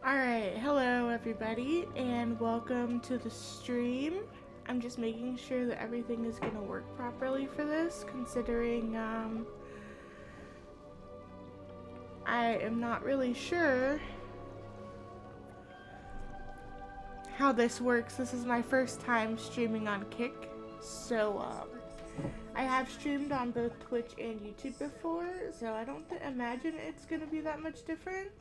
Alright, hello everybody, and welcome to the stream. I'm just making sure that everything is going to work properly for this, considering, I am not really sure how this works. This is my first time streaming on Kick, so, I have streamed on both Twitch and YouTube before, so I don't imagine it's going to be that much different.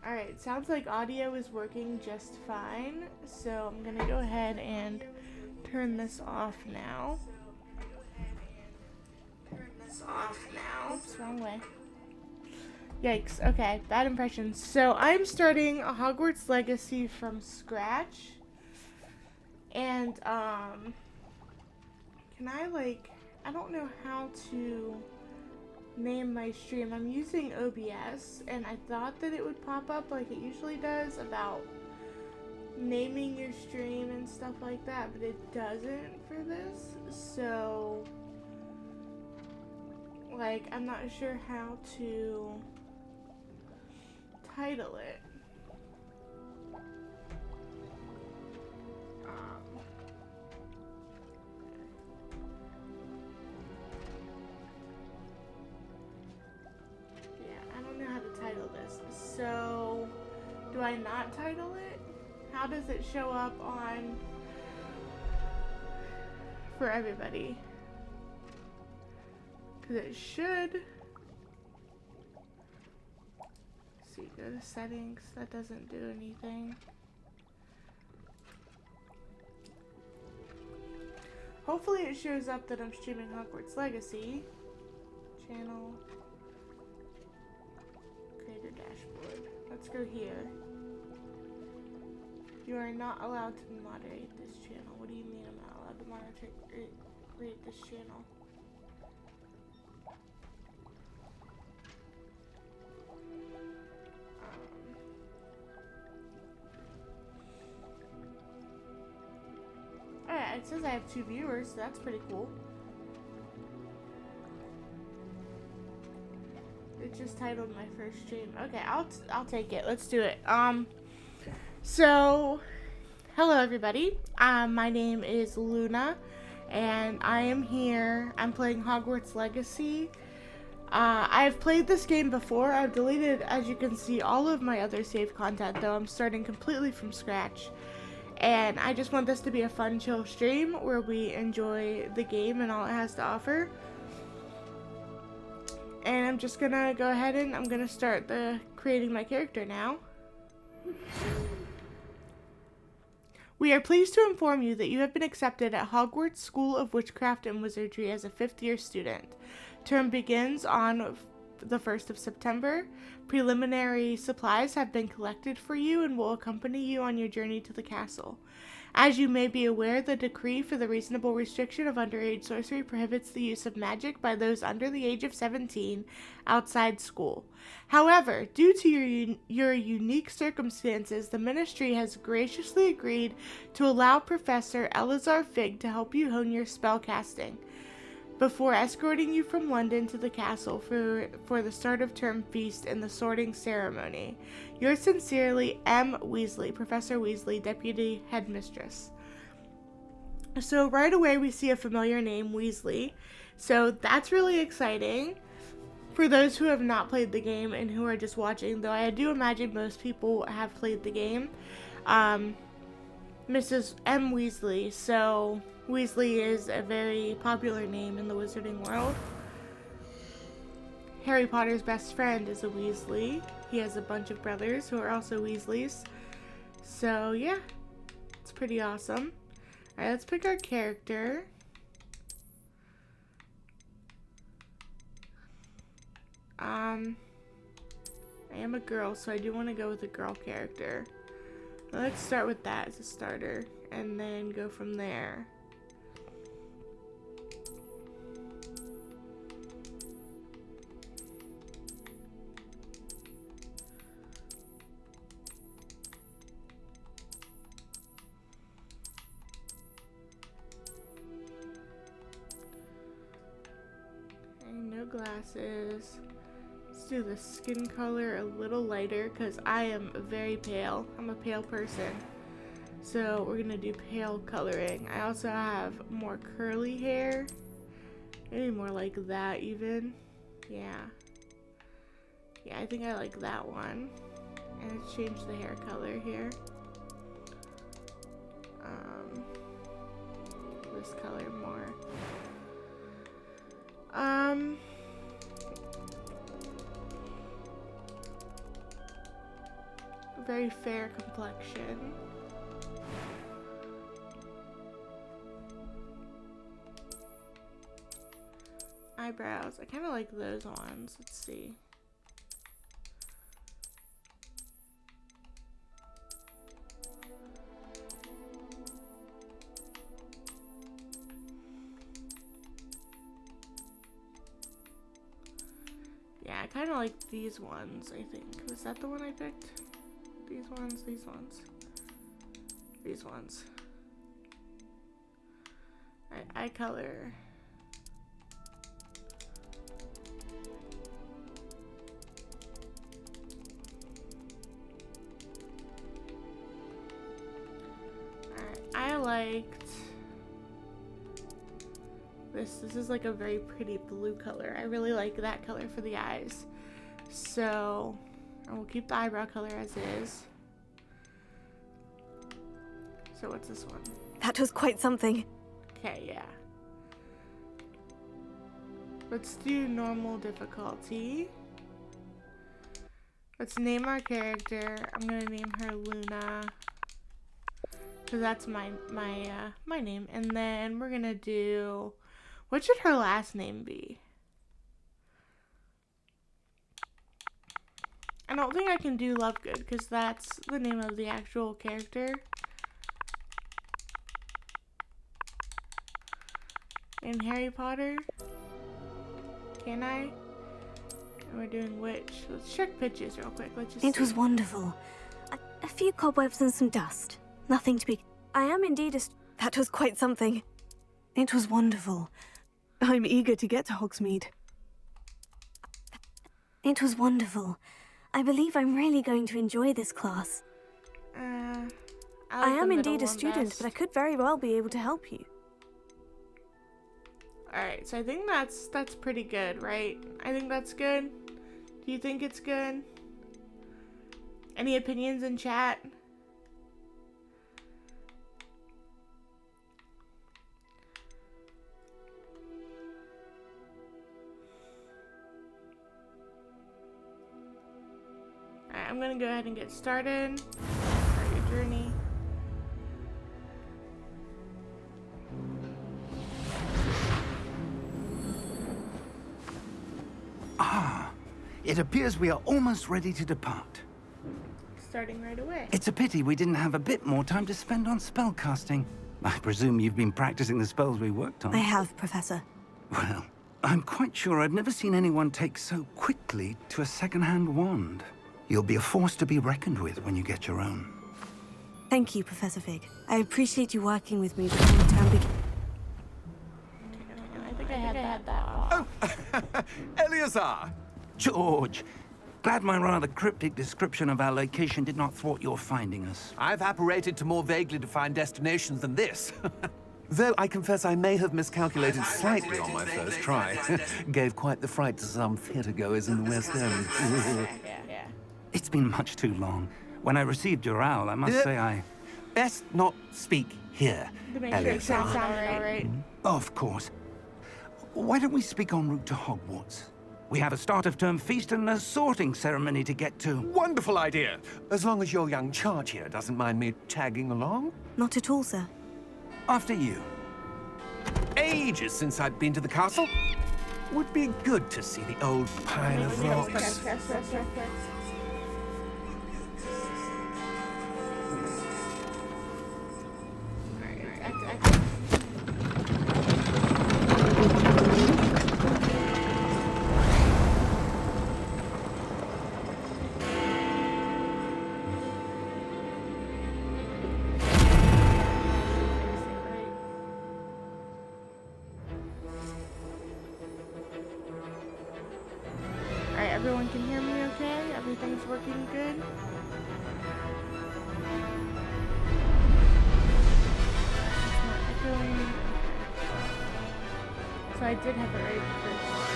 Alright, sounds like audio is working just fine, so I'm gonna go ahead and turn this off now. Oops, wrong way. Yikes, okay, bad impressions. So I'm starting a Hogwarts Legacy from scratch, and, can I don't know how to name my stream. I'm using OBS, and I thought that it would pop up like it usually does about naming your stream and stuff like that, but it doesn't for this. So, like, I'm not sure how to title it. So, do I not title it? How does it show up on for everybody? Because it should. Let's see, go to settings. That doesn't do anything. Hopefully it shows up that I'm streaming Hogwarts Legacy. Channel. Creator dashboard. Let's go here. You are not allowed to moderate this channel. What do you mean I'm not allowed to moderate this channel? Alright, it says I have 2 viewers, so that's pretty cool. It just titled my first stream. Okay, I'll take it. Let's do it. So, hello everybody. My name is Luna, and I am here. I'm playing Hogwarts Legacy. I've played this game before. I've deleted, as you can see, all of my other saved content, though I'm starting completely from scratch. And I just want this to be a fun, chill stream where we enjoy the game and all it has to offer. And I'm just gonna go ahead and I'm gonna start creating my character now. We are pleased to inform you that you have been accepted at Hogwarts School of Witchcraft and Wizardry as a 5th-year student. Term begins on the 1st of September. Preliminary supplies have been collected for you and will accompany you on your journey to the castle. As you may be aware, the decree for the reasonable restriction of underage sorcery prohibits the use of magic by those under the age of 17 outside school. However, due to your unique circumstances, the Ministry has graciously agreed to allow Professor Elazar Fig to help you hone your spellcasting before escorting you from London to the castle for the start of term feast and the sorting ceremony. Yours sincerely, M. Weasley, Professor Weasley, Deputy Headmistress. So right away we see a familiar name, Weasley. So that's really exciting for those who have not played the game and who are just watching, though I do imagine most people have played the game. Mrs. M. Weasley, so Weasley is a very popular name in the wizarding world. Harry Potter's best friend is a Weasley. He has a bunch of brothers who are also Weasleys. So yeah, it's pretty awesome. Alright, let's pick our character. I am a girl, so I do want to go with a girl character. Let's start with that as a starter, and then go from there. Okay, no glasses. Let's do the skin color a little lighter because I am very pale. I'm a pale person. So we're gonna do pale coloring. I also have more curly hair. Maybe more like that even. Yeah. Yeah, I think I like that one. And let's change the hair color here. This color more. Very fair complexion. Eyebrows. I kind of like those ones. Let's see. Yeah, I kind of like these ones, I think. Was that the one I picked? These ones, these ones. These ones. Eye color. I liked this. This is like a very pretty blue color. I really like that color for the eyes. So I will keep the eyebrow color as is. So what's this one? That was quite something. Okay, yeah. Let's do normal difficulty. Let's name our character. I'm gonna name her Luna. Because that's my name. And then we're gonna do, what should her last name be? I don't think I can do Lovegood because that's the name of the actual character. In Harry Potter. Can I? And we're doing witch. Let's check pictures real quick. Let's just It was wonderful. A few cobwebs and some dust. Nothing to be... I am indeed That was quite something. It was wonderful. I'm eager to get to Hogsmeade. It was wonderful. I believe I'm really going to enjoy this class. I am indeed a student, but I could very well be able to help you. Alright, so I think that's pretty good, right? I think that's good. Do you think it's good? Any opinions in chat? Alright, I'm gonna go ahead and get started. Start your journey. It appears we are almost ready to depart. Starting right away. It's a pity we didn't have a bit more time to spend on spellcasting. I presume you've been practicing the spells we worked on. I have, Professor. Well, I'm quite sure I've never seen anyone take so quickly to a second-hand wand. You'll be a force to be reckoned with when you get your own. Thank you, Professor Fig. I appreciate you working with me before the term begins. I think I had that. Oh, Eleazar! George! Glad my rather cryptic description of our location did not thwart your finding us. I've apparated to more vaguely defined destinations than this. Though I confess I may have miscalculated slightly on my first try. Gave quite the fright to some theatergoers in the West End. Yeah. It's been much too long. When I received your owl, I must say I... Best not speak here, To make sure it Eleazar. sounds all right. Of course. Why don't we speak en route to Hogwarts? We have a start-of-term feast and a sorting ceremony to get to. Wonderful idea! As long as your young charge here doesn't mind me tagging along. Not at all, sir. After you. Ages since I'd been to the castle. Would be good to see the old pile of rocks. everyone can hear me okay? Everything's working good? It's not echoing. Okay. So I did have it right the first time.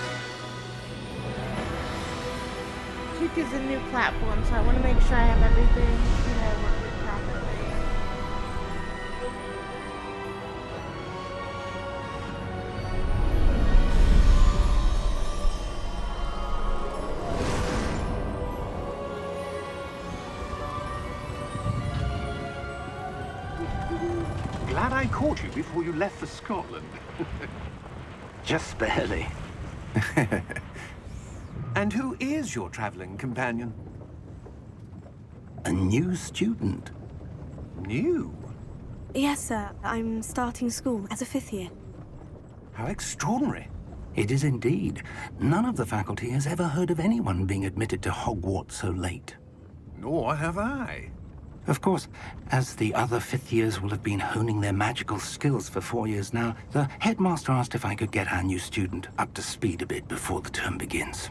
Kick is a new platform, so I want to make sure I have everything, working properly. Glad I caught you before you left for Scotland. Just barely. And who is your traveling companion? A new student. New? Yes, sir. I'm starting school as a 5th year. How extraordinary. It is indeed. None of the faculty has ever heard of anyone being admitted to Hogwarts so late. Nor have I. Of course, as the other 5th years will have been honing their magical skills for 4 years now, the headmaster asked if I could get our new student up to speed a bit before the term begins.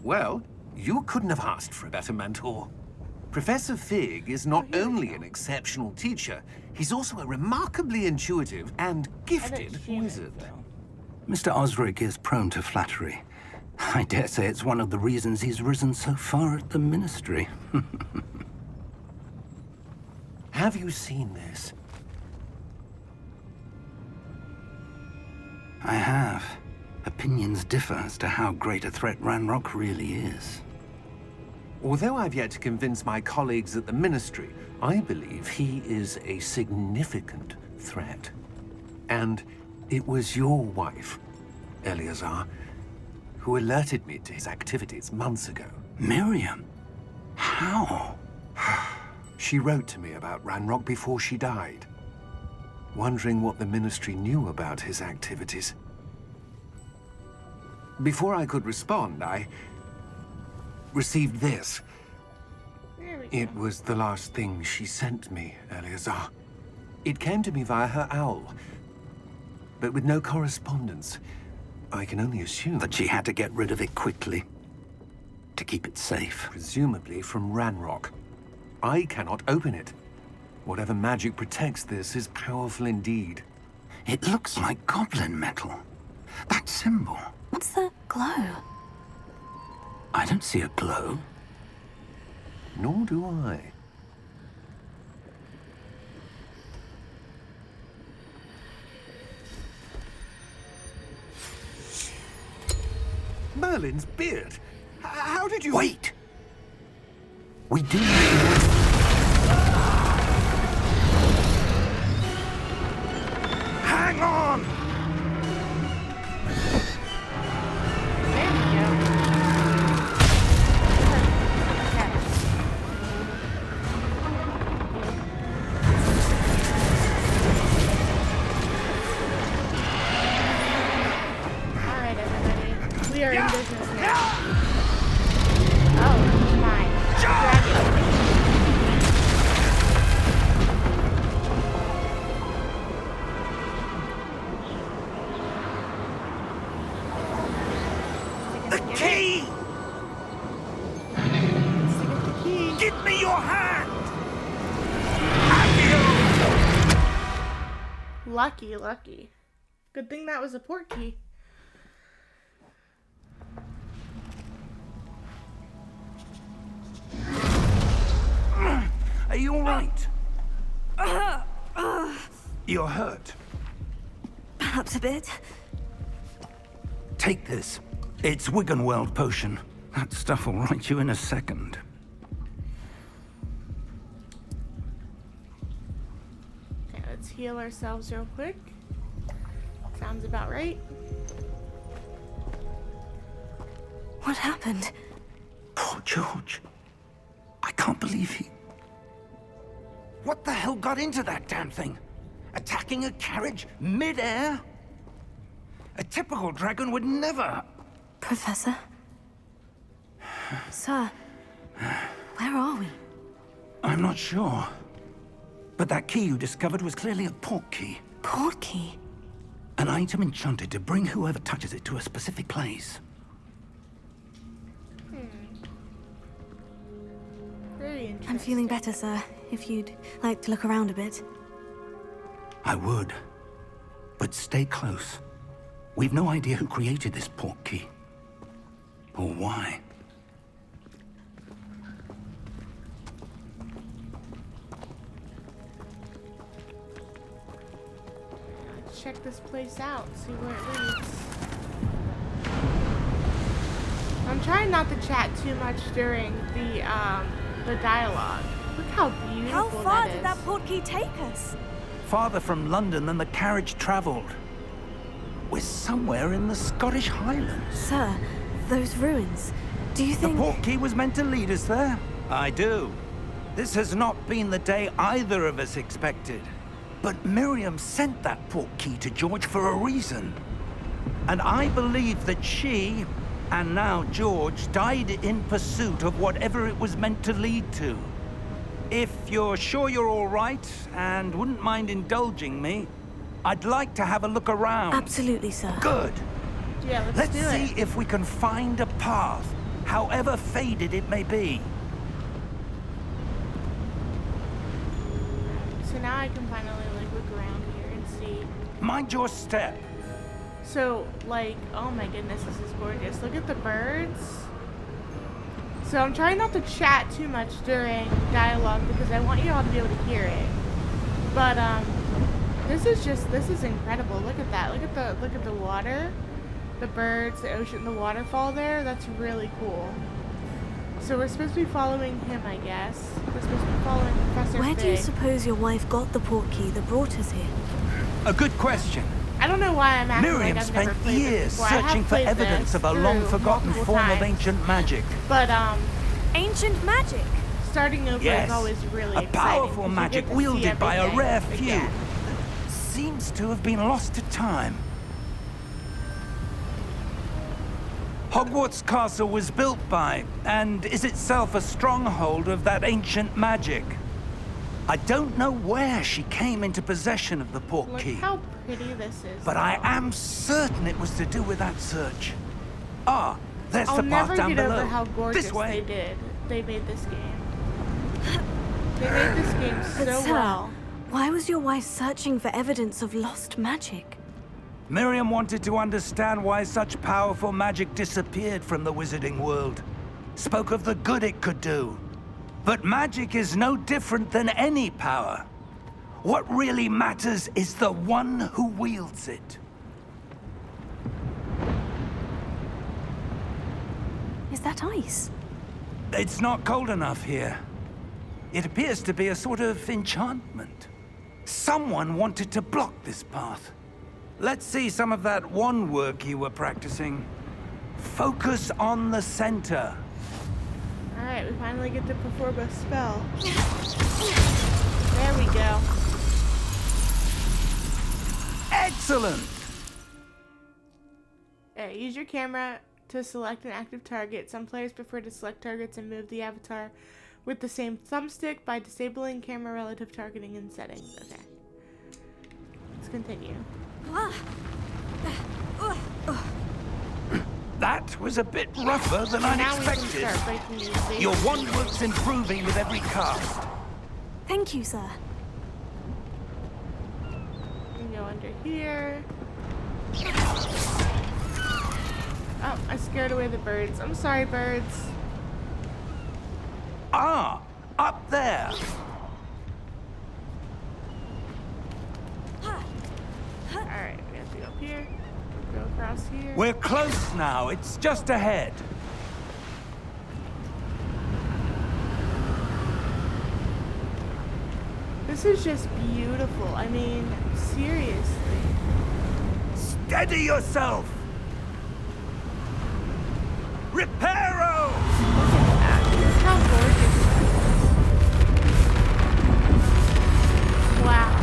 Well, you couldn't have asked for a better mentor. Professor Fig is not only an exceptional teacher, he's also a remarkably intuitive and gifted wizard. Mr. Osric is prone to flattery. I dare say it's one of the reasons he's risen so far at the ministry. Have you seen this? I have. Opinions differ as to how great a threat Ranrock really is. Although I've yet to convince my colleagues at the Ministry, I believe he is a significant threat. And it was your wife, Eleazar, who alerted me to his activities months ago. Miriam? How? She wrote to me about Ranrock before she died, wondering what the Ministry knew about his activities. Before I could respond, I received this. There we go. It was the last thing she sent me, Eleazar. It came to me via her owl, but with no correspondence. I can only assume That she had to get rid of it quickly. To keep it safe. presumably from Ranrock. I cannot open it. Whatever magic protects this is powerful indeed. It looks like goblin metal. That symbol. What's the glow? I don't see a glow. Nor do I. Merlin's beard. How did you... Wait! We do... Hang on! There we go. Okay. Alright, everybody. We are in business now. Oh, my. Dragon. The key! Let's get the key. Give me your hand! Lucky, lucky. Good thing that was a port key. Are you all right? You're hurt. Perhaps a bit. Take this. It's Wiggenweld potion. That stuff will right you in a second. Okay, let's heal ourselves real quick. Sounds about right. What happened? Poor George. I can't believe he... What the hell got into that damn thing? Attacking a carriage mid-air? A typical dragon would never... Professor? Sir, where are we? I'm not sure. But that key you discovered was clearly a port key. Port key? An item enchanted to bring whoever touches it to a specific place. Very interesting. I'm feeling better, sir, if you'd like to look around a bit. I would. But stay close. We've no idea who created this portkey. Or why. Let's check this place out, see where it leads. I'm trying not to chat too much during the dialogue. Look how beautiful How far that did is. that portkey take us? Farther from London than the carriage travelled. We're somewhere in the Scottish Highlands. Sir, those ruins. Do you The think... portkey was meant to lead us there? I do. This has not been the day either of us expected. But Miriam sent that portkey to George for a reason. And I believe that she, and now George, died in pursuit of whatever it was meant to lead to. If you're sure you're all right, and wouldn't mind indulging me, I'd like to have a look around. Absolutely, sir. Good. Yeah, let's Let's do see it. if we can find a path, however faded it may be. So now I can finally like look around here and see. Mind your step. So like, oh my goodness, this is gorgeous. Look at the birds. So I'm trying not to chat too much during dialogue because I want you all to be able to hear it. But this is incredible. Look at that. Look at the water, the birds, the ocean, the waterfall there. That's really cool. So we're supposed to be following him, I guess. We're supposed to be following Professor Where do you Fig. suppose your wife got the portkey that brought us here? A good question. I don't know why I'm acting Miriam like I've spent never played this years before. I have searching for played evidence this of a through long-forgotten multiple form of times. ancient magic. But Ancient magic! starting over Yes, is always really a exciting. powerful 'cause you magic get to see wielded by a everything rare few. again. Seems to have been lost to time. Hogwarts Castle was built by, and is itself a stronghold of that ancient magic. I don't know where she came into possession of the Look portkey, how pretty this is. but I am certain it was to do with that search. Ah, there's I'll the path never down get below. over how gorgeous This way. they made this game. They made this game But so sir, well. why was your wife searching for evidence of lost magic? Miriam wanted to understand why such powerful magic disappeared from the wizarding world. Spoke of the good it could do. But magic is no different than any power. What really matters is the one who wields it. Is that ice? It's not cold enough here. It appears to be a sort of enchantment. Someone wanted to block this path. Let's see some of that wand work you were practicing. Focus on the center. Alright, we finally get to perform a spell. There we go. Excellent! Alright, use your camera to select an active target. Some players prefer to select targets and move the avatar with the same thumbstick by disabling camera relative targeting in settings. Okay. Let's continue. That was a bit rougher than I'd Now we can expected. start breaking these basics. Your wand work's improving with every cast. Thank you, sir. We can go under here. Oh, I scared away the birds. I'm sorry, birds. Ah, up there. Alright, we have to go up here. Go across here. We're close now. It's just ahead. This is just beautiful. I mean, seriously. Steady yourself. Reparo! Look at that. Look how gorgeous that is. Wow.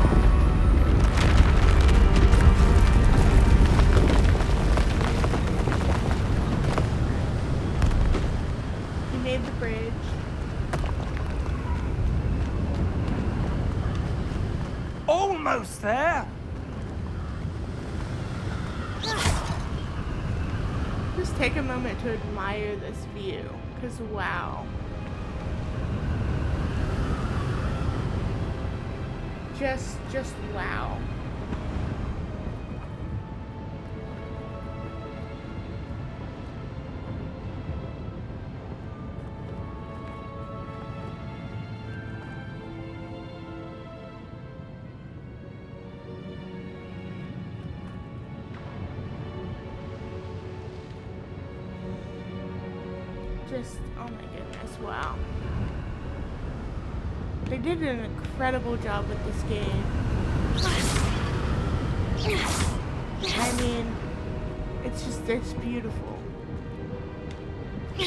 He made the bridge. Almost there. Just take a moment to admire this view, because wow. just wow. Just, oh my goodness, wow. They did an incredible job with this game. I mean, it's beautiful. I'm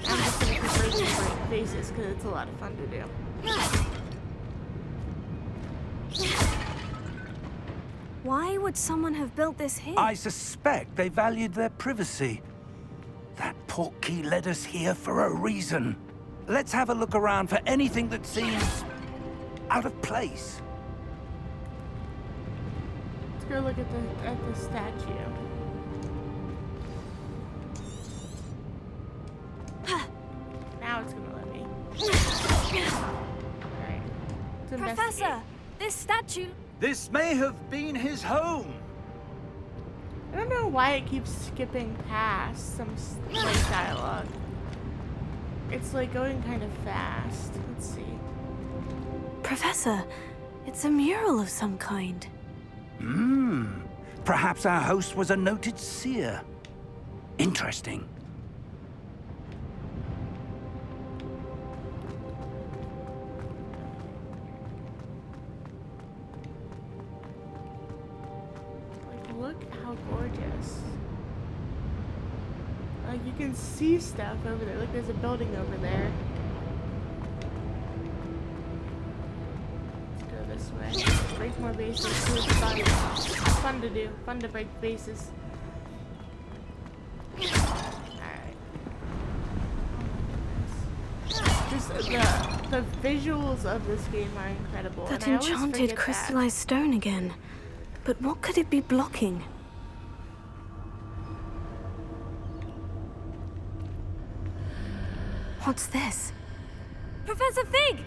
just gonna keep breaking faces because it's a lot of fun to do. Why would someone have built this here? I suspect they valued their privacy. That portkey led us here for a reason. Let's have a look around for anything that seems out of place. Let's go look at the statue. Now it's gonna let me. Alright. Professor, this statue... This may have been his home. I don't know why it keeps skipping past some like dialogue. It's like going kind of fast. Let's see. Professor, it's a mural of some kind. Perhaps our host was a noted seer. Interesting. Look how gorgeous. Like, you can see stuff over there. Look, there's a building over there. Let's go this way. Break more bases. It's fun. It's fun to do. Fun to break bases. Alright. Just the visuals of this game are incredible. That and I always enchanted forget crystallized stone again. But what could it be blocking? What's this? Professor Fig!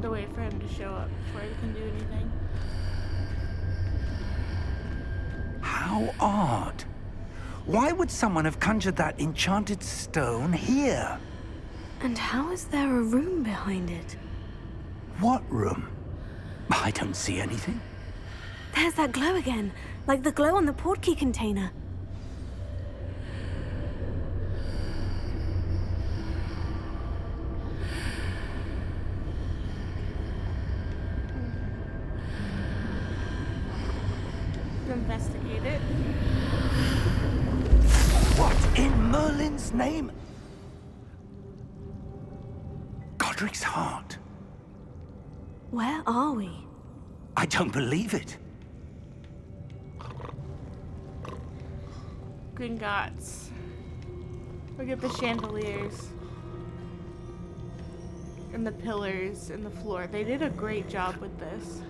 To wait for him to show up before he can do anything. How odd. Why would someone have conjured that enchanted stone here? And how is there a room behind it? What room? I don't see anything. There's that glow again, like the glow on the portkey container. Investigate it. What in Merlin's name? Godric's heart. Where are we? I don't believe it. Gringotts. Look at the chandeliers. And the pillars and the floor. They did a great job with this.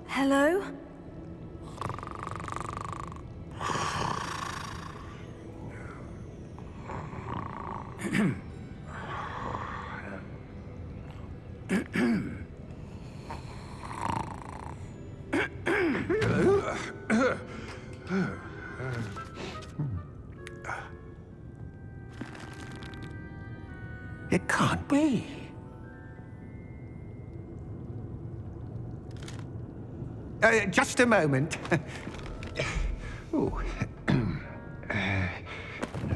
Hello? It can't be. Just a moment. Oh. No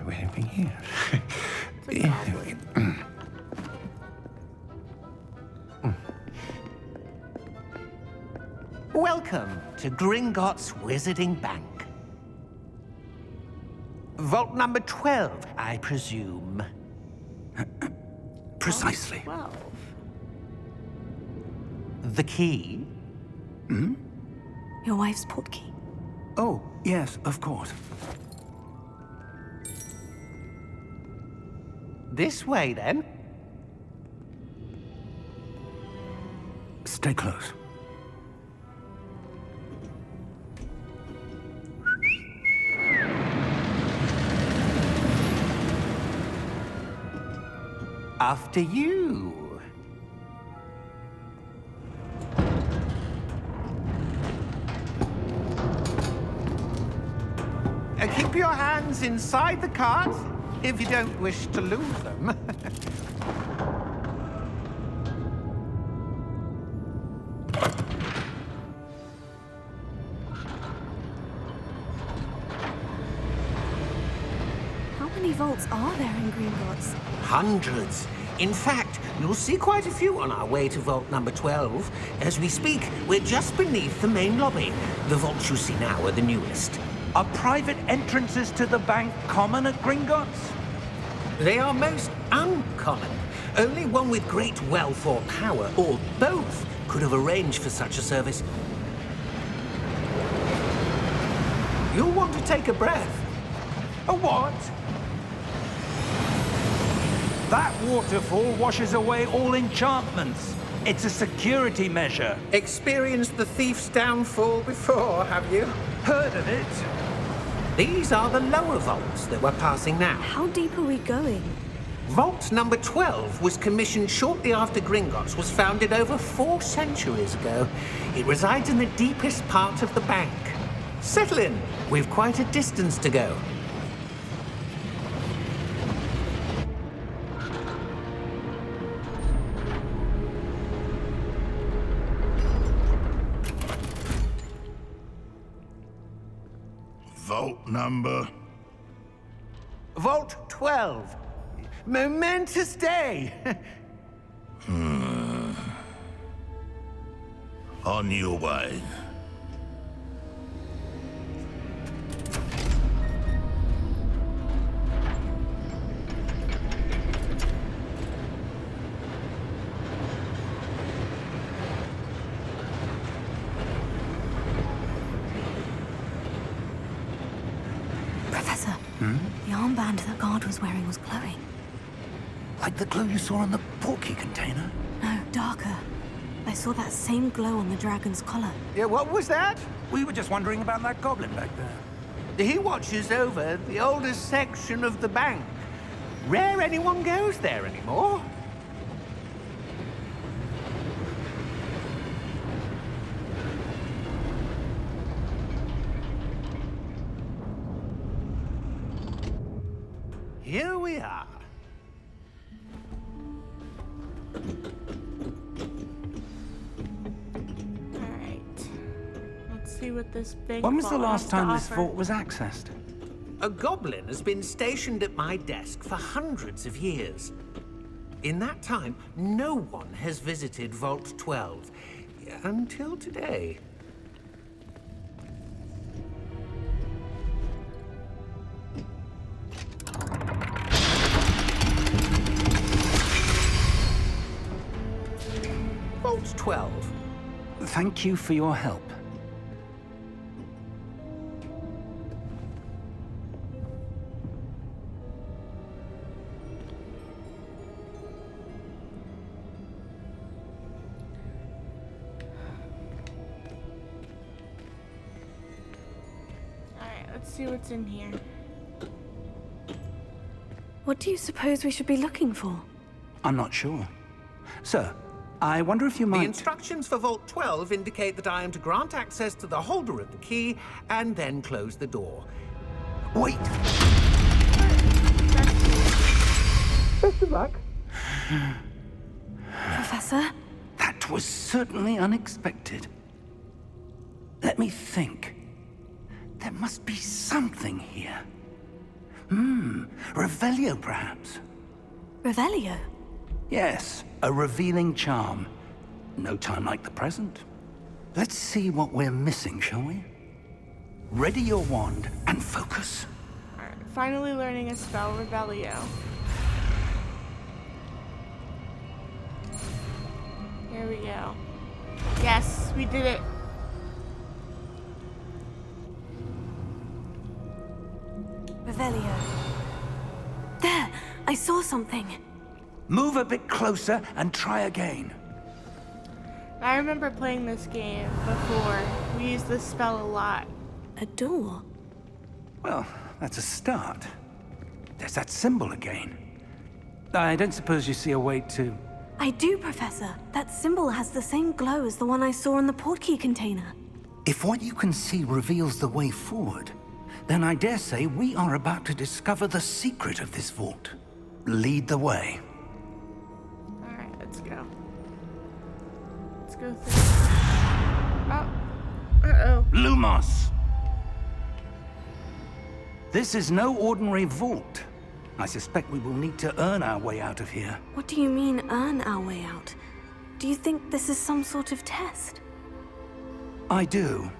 anything here. It's a goblin. Welcome to Gringotts Wizarding Bank. Vault number 12, I presume. Precisely. 12. The key? Your wife's portkey. Oh, yes, of course. This way, then. Stay close. After you. Keep your hands inside the cart if you don't wish to lose them. How many vaults are there in Gringotts? Hundreds. In fact, you'll see quite a few on our way to vault number 12. As we speak, we're just beneath the main lobby. The vaults you see now are the newest. Are private entrances to the bank common at Gringotts? They are most uncommon. Only one with great wealth or power, or both, could have arranged for such a service. You'll want to take a breath. A what? That waterfall washes away all enchantments. It's a security measure. Experienced the thief's downfall before, have you? Heard of it? These are the lower vaults that we're passing now. How deep are we going? Vault number 12 was commissioned shortly after Gringotts was founded over 4 centuries ago. It resides in the deepest part of the bank. Settle in. We've quite a distance to go. Vault number? Vault 12. Momentous day. On your way. Professor, the armband that guard was wearing was glowing. Like the glow you saw on the porky container? No, darker. I saw that same glow on the dragon's collar. Yeah, what was that? We were just wondering about that goblin back there. He watches over the oldest section of the bank. Rare anyone goes there anymore. Here we are. Alright. Let's see what this big When was the vault last has to time this offer. vault was accessed? A goblin has been stationed at my desk for hundreds of years. In that time, no one has visited Vault 12 until today. Vault 12. Thank you for your help. Alright, let's see what's in here. What do you suppose we should be looking for? I'm not sure. Sir, I wonder if you The might... instructions for Vault 12 indicate that I am to grant access to the holder of the key and then close the door. Wait! Best of luck. Professor? That was certainly unexpected. Let me think. There must be something here. Revelio, perhaps? Revelio? Yes, a revealing charm. No time like the present. Let's see what we're missing, shall we? Ready your wand and focus. Alright, finally learning a spell, Revelio. Here we go. Yes, we did it. Revelio. There! I saw something. Move a bit closer and try again. I remember playing this game before. We used this spell a lot. A door? Well, that's a start. There's that symbol again. I don't suppose you see a way to... I do, Professor. That symbol has the same glow as the one I saw on the portkey container. If what you can see reveals the way forward, then I dare say we are about to discover the secret of this vault. Lead the way. Alright, let's go. Let's go through. Oh. Uh-oh. Lumos! This is no ordinary vault. I suspect we will need to earn our way out of here. What do you mean, earn our way out? Do you think this is some sort of test? I do.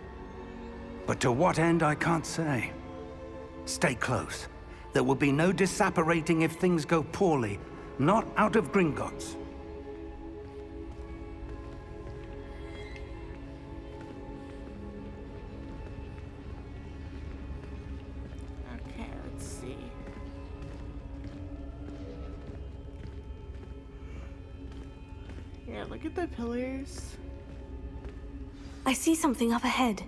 But to what end, I can't say. Stay close. There will be no disapparating if things go poorly. Not out of Gringotts. Okay, let's see. Yeah, look at the pillars. I see something up ahead.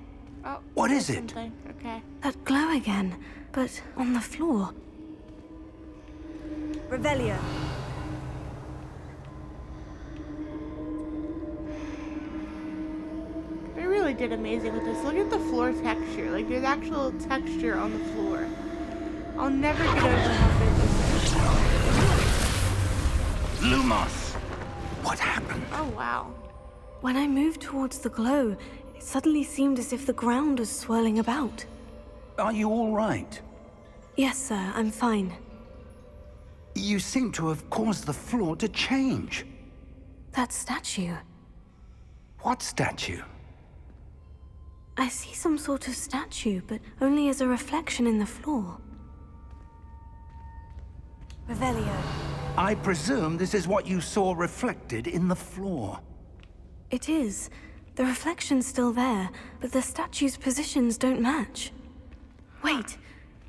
Oh, What is there's it? something. Okay. That glow again, but on the floor. Revelio. They really did amazing with this. Look at the floor texture. Like, there's actual texture on the floor. I'll never get over how big this is. Lumos! What happened? Oh, wow. When I moved towards the glow, it suddenly seemed as if the ground was swirling about. Are you all right? Yes, sir, I'm fine. You seem to have caused the floor to change. That statue. What statue? I see some sort of statue, but only as a reflection in the floor. Revelio. I presume this is what you saw reflected in the floor. It is. The reflection's still there, but the statue's positions don't match. Wait.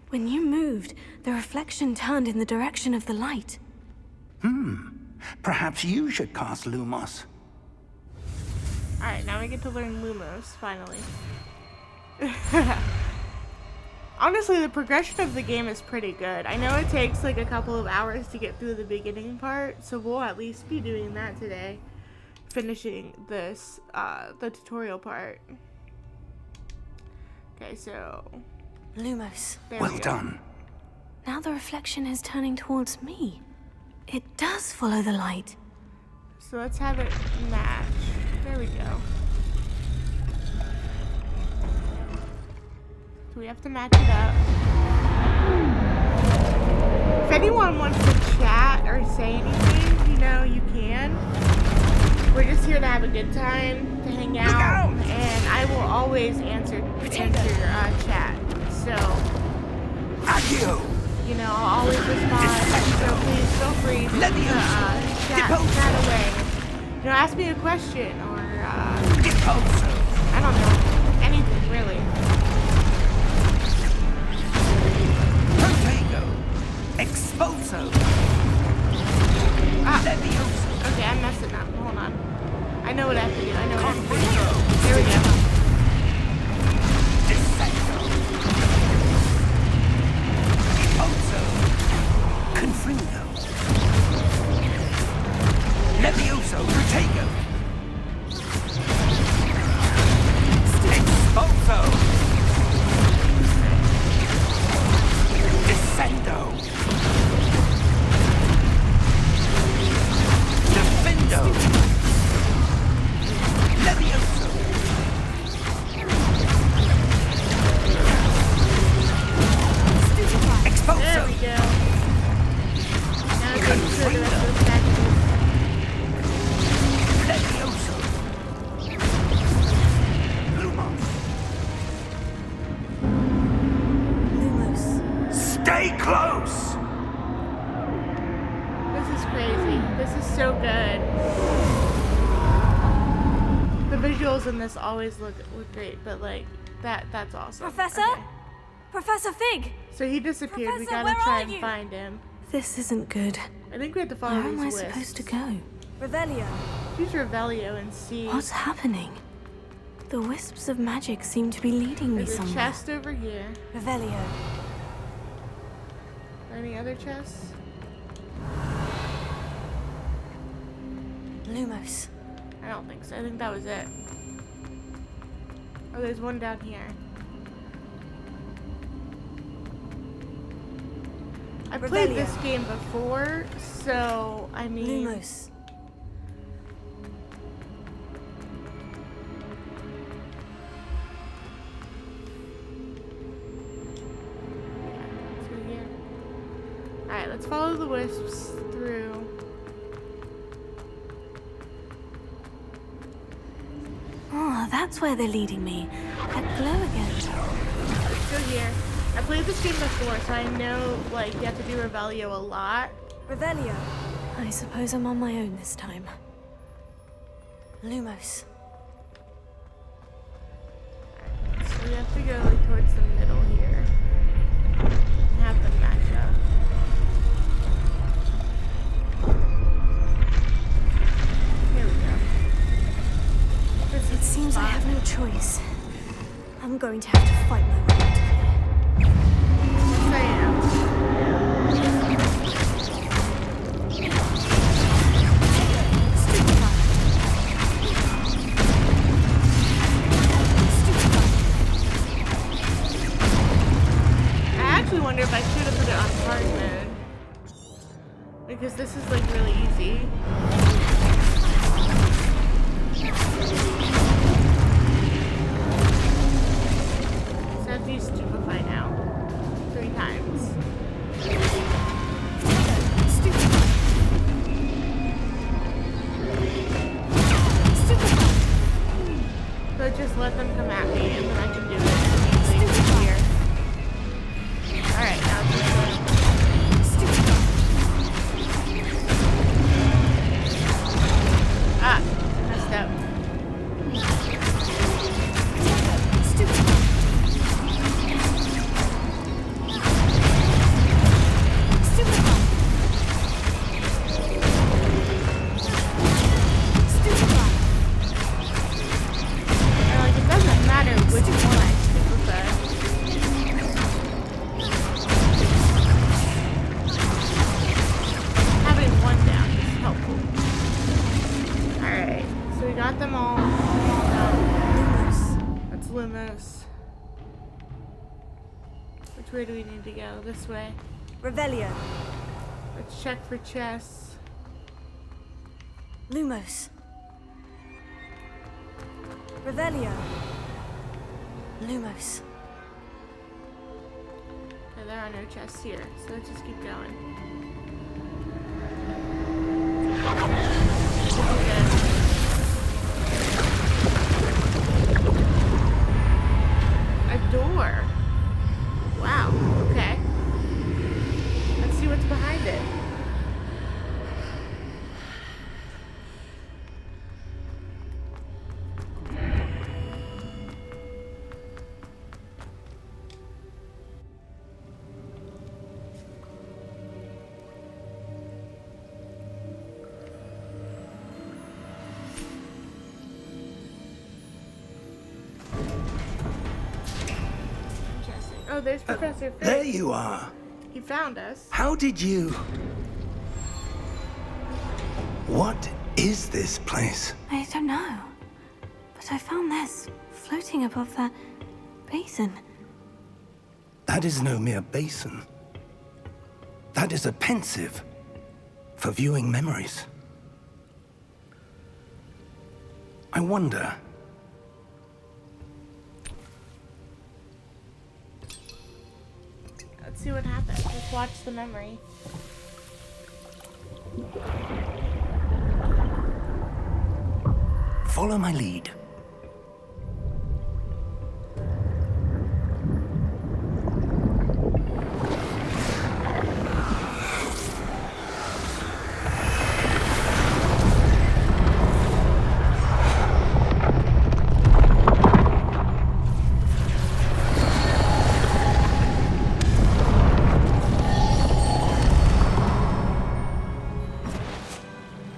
When you moved, the reflection turned in the direction of the light. Perhaps you should cast Lumos. Alright, now we get to learn Lumos, finally. Honestly, the progression of the game is pretty good. I know it takes like a couple of hours to get through the beginning part, so we'll at least be doing that today. Finishing this, the tutorial part. Okay, so... Lumos. there Well we go. done. Now the reflection is turning towards me. It does follow the light. So let's have it match. There we go. So we have to match it up. If anyone wants to chat or say anything, you know, you can. We're just here to have a good time, to hang out, and I will always answer chat. So, Accio! you know, I'll always respond. So please feel free to chat away. You know, ask me a question or I don't know, anything really. Protego! Expulso! Okay, I'm messing up. Hold on. I know what I have to do. I know what I have to do. There we go. Confringo. Levioso, Protego. Expulso. Descendo. Defendo. Levioso. Expulso. There we go. Now it's going to the rest of the statues. Levioso. Lumos. Lumos. Stay close! This is crazy. This is so good. The visuals in this always look great, but like that's awesome. Professor? Okay. Professor Fig! So he disappeared. We Professor, gotta where try are and you? find him. This isn't good. I think we have to follow Where these am I wisps. supposed to go? Revelio. Use Revelio and see. What's happening? The wisps of magic seem to be leading me There's a somewhere. chest over here. Revelio. Any other chests? Lumos. I don't think so. I think that was it. Oh, there's one down here. I played this game before, so I mean. Lumos. Alright, let's follow the wisps through. Oh, that's where they're leading me. That glow again. Let's go here. I played this game before, so I know, like, you have to do Revelio a lot. Revelio. I suppose I'm on my own this time. Lumos. So we have to go, like, towards the middle here. And have them match up. Here we go. It seems I have no choice. I'm going to have to fight my way out of here. Yes, I am. I actually wonder if I should have put it on hard mode. Because this is like really easy. So I have to use Stupefy now. 3 times. So just let them come at me and then I can do it easily here. Alright, now it's messed up. And like, it doesn't matter which one I stupefy. Having one down is helpful. Alright, so we got them all. That's Lumos. Which way do we need to go? This way. Revelio. Let's check for chests. Lumos. Revelio. Lumos. Okay, there are no chests here, so let's just keep going. A door. Wow, okay. Let's see what's behind it. Interesting. Oh, there's Professor Fig. There you are. He found us. How did you... What is this place? I don't know. But I found this floating above that basin. That is no mere basin. That is a pensive for viewing memories. I wonder... Let's see what happens. Let's watch the memory. Follow my lead.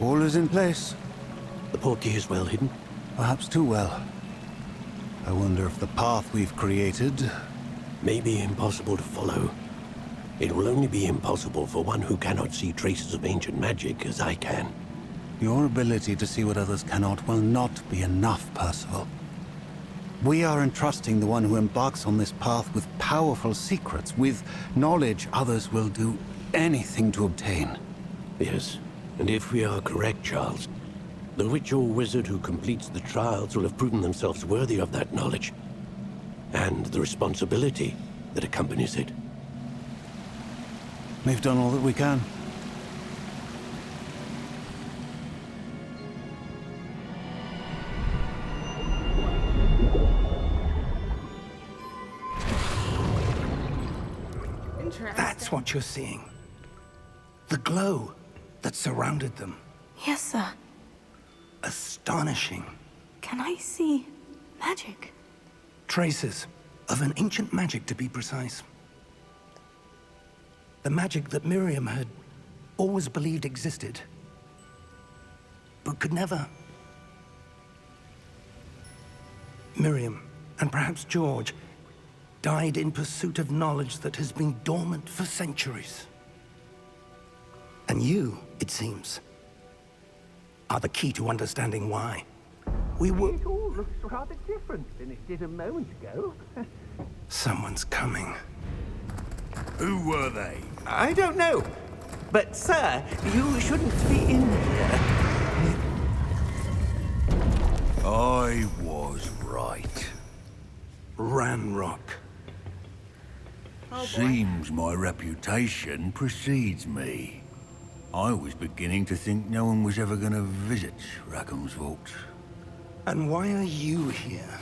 All is in place. The portkey is well hidden. Perhaps too well. I wonder if the path we've created... May be impossible to follow. It will only be impossible for one who cannot see traces of ancient magic as I can. Your ability to see what others cannot will not be enough, Percival. We are entrusting the one who embarks on this path with powerful secrets, with knowledge others will do anything to obtain. Yes, and if we are correct, Charles, the witch or wizard who completes the trials will have proven themselves worthy of that knowledge, and the responsibility that accompanies it. We've done all that we can. That's what you're seeing. The glow that surrounded them. Yes, sir. Astonishing. Can I see magic? Traces of an ancient magic, to be precise. The magic that Miriam had always believed existed, but could never. Miriam, and perhaps George, died in pursuit of knowledge that has been dormant for centuries. And you, it seems, are the key to understanding why. We were... It all looks rather different than it did a moment ago. Someone's coming. Who were they? I don't know. But, sir, you shouldn't be in here. I was right. Ranrock. Oh, boy. Seems my reputation precedes me. I was beginning to think no one was ever going to visit Rackham's vault. And why are you here?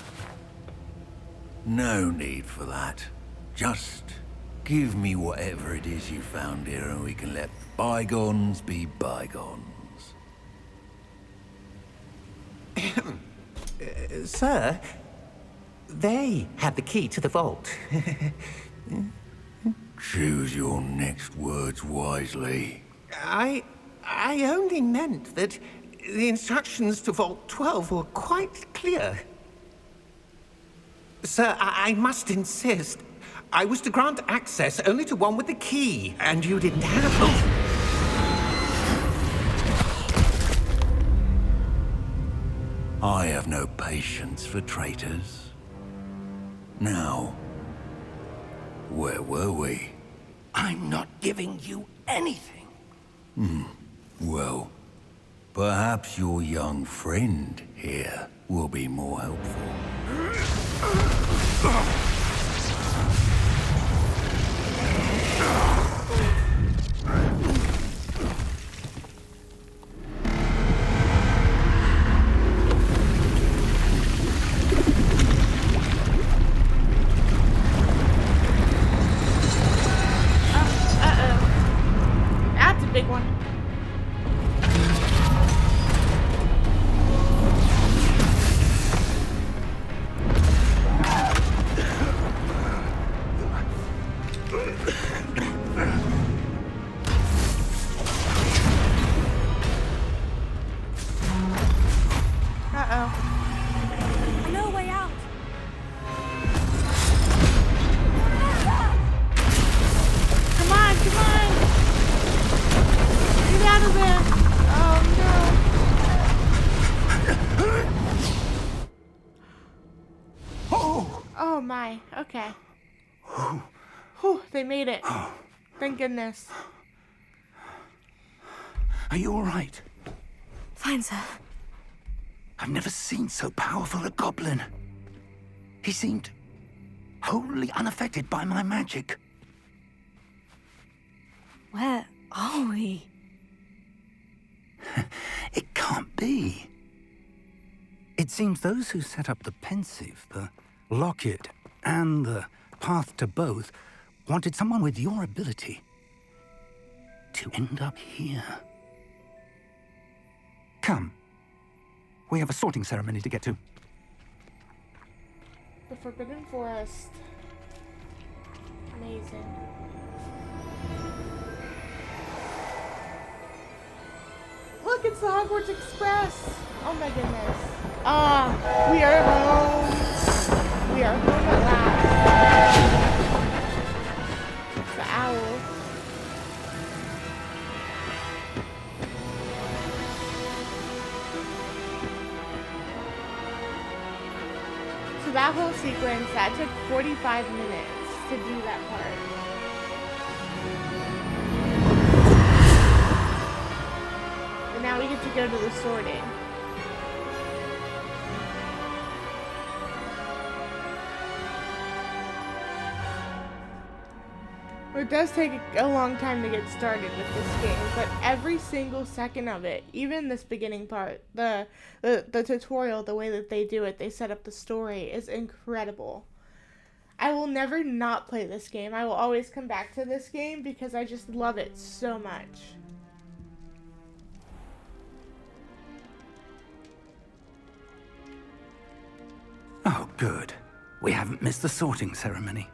No need for that. Just give me whatever it is you found here and we can let bygones be bygones. Sir, they had the key to the vault. Choose your next words wisely. I only meant that the instructions to Vault 12 were quite clear. Sir, I must insist. I was to grant access only to one with the key, and you didn't have it. I have no patience for traitors. Now, where were we? I'm not giving you anything. Well, perhaps your young friend here will be more helpful. That's a big one. I know a way out. Come on, come on! Get out of there! Oh no! Oh my, okay. Whew, they made it. Thank goodness. Are you all right? Fine, sir. I've never seen so powerful a goblin. He seemed wholly unaffected by my magic. Where are we? It can't be. It seems those who set up the pensive, the locket, and the path to both wanted someone with your ability to end up here. Come. We have a sorting ceremony to get to. The Forbidden Forest. Amazing. Look, it's the Hogwarts Express. Oh my goodness. Ah, we are home. We are home at last. The owl. that whole sequence, that took 45 minutes to do that part. And now we get to go to the sorting. It does take a long time to get started with this game, but every single second of it, even this beginning part, the tutorial, the way that they do it, they set up the story, is incredible. I will never not play this game. I will always come back to this game because I just love it so much. Oh, good. We haven't missed the sorting ceremony.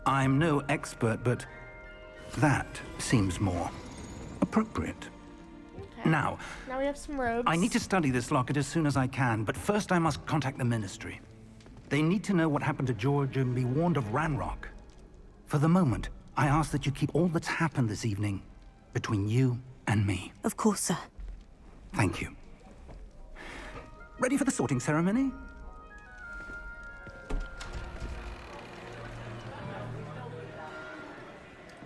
I'm no expert, but that seems more appropriate. Okay. Now we have some robes. I need to study this locket as soon as I can, but first I must contact the Ministry. They need to know what happened to George and be warned of Ranrock. For the moment, I ask that you keep all that's happened this evening between you and me. Of course, sir. Thank you. Ready for the sorting ceremony?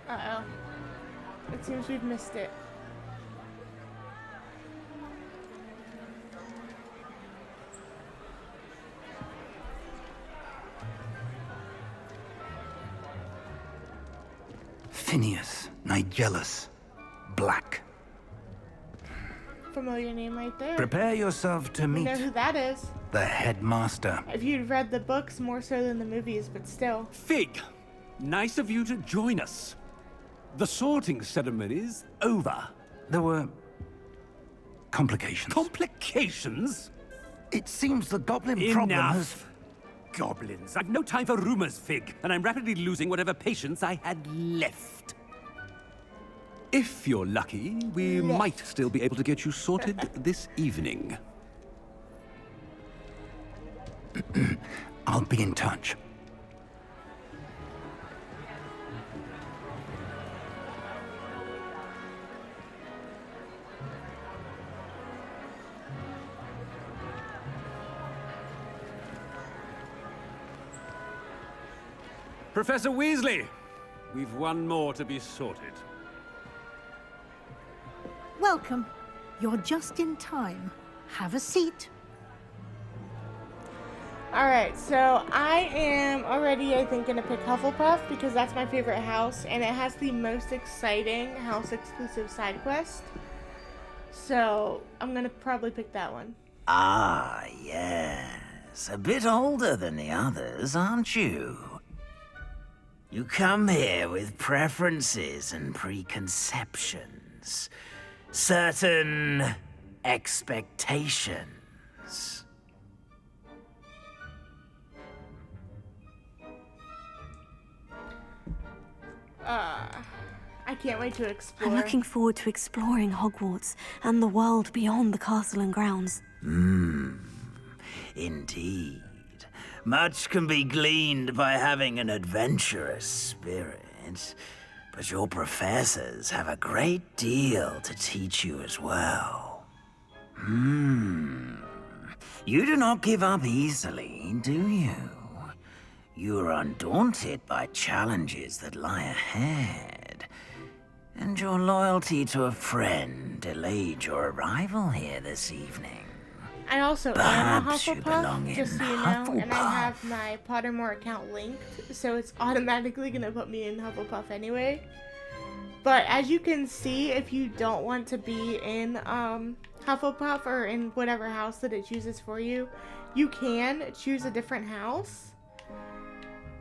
Uh-oh. It seems we've missed it. Finneas Nigellus Black. Familiar name right there. Prepare yourself to You meet know who that is. the headmaster. If you'd read the books more so than the movies, but still. Fig, nice of you to join us. The sorting ceremony's over. There were complications. Complications? It seems the goblin problem has... Enough! Goblins. I've no time for rumors, Fig, and I'm rapidly losing whatever patience I had left. If you're lucky, we might still be able to get you sorted this evening. I'll be in touch. Professor Weasley, we've one more to be sorted. Welcome. You're just in time. Have a seat. Alright, so I am already, I think, going to pick Hufflepuff because that's my favorite house, and it has the most exciting house-exclusive side quest. So, I'm going to probably pick that one. Ah, yes. A bit older than the others, aren't you? You come here with preferences and preconceptions. Certain expectations. I can't wait to explore. I'm looking forward to exploring Hogwarts and the world beyond the castle and grounds. Indeed. Much can be gleaned by having an adventurous spirit, but your professors have a great deal to teach you as well. You do not give up easily, do you? You are undaunted by challenges that lie ahead, and your loyalty to a friend delayed your arrival here this evening. I also am a Perhaps you belong Hufflepuff, in just so you know, and I Hufflepuff. have my Pottermore account linked, so it's automatically going to put me in Hufflepuff anyway. But as you can see, if you don't want to be in Hufflepuff or in whatever house that it chooses for you, you can choose a different house.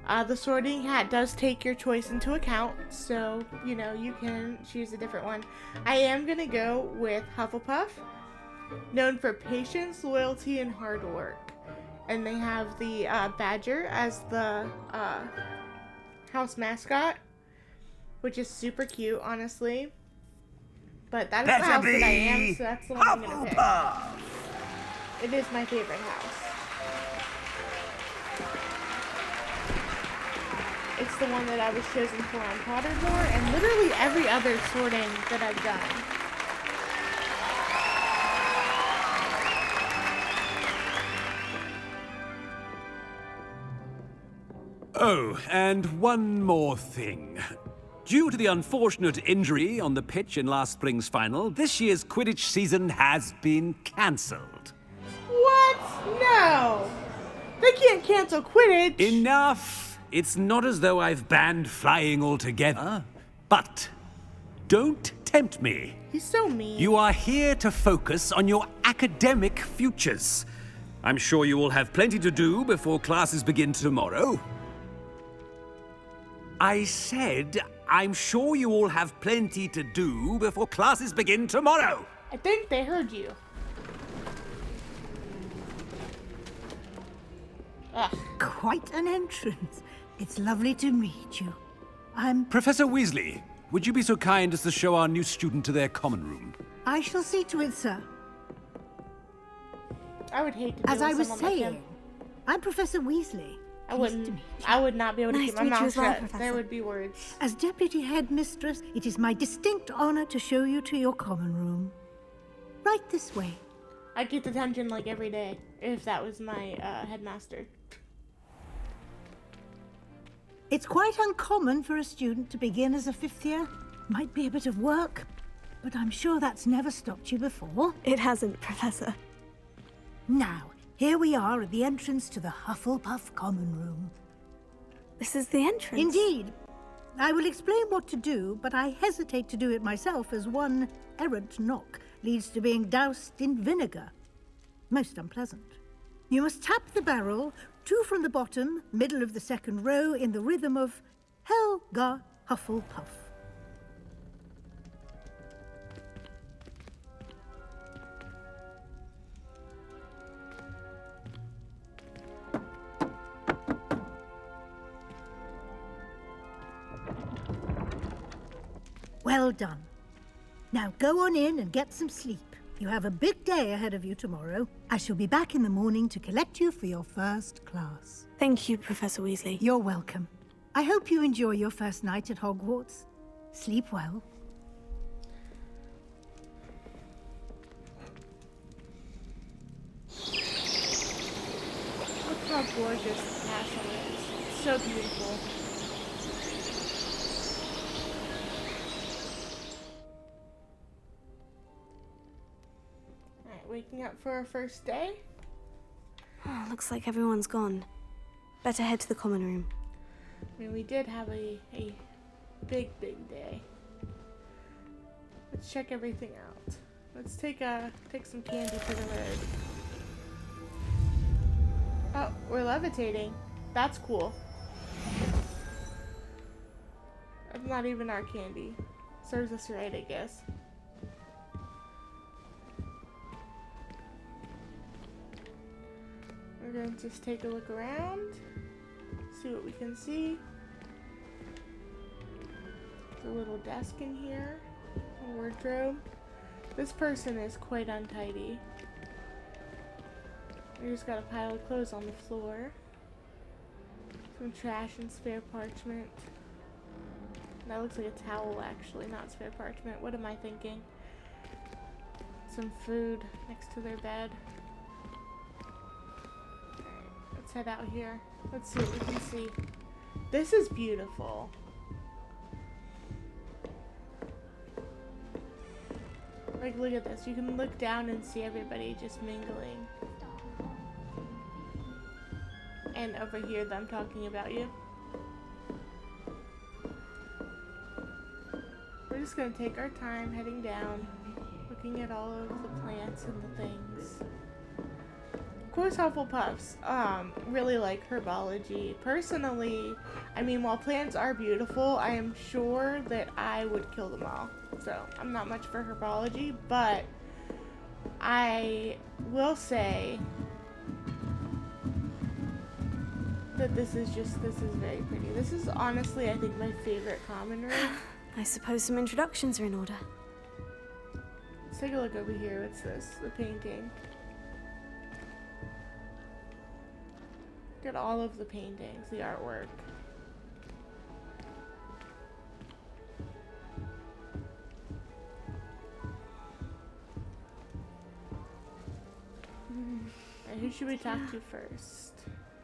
The sorting hat does take your choice into account, so, you know, you can choose a different one. I am going to go with Hufflepuff, known for patience, loyalty, and hard work. And they have the badger as the house mascot, which is super cute, honestly. But that is the house that I am, so that's the one I'm going to pick. It is my favorite house. It's the one that I was chosen for on Pottermore, and literally every other sorting that I've done. Oh, and one more thing. Due to the unfortunate injury on the pitch in last spring's final, this year's Quidditch season has been cancelled. What? No. They can't cancel Quidditch. Enough! It's not as though I've banned flying altogether, but don't tempt me. He's so mean. You are here to focus on your academic futures. I'm sure you will have plenty to do before classes begin tomorrow. I said, I'm sure you all have plenty to do before classes begin tomorrow. I think they heard you. Ugh. Quite an entrance. It's lovely to meet you. I'm... Professor Weasley, would you be so kind as to show our new student to their common room? I shall see to it, sir. I would hate to deal As I with was someone like him. saying, I'm Professor Weasley. I would not be able to Nice keep to my meet you mouth as well, shut. Professor. There would be words. As Deputy Headmistress, it is my distinct honor to show you to your common room. Right this way. I'd get detention like every day if that was my headmaster. It's quite uncommon for a student to begin as a fifth year. Might be a bit of work, but I'm sure that's never stopped you before. It hasn't, Professor. Now, here we are at the entrance to the Hufflepuff common room. This is the entrance. Indeed. I will explain what to do, but I hesitate to do it myself as one errant knock leads to being doused in vinegar. Most unpleasant. You must tap the barrel, 2 from the bottom, middle of the second row, in the rhythm of Helga Hufflepuff. Well done. Now go on in and get some sleep. You have a big day ahead of you tomorrow. I shall be back in the morning to collect you for your first class. Thank you, Professor Weasley. You're welcome. I hope you enjoy your first night at Hogwarts. Sleep well. Look how gorgeous the castle is. It's so beautiful. Alright, waking up for our first day. Oh, looks like everyone's gone. Better head to the common room. I mean, we did have a big day. Let's check everything out. Let's take some candy for the road. Oh, we're levitating. That's cool. That's not even our candy. Serves us right, I guess. We're going to just take a look around, see what we can see. There's a little desk in here, a wardrobe. This person is quite untidy. We just got a pile of clothes on the floor. Some trash and spare parchment. That looks like a towel, actually, not spare parchment. What am I thinking? Some food next to their bed. Let's head out here. Let's see what we can see. This is beautiful. Like, look at this. You can look down and see everybody just mingling. And over here, them talking about you. We're just gonna take our time heading down, looking at all of the plants and the things. Of course, Hufflepuffs really like herbology. Personally, I mean, while plants are beautiful, I am sure that I would kill them all. So, I'm not much for herbology, but I will say that this is very pretty. This is honestly, I think, my favorite common room. I suppose some introductions are in order. Let's take a look over here. What's this? The painting. Look at all of the paintings, the artwork. Alright, who should we talk to first?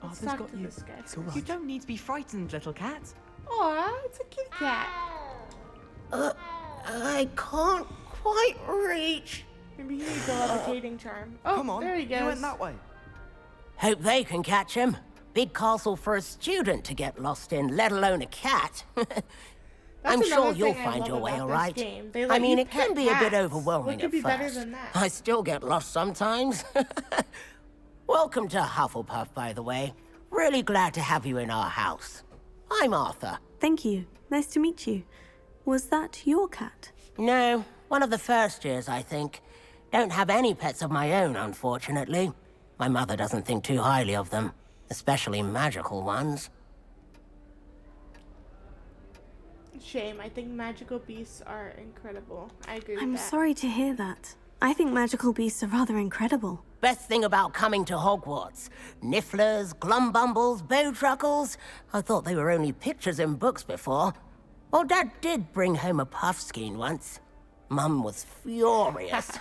Let's Arthur's talk got to you. this guy. It's all right. You don't need to be frightened, little cat. Aw, it's a kitty cat. I can't quite reach. Maybe he needs a levitating charm. Oh, Come on, there he goes. you went that way. Hope they can catch him. Big castle for a student to get lost in, let alone a cat. I'm sure you'll find your way all right. I mean, it can be a bit overwhelming at first. I still get lost sometimes. Welcome to Hufflepuff, by the way. Really glad to have you in our house. I'm Arthur. Thank you. Nice to meet you. Was that your cat? No, one of the first years, I think. Don't have any pets of my own, unfortunately. My mother doesn't think too highly of them, especially magical ones. Shame. I think magical beasts are incredible. I agree with I'm that. sorry to hear that. I think magical beasts are rather incredible. Best thing about coming to Hogwarts. Nifflers, glumbumbles, bowtruckles. I thought they were only pictures in books before. Well, Dad did bring home a puffskein once. Mum was furious.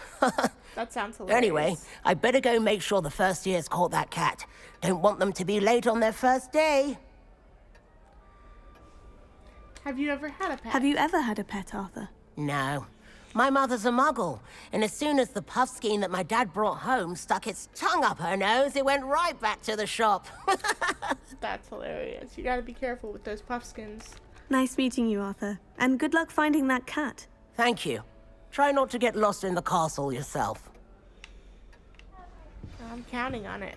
That sounds hilarious. Anyway, I better go make sure the first years caught that cat. Don't want them to be late on their first day. Have you ever had a pet? Have you ever had a pet, Arthur? No. My mother's a muggle, and as soon as the puffskein that my dad brought home stuck its tongue up her nose, it went right back to the shop. That's hilarious. You gotta be careful with those puffskins. Nice meeting you, Arthur. And good luck finding that cat. Thank you. Try not to get lost in the castle yourself. I'm counting on it.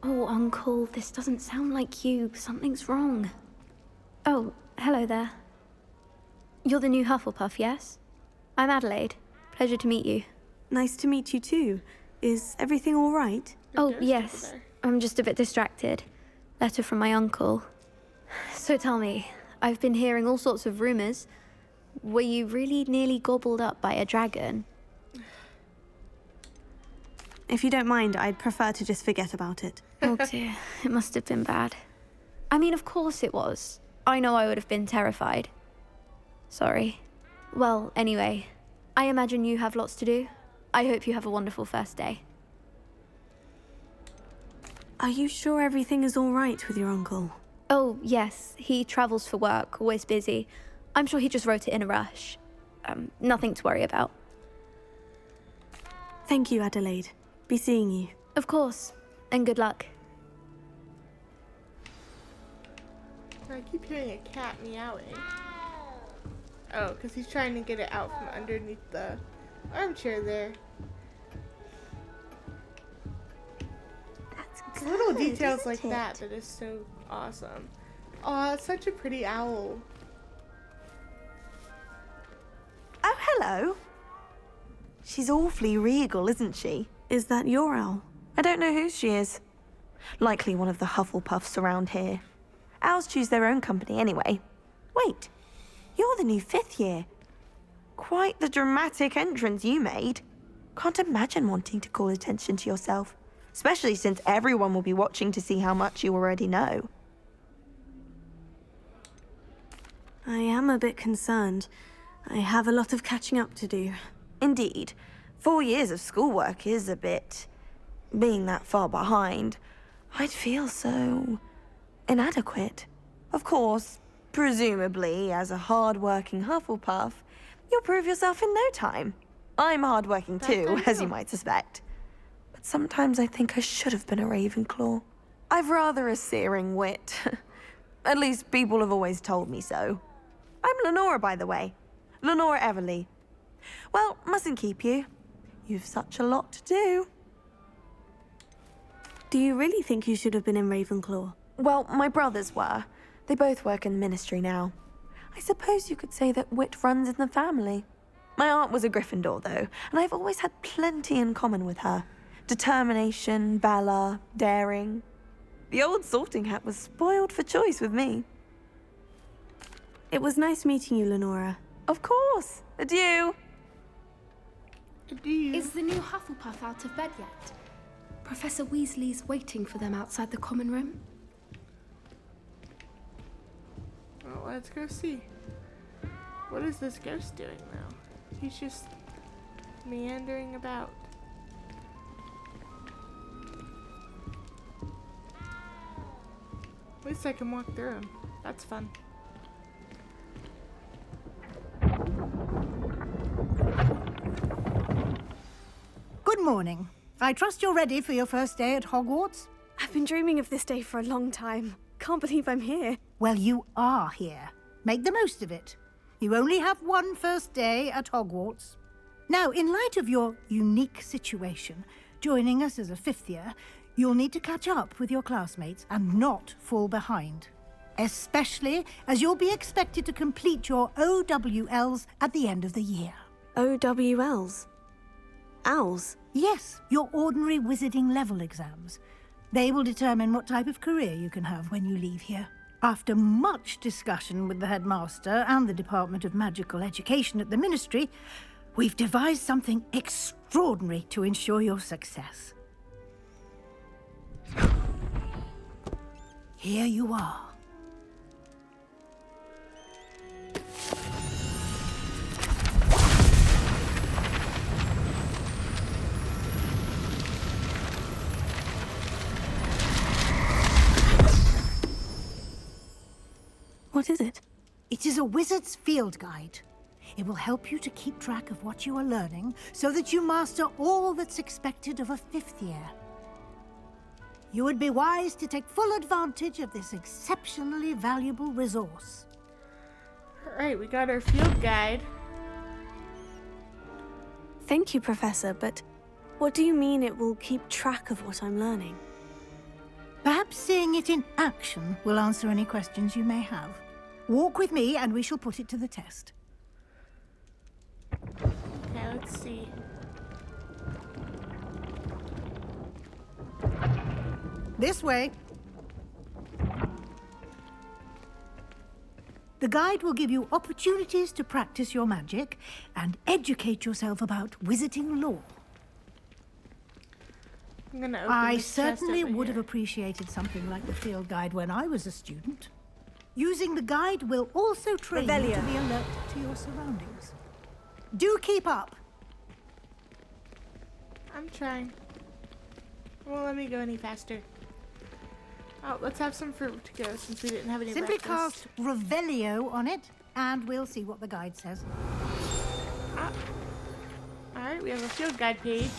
Oh, Uncle, this doesn't sound like you. Something's wrong. Oh, hello there. You're the new Hufflepuff, yes? I'm Adelaide. Pleasure to meet you. Nice to meet you too. Is everything all right? Oh, yes. I'm just a bit distracted. Letter from my uncle. So tell me, I've been hearing all sorts of rumors. Were you really nearly gobbled up by a dragon? If you don't mind, I'd prefer to just forget about it. Oh dear, it must have been bad. I mean, of course it was. I know I would have been terrified. Sorry. Well, anyway, I imagine you have lots to do. I hope you have a wonderful first day. Are you sure everything is all right with your uncle? Oh, yes. He travels for work, always busy. I'm sure he just wrote it in a rush. Nothing to worry about. Thank you, Adelaide. Be seeing you. Of course. And good luck. I keep hearing a cat meowing. Oh, because he's trying to get it out from underneath the armchair there. It's little details like that is so awesome. Oh, it's such a pretty owl. Oh, hello. She's awfully regal, isn't she? Is that your owl? I don't know who she is. Likely one of the Hufflepuffs around here. Owls choose their own company anyway. Wait, you're the new 5th year. Quite the dramatic entrance you made. Can't imagine wanting to call attention to yourself, especially since everyone will be watching to see how much you already know. I am a bit concerned. I have a lot of catching up to do. Indeed. 4 years of schoolwork is a bit... being that far behind. I'd feel so... inadequate. Of course, presumably, as a hard-working Hufflepuff, you'll prove yourself in no time. I'm hard-working too, as you might suspect. But sometimes I think I should have been a Ravenclaw. I've rather a searing wit. At least people have always told me so. I'm Lenora, by the way. Lenora Everly. Well, mustn't keep you. You've such a lot to do. Do you really think you should have been in Ravenclaw? Well, my brothers were. They both work in the ministry now. I suppose you could say that wit runs in the family. My aunt was a Gryffindor, though, and I've always had plenty in common with her. Determination, valor, daring. The old sorting hat was spoiled for choice with me. It was nice meeting you, Lenora. Of course. Adieu. Adieu. Is the new Hufflepuff out of bed yet? Professor Weasley's waiting for them outside the common room. Well, let's go see. What is this ghost doing now? He's just meandering about. least I can walk through them. That's fun. Good morning. I trust you're ready for your first day at Hogwarts? I've been dreaming of this day for a long time. Can't believe I'm here. Well, you are here. Make the most of it. You only have one first day at Hogwarts. Now, in light of your unique situation, joining us as a fifth year, you'll need to catch up with your classmates and not fall behind. Especially as you'll be expected to complete your OWLs at the end of the year. OWLs? Owls? Yes, your ordinary wizarding level exams. They will determine what type of career you can have when you leave here. After much discussion with the headmaster and the Department of Magical Education at the Ministry, we've devised something extraordinary to ensure your success. Here you are. What is it? It is a wizard's field guide. It will help you to keep track of what you are learning so that you master all that's expected of a fifth year. You would be wise to take full advantage of this exceptionally valuable resource. Alright, we got our field guide. Thank you, Professor, but what do you mean it will keep track of what I'm learning? Perhaps seeing it in action will answer any questions you may have. Walk with me and we shall put it to the test. Okay, let's see. This way. The guide will give you opportunities to practice your magic and educate yourself about wizarding lore. I'm gonna open I this chest certainly over would here. have appreciated something like the field guide when I was a student. Using the guide will also train you to Revelio. be alert to your surroundings. Do keep up. I'm trying. It won't let me go any faster. Oh, let's have some fruit to go since we didn't have any Simply breakfast. cast Revelio on it, and we'll see what the guide says. Alright, we have a field guide page.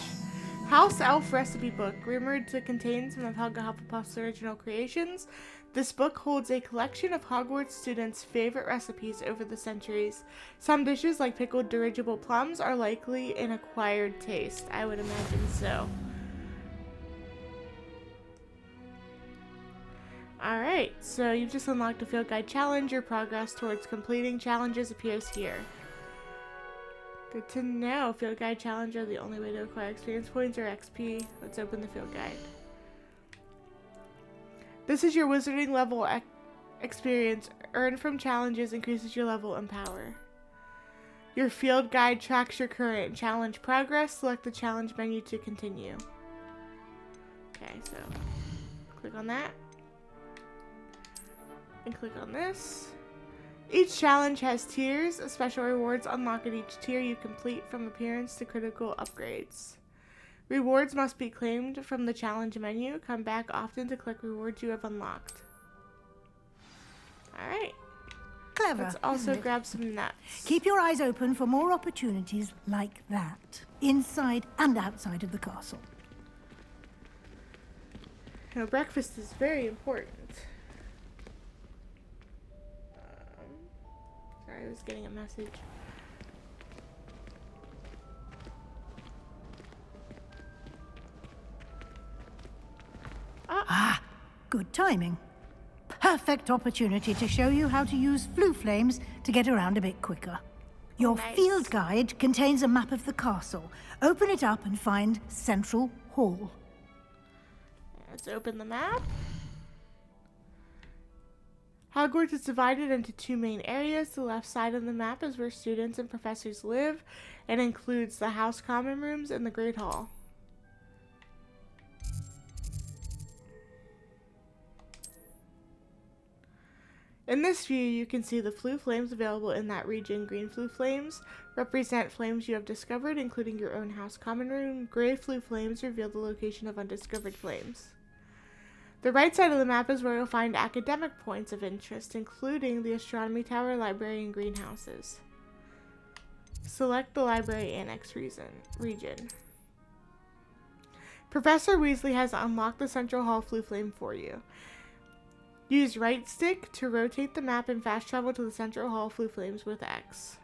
House Elf Recipe Book, rumored to contain some of Helga Hufflepuff's original creations. This book holds a collection of Hogwarts students' favorite recipes over the centuries. Some dishes, like pickled dirigible plums, are likely an acquired taste. I would imagine so. Alright, so you've just unlocked a field guide challenge. Your progress towards completing challenges appears here. Good to know. Field guide challenge are the only way to acquire experience points or XP. Let's open the field guide. This is your wizarding level experience. Earned from challenges increases your level and power. Your field guide tracks your current challenge progress. Select the challenge menu to continue. Okay, so click on that. And click on this. Each challenge has tiers. Special rewards unlock at each tier you complete, from appearance to critical upgrades. Rewards must be claimed from the challenge menu. Come back often to collect rewards you have unlocked. Alright. Clever. Let's also isn't it? grab some nuts. Keep your eyes open for more opportunities like that, inside and outside of the castle. You know, breakfast is very important. Sorry, I was getting a message. Ah, good timing. Perfect opportunity to show you how to use flue flames to get around a bit quicker. Your Nice. field guide contains a map of the castle. Open it up and find Central Hall. Let's open the map. Hogwarts is divided into two main areas. The left side of the map is where students and professors live and includes the House Common Rooms and the Great Hall. In this view, you can see the flue flames available in that region. Green flue flames represent flames you have discovered, including your own House Common Room. Gray flue flames reveal the location of undiscovered flames. The right side of the map is where you'll find academic points of interest, including the astronomy tower, library, and greenhouses. Select the library annex region. Professor Weasley has unlocked the Central Hall Floo Flame for you. Use right stick to rotate the map and fast travel to the Central Hall Floo Flames with X.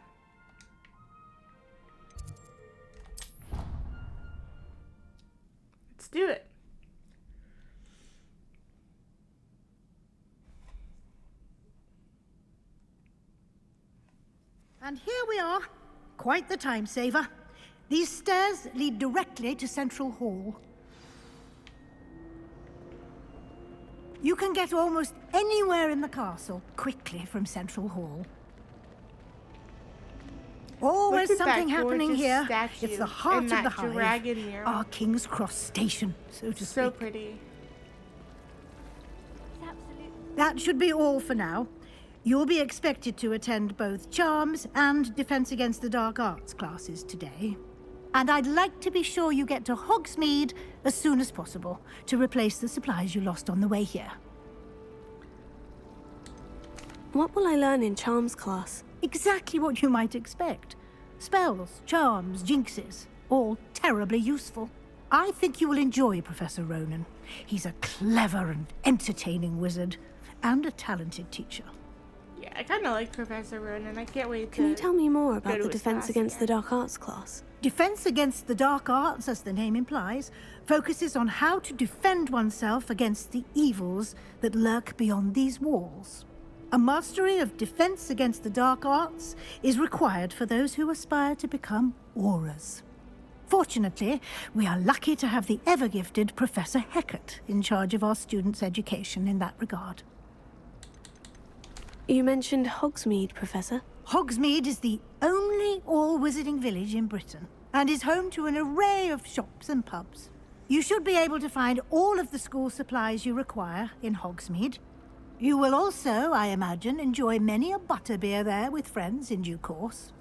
Let's do it. And here we are. Quite the time saver. These stairs lead directly to Central Hall. You can get almost anywhere in the castle quickly from Central Hall. Always something happening here. It's the heart of the Hive. Our King's Cross station, so to speak. So pretty. That should be all for now. You'll be expected to attend both Charms and Defense Against the Dark Arts classes today. And I'd like to be sure you get to Hogsmeade as soon as possible to replace the supplies you lost on the way here. What will I learn in Charms class? Exactly what you might expect. Spells, charms, jinxes, all terribly useful. I think you will enjoy Professor Ronan. He's a clever and entertaining wizard, and a talented teacher. Yeah, I kind of like Professor Ronan. I can't wait to... Can you tell me more about the Defense Against the Dark Arts class? Defense Against the Dark Arts, as the name implies, focuses on how to defend oneself against the evils that lurk beyond these walls. A mastery of Defense Against the Dark Arts is required for those who aspire to become Aurors. Fortunately, we are lucky to have the ever-gifted Professor Hecat in charge of our students' education in that regard. You mentioned Hogsmeade, Professor. Hogsmeade is the only all-wizarding village in Britain, and is home to an array of shops and pubs. You should be able to find all of the school supplies you require in Hogsmeade. You will also, I imagine, enjoy many a butterbeer there with friends in due course.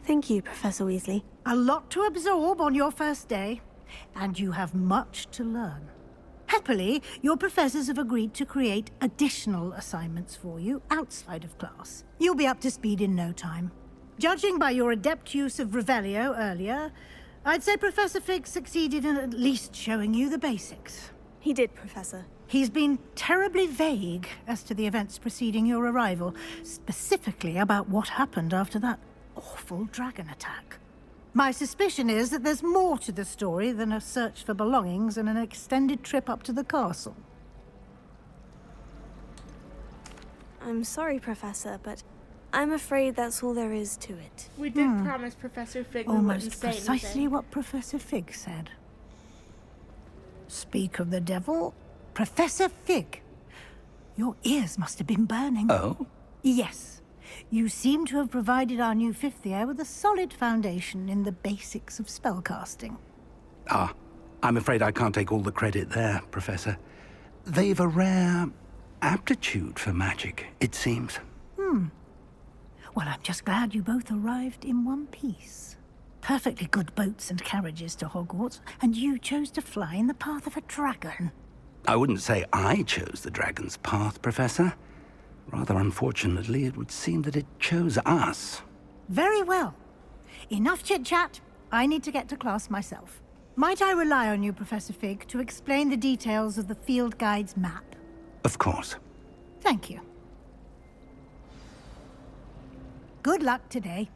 Thank you, Professor Weasley. A lot to absorb on your first day, and you have much to learn. Happily, your professors have agreed to create additional assignments for you outside of class. You'll be up to speed in no time. Judging by your adept use of Revelio earlier, I'd say Professor Fig succeeded in at least showing you the basics. He did, Professor. He's been terribly vague as to the events preceding your arrival, specifically about what happened after that awful dragon attack. My suspicion is that there's more to the story than a search for belongings and an extended trip up to the castle. I'm sorry, Professor, but I'm afraid that's all there is to it. We did promise Professor Fig we wouldn't say anything. Almost precisely what Professor Fig said. Speak of the devil, Professor Fig. Your ears must have been burning. Oh? Yes. You seem to have provided our new fifth year with a solid foundation in the basics of spellcasting. Ah, I'm afraid I can't take all the credit there, Professor. They've a rare aptitude for magic, it seems. Well, I'm just glad you both arrived in one piece. Perfectly good boats and carriages to Hogwarts, and you chose to fly in the path of a dragon. I wouldn't say I chose the dragon's path, Professor. Rather unfortunately, it would seem that it chose us. Very well. Enough chit-chat. I need to get to class myself. Might I rely on you, Professor Fig, to explain the details of the field guide's map? Of course. Thank you. Good luck today.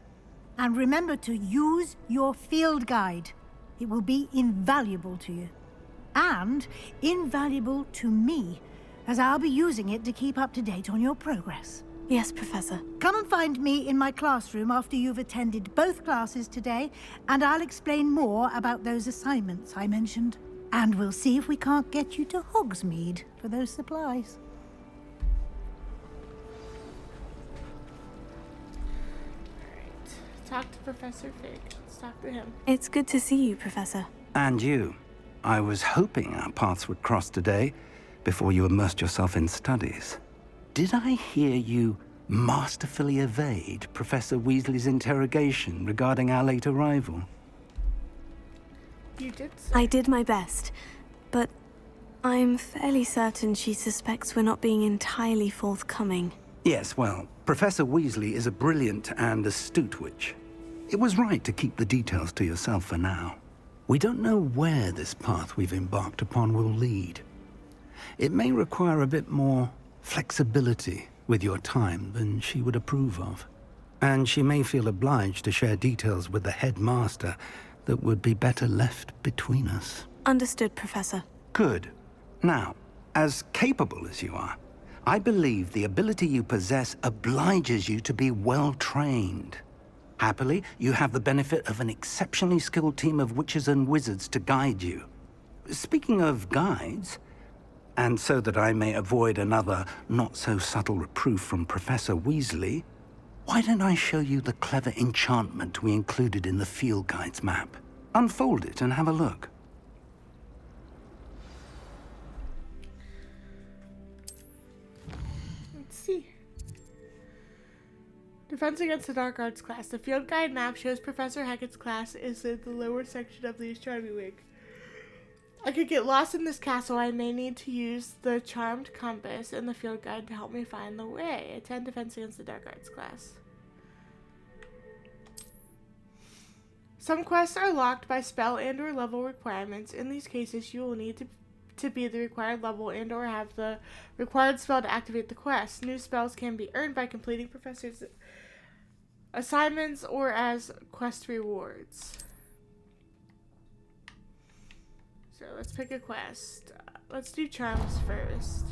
And remember to use your field guide. It will be invaluable to you. And invaluable to me, as I'll be using it to keep up to date on your progress. Yes, Professor. Come and find me in my classroom after you've attended both classes today, and I'll explain more about those assignments I mentioned. And we'll see if we can't get you to Hogsmeade for those supplies. Talk to Professor Fig. Let's talk to him. It's good to see you, Professor. And you. I was hoping our paths would cross today, before you immersed yourself in studies. Did I hear you masterfully evade Professor Weasley's interrogation regarding our late arrival? You did say. I did my best, but I'm fairly certain she suspects we're not being entirely forthcoming. Yes, well, Professor Weasley is a brilliant and astute witch. It was right to keep the details to yourself for now. We don't know where this path we've embarked upon will lead. It may require a bit more flexibility with your time than she would approve of. And she may feel obliged to share details with the headmaster that would be better left between us. Understood, Professor. Good. Now, as capable as you are, I believe the ability you possess obliges you to be well-trained. Happily, you have the benefit of an exceptionally skilled team of witches and wizards to guide you. Speaking of guides, and so that I may avoid another not-so-subtle reproof from Professor Weasley, why don't I show you the clever enchantment we included in the field guide's map? Unfold it and have a look. Let's see. Defense against the Dark Arts class. The field guide map shows Professor Hackett's class is in the lower section of the astronomy wing. I could get lost in this castle. I may need to use the charmed compass in the field guide to help me find the way. Attend Defense against the Dark Arts class. Some quests are locked by spell and or level requirements. In these cases, you will need to be the required level and or have the required spell to activate the quest. New spells can be earned by completing professors' assignments or as quest rewards. So let's pick a quest. Let's do charms first.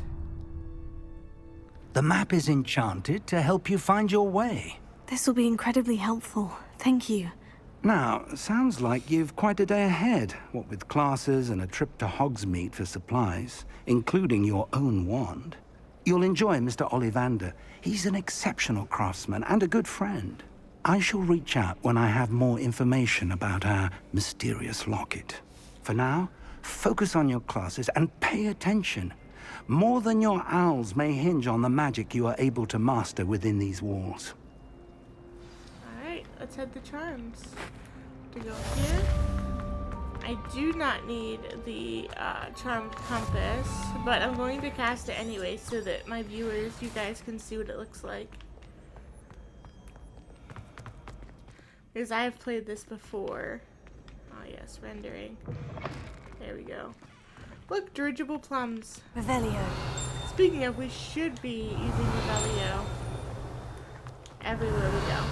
The map is enchanted to help you find your way. This will be incredibly helpful. Thank you. Now, sounds like you've quite a day ahead, what with classes and a trip to Hogsmeade for supplies, including your own wand. You'll enjoy Mr. Ollivander. He's an exceptional craftsman and a good friend. I shall reach out when I have more information about our mysterious locket. For now, focus on your classes and pay attention. More than your owls may hinge on the magic you are able to master within these walls. Alright, let's head to charms. To go here. I do not need the charmed compass, but I'm going to cast it anyway so that my viewers, you guys, can see what it looks like. Because I have played this before. Oh yes, rendering. There we go. Look, dirigible plums. Revelio. Speaking of, we should be using Revelio everywhere we go.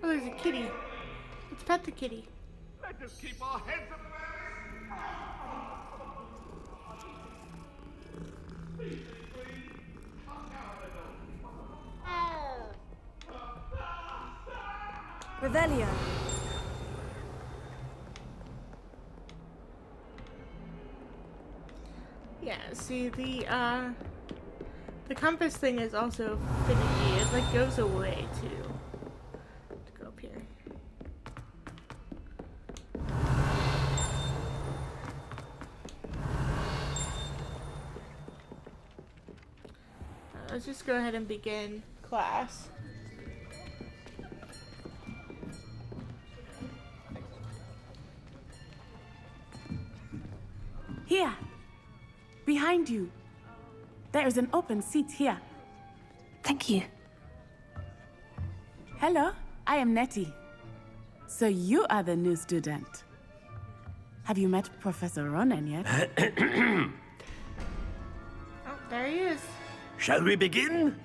Oh, there's a kitty. Let's pet the kitty. Let us keep our heads up. Revelio. Yeah, see, the compass thing is also finicky. It, like, goes away, too. Let's go up here. Let's just go ahead and begin class. Here, behind you. There is an open seat here. Thank you. Hello, I am Nettie. So you are the new student. Have you met Professor Ronan yet? Oh, there he is. Shall we begin?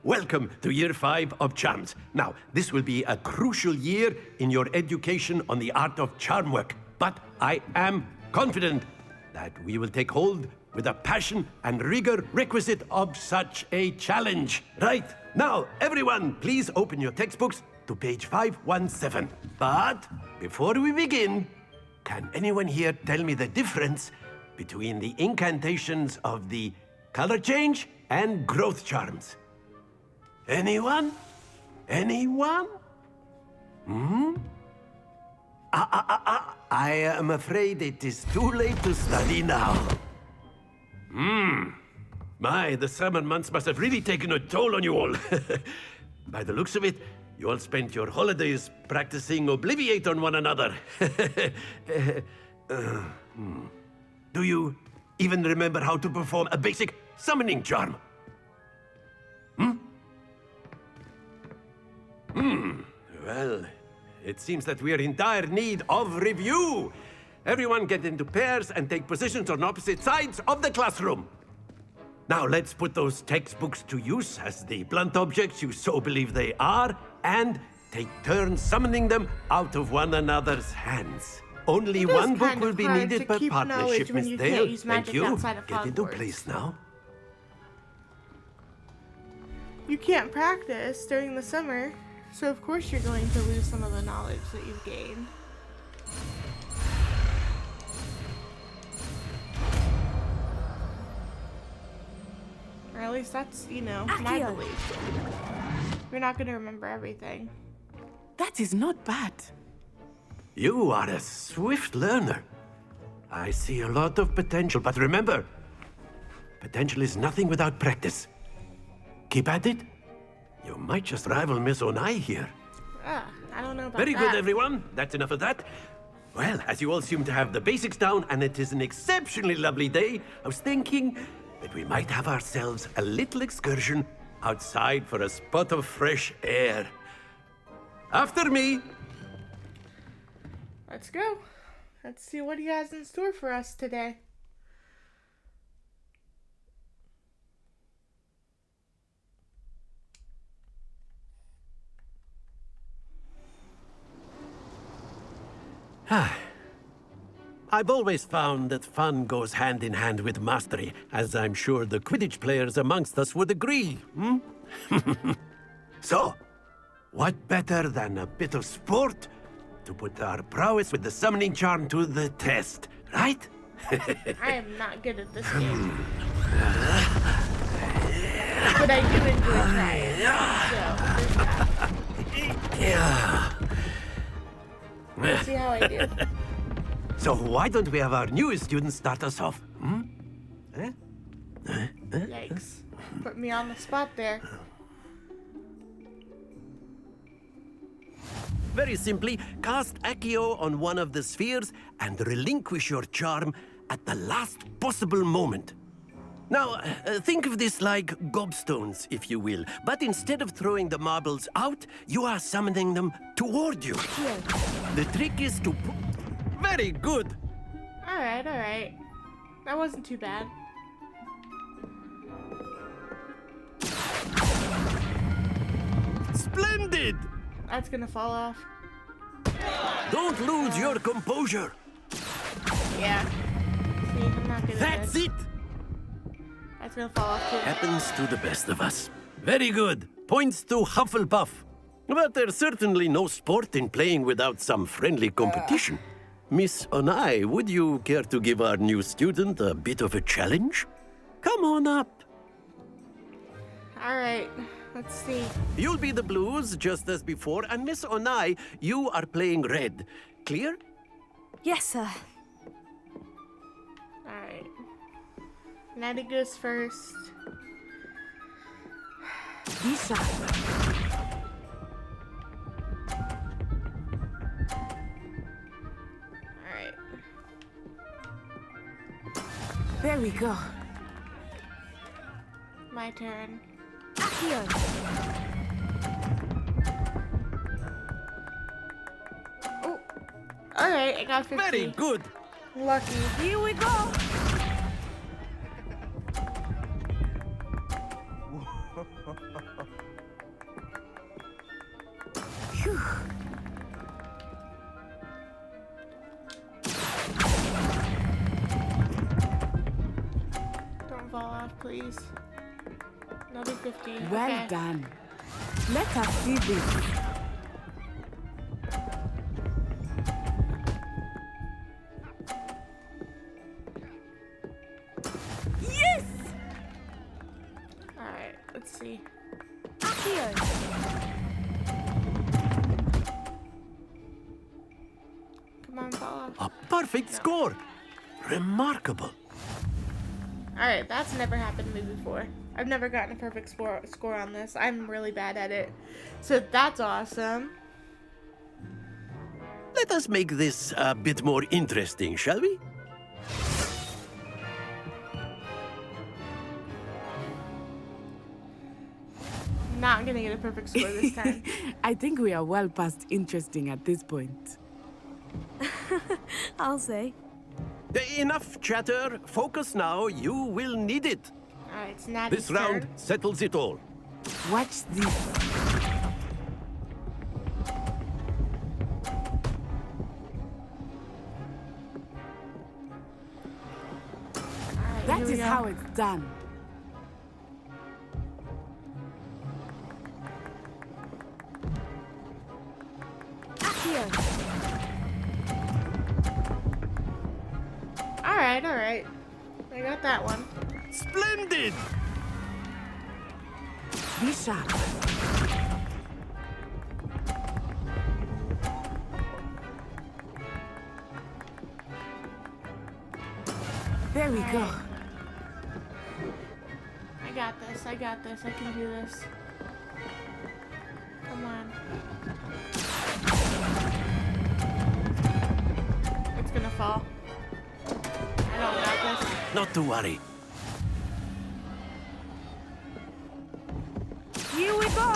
Welcome to Year 5 of Charms. Now, this will be a crucial year in your education on the art of charm work. But I am confident that we will take hold with the passion and rigor requisite of such a challenge. Right, now, everyone, please open your textbooks to page 517. But before we begin, can anyone here tell me the difference between the incantations of the color change, and growth charms. Anyone? Anyone? Hmm? I am afraid it is too late to study now. My, the summer months must have really taken a toll on you all. By the looks of it, you all spent your holidays practicing Obliviate on one another. Do you even remember how to perform a basic summoning charm? Well, it seems that we are in dire need of review. Everyone get into pairs and take positions on opposite sides of the classroom. Now let's put those textbooks to use as the blunt objects you so believe they are, and take turns summoning them out of one another's hands. Only one book will be needed per partnership, Miss Dale. Thank you. Get into place now. You can't practice during the summer, so of course you're going to lose some of the knowledge that you've gained. Or at least that's, you know, my belief. You're not going to remember everything. That is not bad. You are a swift learner. I see a lot of potential, but remember, potential is nothing without practice. Keep at it. You might just rival Miss Onai here. I don't know about Very that. good, everyone. That's enough of that. Well, as you all seem to have the basics down, and it is an exceptionally lovely day, I was thinking that we might have ourselves a little excursion outside for a spot of fresh air. After me. Let's go. Let's see what he has in store for us today. I've always found that fun goes hand in hand with mastery, as I'm sure the Quidditch players amongst us would agree. So, what better than a bit of sport to put our prowess with the summoning charm to the test, right? I am not good at this game. But I do enjoy trying. So, let's see how I do. So why don't we have our newest student start us off? Yikes. Put me on the spot there. Very simply, cast Accio on one of the spheres and relinquish your charm at the last possible moment. Now, think of this like gobstones, if you will. But instead of throwing the marbles out, you are summoning them toward you. The trick is to... Very good! Alright. That wasn't too bad. Splendid! That's gonna fall off. Don't lose your composure! Yeah. See, I'm not good at That's this. it! That's gonna fall off too. Happens to the best of us. Very good. Points to Hufflepuff. But there's certainly no sport in playing without some friendly competition. Miss Onai, would you care to give our new student a bit of a challenge? Come on up. Alright, let's see. You'll be the blues, just as before, and Miss Onai, you are playing red. Clear? Yes, sir. Alright. Natty goes first. Lisa. Alright. There we go. My turn. Accio. Oh. Alright, I got 50. Very good. Lucky. Here we go. Phew. Don't fall off, please. Another 50. Well Okay. done. Let us see this. Yes! A perfect score. Remarkable. Alright, that's never happened to me before. I've never gotten a perfect score on this. I'm really bad at it. So that's awesome. Let us make this a bit more interesting, shall we? Not gonna get a perfect score this time. I think we are well past interesting at this point. I'll say. Enough chatter. Focus now. You will need it. Alright, it's Natty's This round turn. settles it all. Watch this. That is how it's done. Alright. I got that one. Splendid! Be sharp. There we go. I got this. I can do this. Come on. It's gonna fall. I don't got this. Not to worry. Here we go.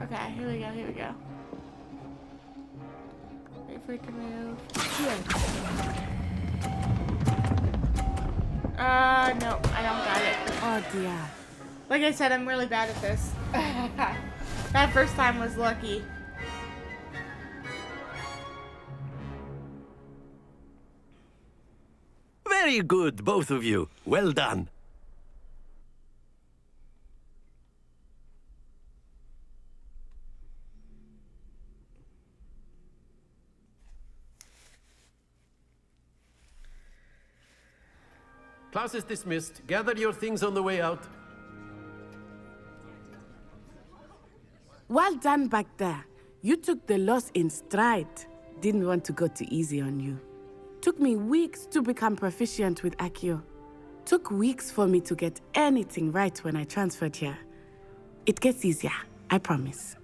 Okay, here we go. Wait for it to move. Here. No, I don't got it. Oh dear. Like I said, I'm really bad at this. That first time was lucky. Very good, both of you. Well done. Class is dismissed. Gather your things on the way out. Well done back there. You took the loss in stride. Didn't want to go too easy on you. Took me weeks to become proficient with Accio. Took weeks for me to get anything right when I transferred here. It gets easier, I promise.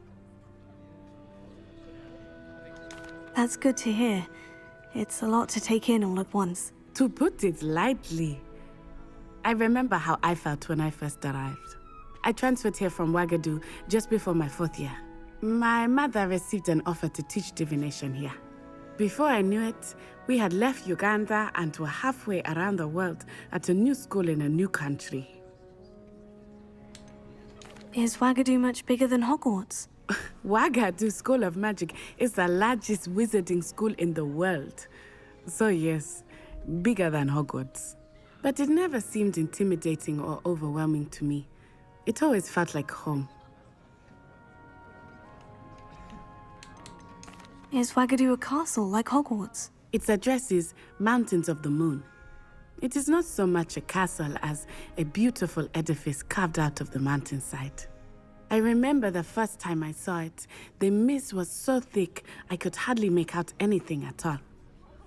That's good to hear. It's a lot to take in all at once. To put it lightly. I remember how I felt when I first arrived. I transferred here from Wagadu just before my 4th year. My mother received an offer to teach divination here. Before I knew it, we had left Uganda and were halfway around the world at a new school in a new country. Is Wagadu much bigger than Hogwarts? Wagadu School of Magic is the largest wizarding school in the world. So yes, bigger than Hogwarts. But it never seemed intimidating or overwhelming to me. It always felt like home. Is Wagadu a castle like Hogwarts? Its address is Mountains of the Moon. It is not so much a castle as a beautiful edifice carved out of the mountainside. I remember the first time I saw it, the mist was so thick I could hardly make out anything at all.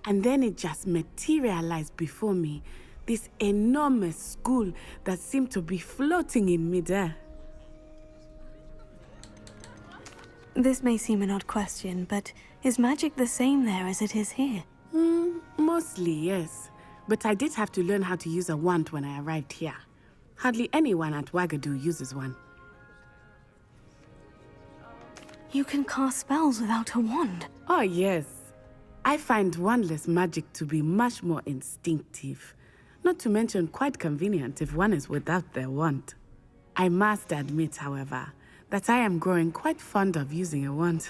And then it just materialized before me, this enormous school that seemed to be floating in midair. This may seem an odd question, but is magic the same there as it is here? Mostly, yes. But I did have to learn how to use a wand when I arrived here. Hardly anyone at Wagadu uses one. You can cast spells without a wand? Oh, yes. I find wandless magic to be much more instinctive. Not to mention quite convenient if one is without their wand. I must admit, however, that I am growing quite fond of using a wand.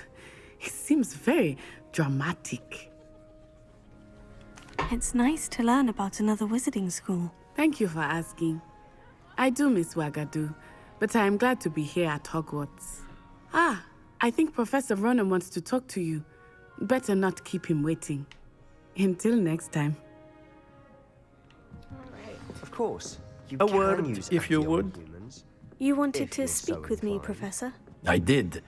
It seems very dramatic. It's nice to learn about another wizarding school. Thank you for asking. I do miss Wagadu, but I am glad to be here at Hogwarts. I think Professor Ronan wants to talk to you. Better not keep him waiting. Until next time. Of course. A word, if you would. You wanted to speak with me, Professor? I did.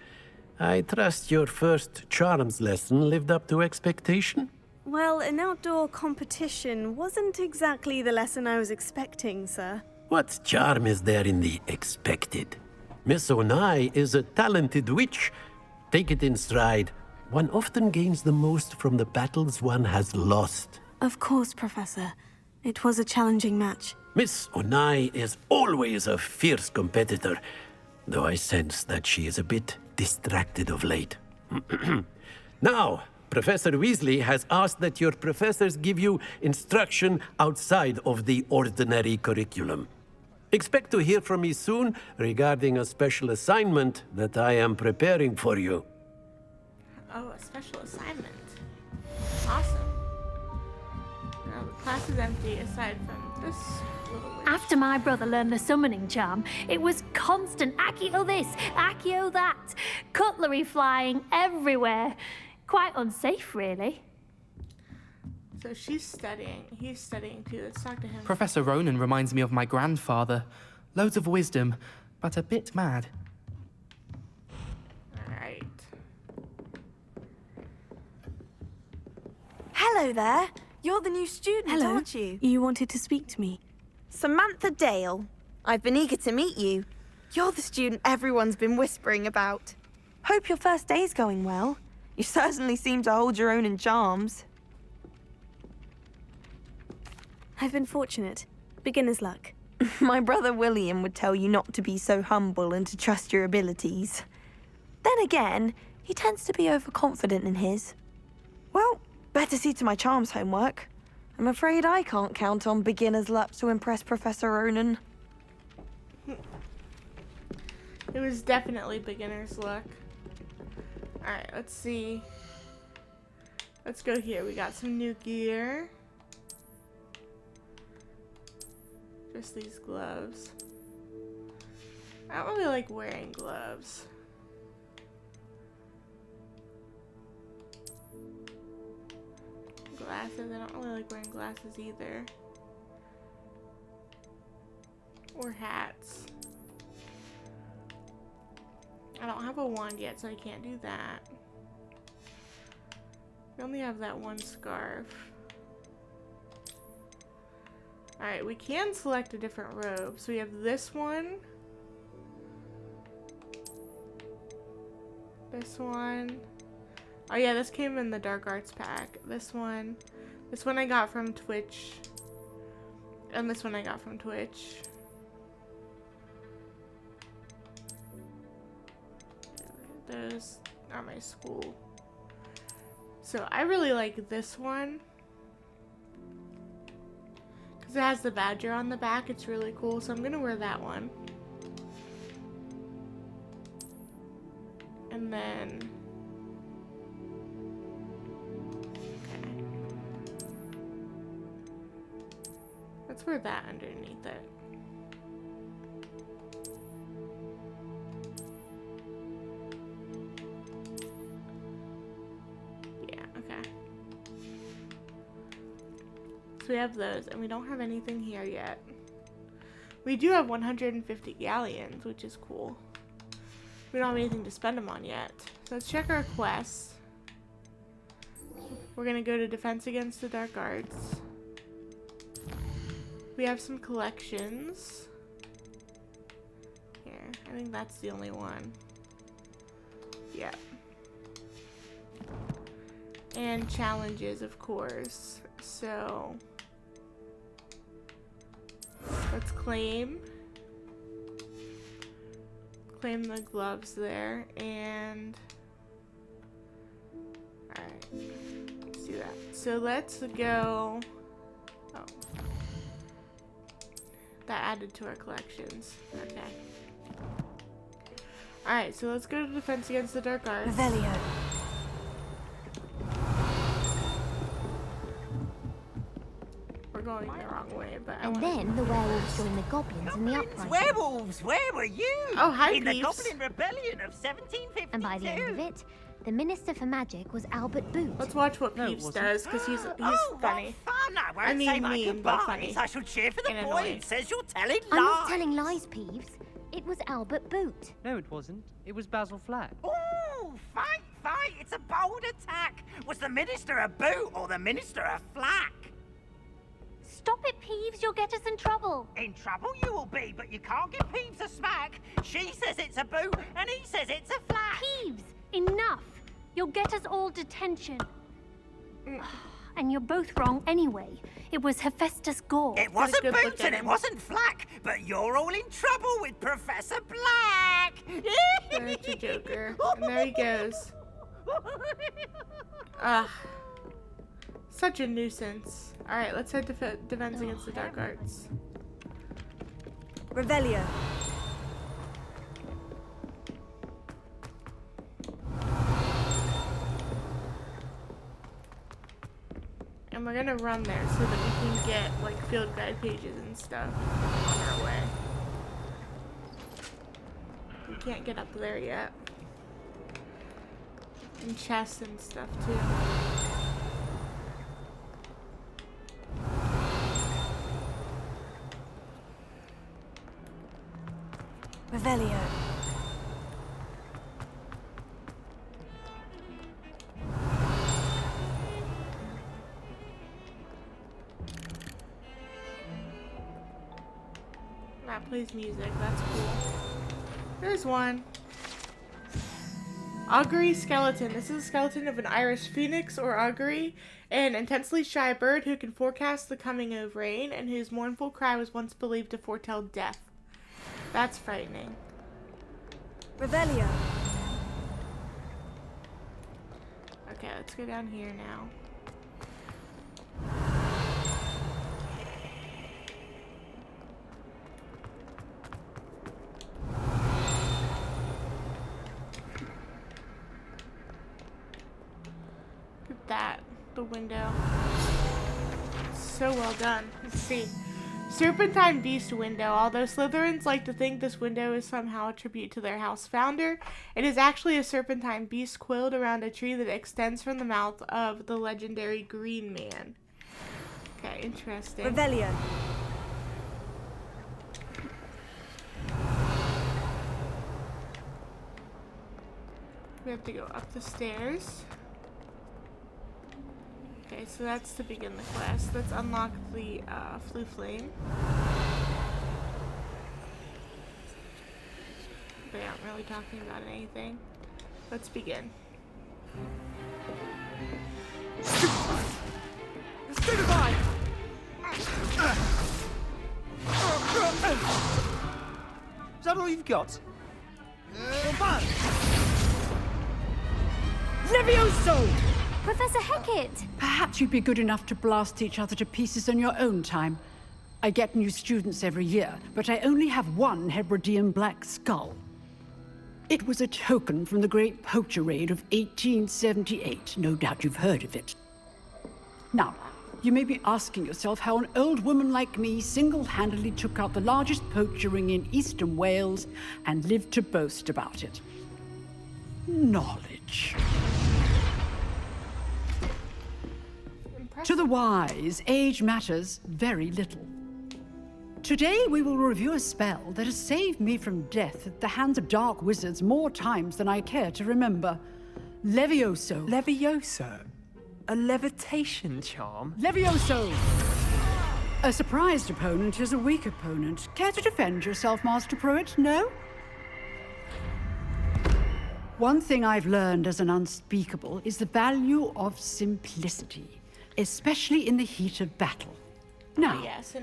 I trust your first charms lesson lived up to expectation? Well, an outdoor competition wasn't exactly the lesson I was expecting, sir. What charm is there in the expected? Miss Onai is a talented witch. Take it in stride. One often gains the most from the battles one has lost. Of course, Professor. It was a challenging match. Miss Onai is always a fierce competitor, though I sense that she is a bit distracted of late. Now, Professor Weasley has asked that your professors give you instruction outside of the ordinary curriculum. Expect to hear from me soon regarding a special assignment that I am preparing for you. Oh, a special assignment. Awesome. Now the class is empty aside from this little witch. After my brother learned the summoning charm, it was constant Accio this, Accio that, cutlery flying everywhere. Quite unsafe, really. So she's studying. He's studying too. Let's talk to him. Professor Ronan reminds me of my grandfather. Loads of wisdom, but a bit mad. Alright. Hello there. You're the new student, Hello. aren't you? You wanted to speak to me. Samantha Dale. I've been eager to meet you. You're the student everyone's been whispering about. Hope your first day's going well. You certainly seem to hold your own in charms. I've been fortunate. Beginner's luck. My brother William would tell you not to be so humble and to trust your abilities. Then again, he tends to be overconfident in his. Well, better see to my charms homework. I'm afraid I can't count on beginner's luck to impress Professor Ronan. It was definitely beginner's luck. Alright, let's see. Let's go here. We got some new gear. Just these gloves. I don't really like wearing gloves. Glasses. I don't really like wearing glasses either. Or hats. I don't have a wand yet, so I can't do that. We only have that one scarf. Alright, we can select a different robe. So we have this one. This one. Oh yeah, this came in the Dark Arts pack. This one. This one I got from Twitch. And this one I got from Twitch. Those are my school. So I really like this one. Because it has the badger on the back. It's really cool. So I'm going to wear that one. And then... okay. Let's wear that underneath it. So we have those, and we don't have anything here yet. We do have 150 galleons, which is cool. We don't have anything to spend them on yet. So let's check our quests. We're gonna go to Defense Against the Dark Arts. We have some collections. Here, I think that's the only one. Yep. And challenges, of course. So... let's claim the gloves there, and alright, let's do that. So let's go, oh, that added to our collections, okay. Alright, so let's go to Defense Against the Dark Arts. Revelio. Going the wrong way, but and then the werewolves joined the goblins in the uprising. Werewolves, where were you? Oh, hi, In the peeps. Goblin Rebellion of 1752. And by the end of it, The Minister for Magic was Albert Boot. Let's watch what Peeves does, because he's funny. Fun! I won't I mean, say my mean, but funny. goodbyes. I shall cheer for the And boy annoying. who says you're telling lies. I'm not telling lies, Peeves. It was Albert Boot. No, it wasn't. It was Basil Flack. Ooh, fight! It's a bold attack. Was the Minister a boot or the Minister a flack? Stop it, Peeves. You'll get us in trouble. In trouble you will be, but you can't give Peeves a smack. She says it's a boot, and he says it's a flack. Peeves, enough. You'll get us all detention. And you're both wrong anyway. It was Hephaestus Gore. It wasn't boot and it wasn't flack, but you're all in trouble with Professor Black. Such a joker. And there he goes. Such a nuisance. Alright, let's head to Defense Against the Dark Arts. Revelio. And we're gonna run there so that we can get like field guide pages and stuff on our way. We can't get up there yet. And chests and stuff too. Revelio. That plays music, that's cool. There's one. Augury skeleton. This is a skeleton of an Irish phoenix or augury, an intensely shy bird who can forecast the coming of rain and whose mournful cry was once believed to foretell death. That's frightening. Revelio. Okay, let's go down here now. Look at that, the window. So well done. Let's see. Serpentine Beast window. Although Slytherins like to think this window is somehow a tribute to their house founder, it is actually a serpentine beast coiled around a tree that extends from the mouth of the legendary Green Man. Okay, interesting. Revelio. We have to go up the stairs. Okay, so that's to begin the quest. Let's unlock the Flue Flame. They aren't really talking about anything. Let's begin. Stupefy! Is that all you've got? Levioso! Professor Hecat! Perhaps you'd be good enough to blast each other to pieces on your own time. I get new students every year, but I only have one Hebridean black skull. It was a token from the Great Poacher Raid of 1878. No doubt you've heard of it. Now, you may be asking yourself how an old woman like me single-handedly took out the largest poacher ring in eastern Wales and lived to boast about it. Knowledge. To the wise, age matters very little. Today we will review a spell that has saved me from death at the hands of dark wizards more times than I care to remember. Levioso. Levioso? A levitation charm? Levioso! A surprised opponent is a weak opponent. Care to defend yourself, Master Pruitt? No? One thing I've learned as an unspeakable is the value of simplicity, especially in the heat of battle. Now,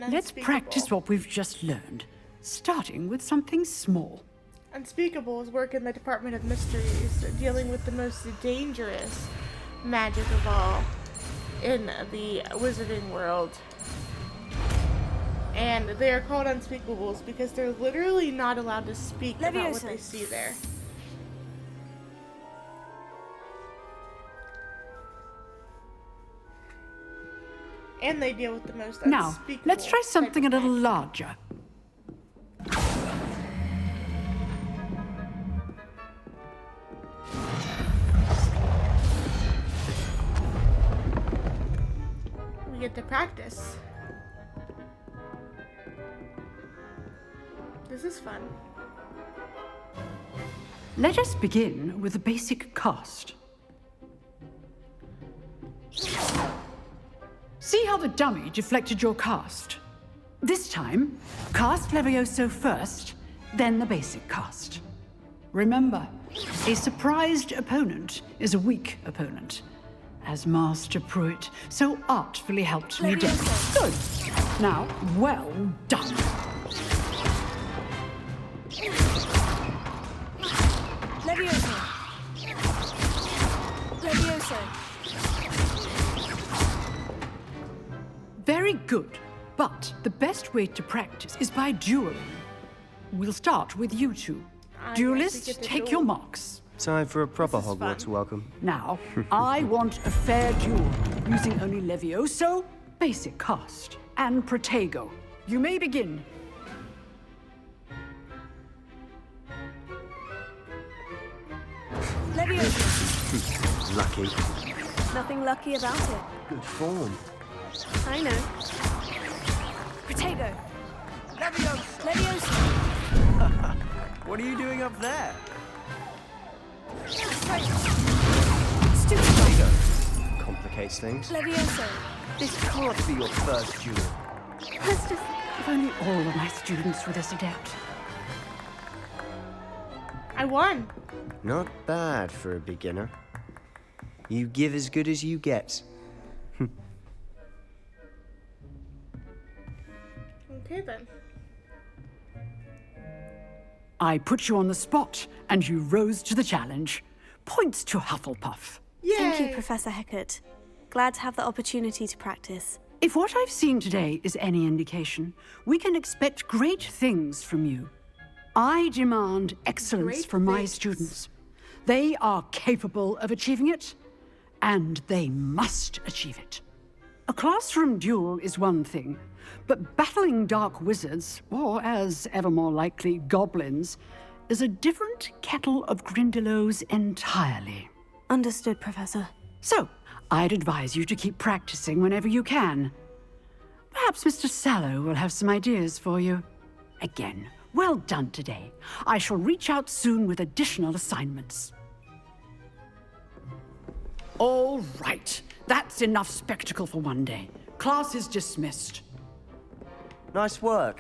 let's practice what we've just learned, starting with something small. Unspeakables work in the Department of Mysteries, dealing with the most dangerous magic of all in the wizarding world. And they are called Unspeakables because they're literally not allowed to speak about what they see there. And they deal with the most Now, let's try something a little larger. get to practice. This is fun. Let us begin with the basic cast. See how the dummy deflected your cast? This time, cast Levioso first, then the basic cast. Remember, a surprised opponent is a weak opponent, as Master Pruitt so artfully helped me do. Good. Now, well done. Levioso. Levioso. Very good. But the best way to practice is by dueling. We'll start with you two. Duelists, take your marks. Time for a proper Hogwarts welcome. Now, I want a fair duel, using only Levioso, basic cast, and Protego. You may begin. Levioso. Lucky. Nothing lucky about it. Good form. I know. Protego. Levioso. Levioso. What are you doing up there? Stupid. Complicates things. Levioso. This can't be your first duel. Let's just... If only all of my students were this adept. I won. Not bad for a beginner. You give as good as you get. Okay then. I put you on the spot, and you rose to the challenge. Points to Hufflepuff. Yay. Thank you, Professor Hecat. Glad to have the opportunity to practice. If what I've seen today is any indication, we can expect great things from you. I demand excellence from my students. They are capable of achieving it, and they must achieve it. A classroom duel is one thing, but battling dark wizards, or as ever more likely, goblins, is a different kettle of Grindylows entirely. Understood, Professor. So, I'd advise you to keep practicing whenever you can. Perhaps Mr. Sallow will have some ideas for you. Again, well done today. I shall reach out soon with additional assignments. All right. That's enough spectacle for one day. Class is dismissed. Nice work.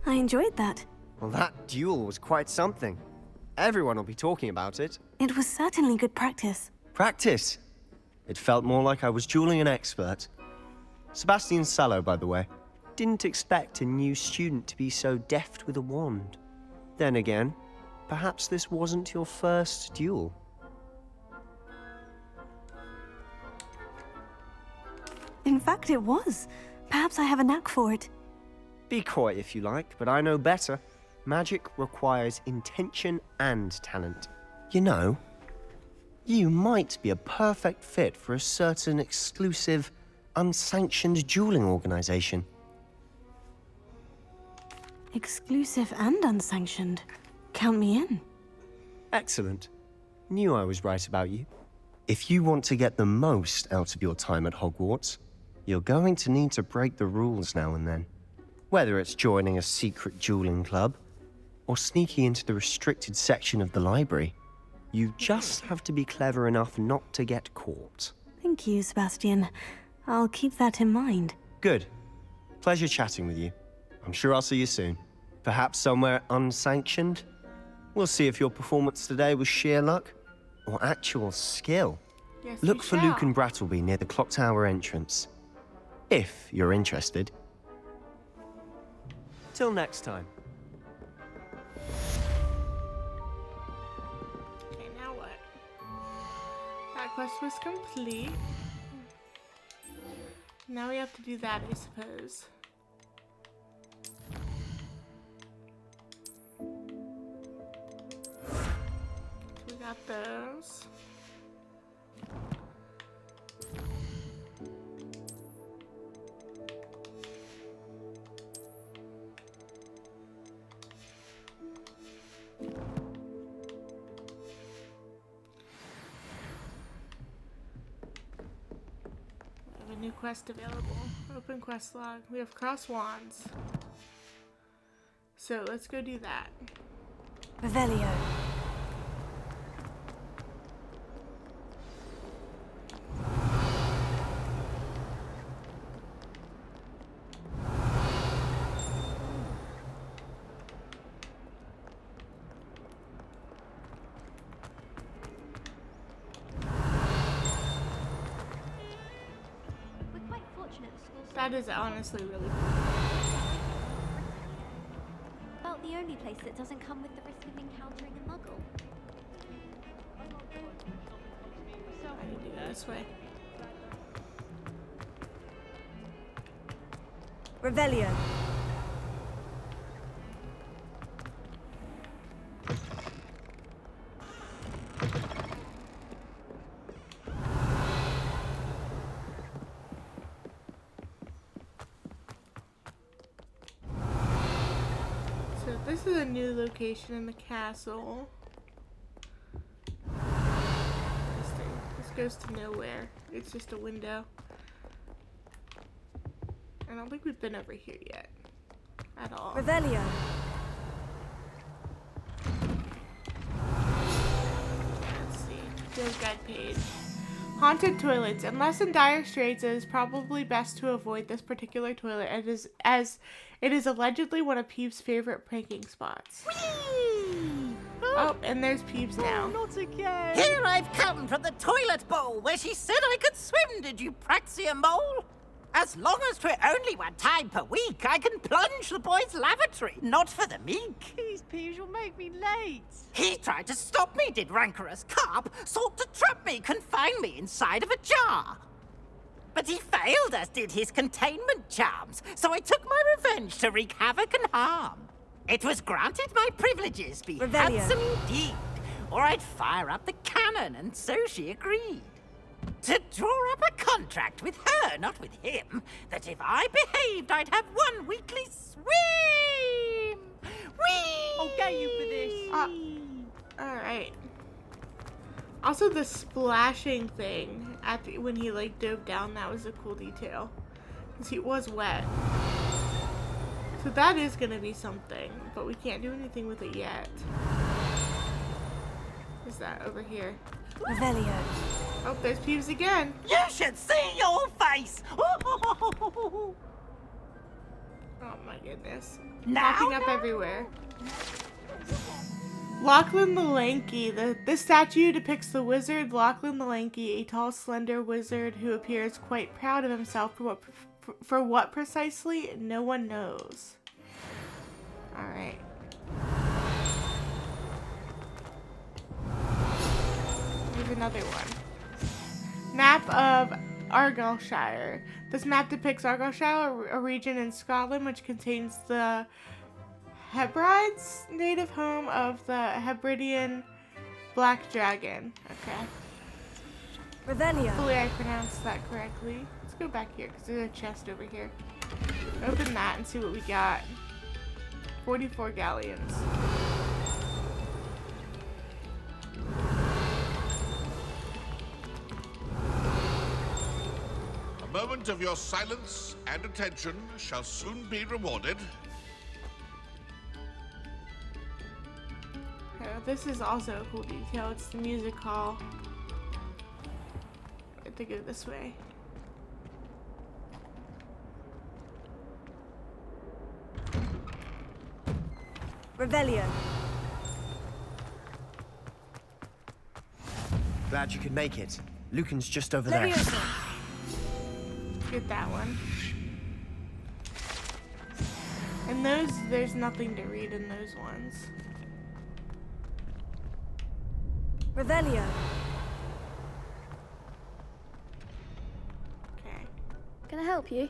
I enjoyed that. Well, that duel was quite something. Everyone will be talking about it. It was certainly good practice. Practice? It felt more like I was dueling an expert. Sebastian Sallow, by the way. Didn't expect a new student to be so deft with a wand. Then again, perhaps this wasn't your first duel. In fact, it was. Perhaps I have a knack for it. Be coy if you like, but I know better. Magic requires intention and talent. You know, you might be a perfect fit for a certain exclusive, unsanctioned dueling organization. Exclusive and unsanctioned. Count me in. Excellent. Knew I was right about you. If you want to get the most out of your time at Hogwarts, you're going to need to break the rules now and then. Whether it's joining a secret dueling club, or sneaking into the restricted section of the library, you just have to be clever enough not to get caught. Thank you, Sebastian. I'll keep that in mind. Good. Pleasure chatting with you. I'm sure I'll see you soon. Perhaps somewhere unsanctioned? We'll see if your performance today was sheer luck or actual skill. Yes, Look for Luke and Brattleby near the clock tower entrance. If you're interested. Till next time. Okay, now what? That quest was complete. Now we have to do that, I suppose. We got those. new quest available. Open quest log. We have cross wands. So let's go do that. Revelio. That is honestly really cool. About the only place that doesn't come with the risk of encountering a muggle. I need to go this way. Revelio. This is a new location in the castle. This goes to nowhere. It's just a window. I don't think we've been over here yet. At all. Revelio. Let's see. Field guide page. Haunted toilets. Unless in dire straits, it is probably best to avoid this particular toilet as it is allegedly one of Peeves' favorite pranking spots. Whee! Oh, and there's Peeves now. Not again! Here I've come from the toilet bowl where she said I could swim, did you praxia mole? As long as 'twere only one time per week, I can plunge the boys' lavatory, not for the meek. Please, Peeves, you'll make me late. He tried to stop me, did rancorous carp, sought to trap me, confine me inside of a jar. But he failed, as did his containment charms, so I took my revenge to wreak havoc and harm. It was granted my privileges be Revelio. handsome indeed, or I'd fire up the cannon, and so she agreed. To draw up a contract with her, not with him, that if I behaved, I'd have one weekly swim! Whee! I'll get you for this. Alright. Also, the splashing thing when he like dove down, that was a cool detail. Because he was wet. So that is going to be something, but we can't do anything with it yet. What's that over here? Revelio. Oh, there's Peeves again. You should see your face! Oh my goodness. Now, Popping up everywhere. Lachlan the Lanky. This statue depicts the wizard Lachlan the Lanky, a tall, slender wizard who appears quite proud of himself for what precisely, no one knows. Alright. Here's another one. Map of Argyllshire. This map depicts Argyllshire, a region in Scotland which contains the Hebrides, native home of the Hebridean Black Dragon. Okay. Revelio. Hopefully I pronounced that correctly. Let's go back here because there's a chest over here. Open that and see what we got. 44 galleons. A moment of your silence and attention shall soon be rewarded. This is also a cool detail. It's the music hall. I have to go this way. Revelio. Glad you could make it. Lucan's just over there. Get that one. And there's nothing to read in those ones. Revelio. Okay. Can I help you?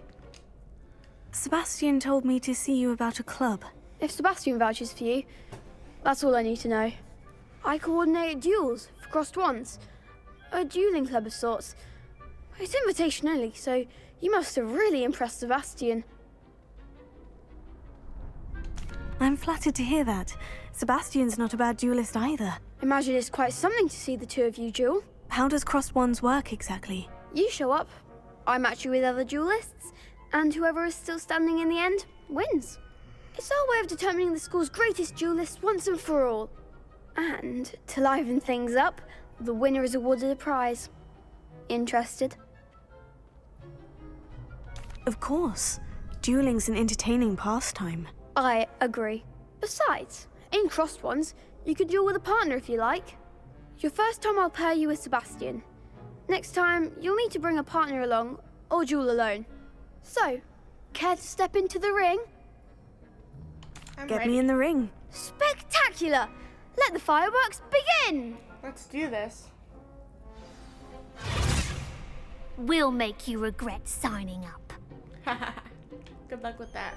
Sebastian told me to see you about a club. If Sebastian vouches for you, that's all I need to know. I coordinate duels for crossed wands. A dueling club of sorts. It's invitation only, so you must have really impressed Sebastian. I'm flattered to hear that. Sebastian's not a bad duelist either. Imagine it's quite something to see the two of you duel. How does crossed wands work exactly? You show up, I match you with other duelists, and whoever is still standing in the end wins. It's our way of determining the school's greatest duelist once and for all. And to liven things up, the winner is awarded a prize. Interested? Of course. Dueling's an entertaining pastime. I agree. Besides, in crossed ones, you could duel with a partner if you like. Your first time I'll pair you with Sebastian. Next time, you'll need to bring a partner along, or duel alone. So, care to step into the ring? Get me in the ring. Spectacular! Let the fireworks begin! Let's do this. We'll make you regret signing up. Good luck with that.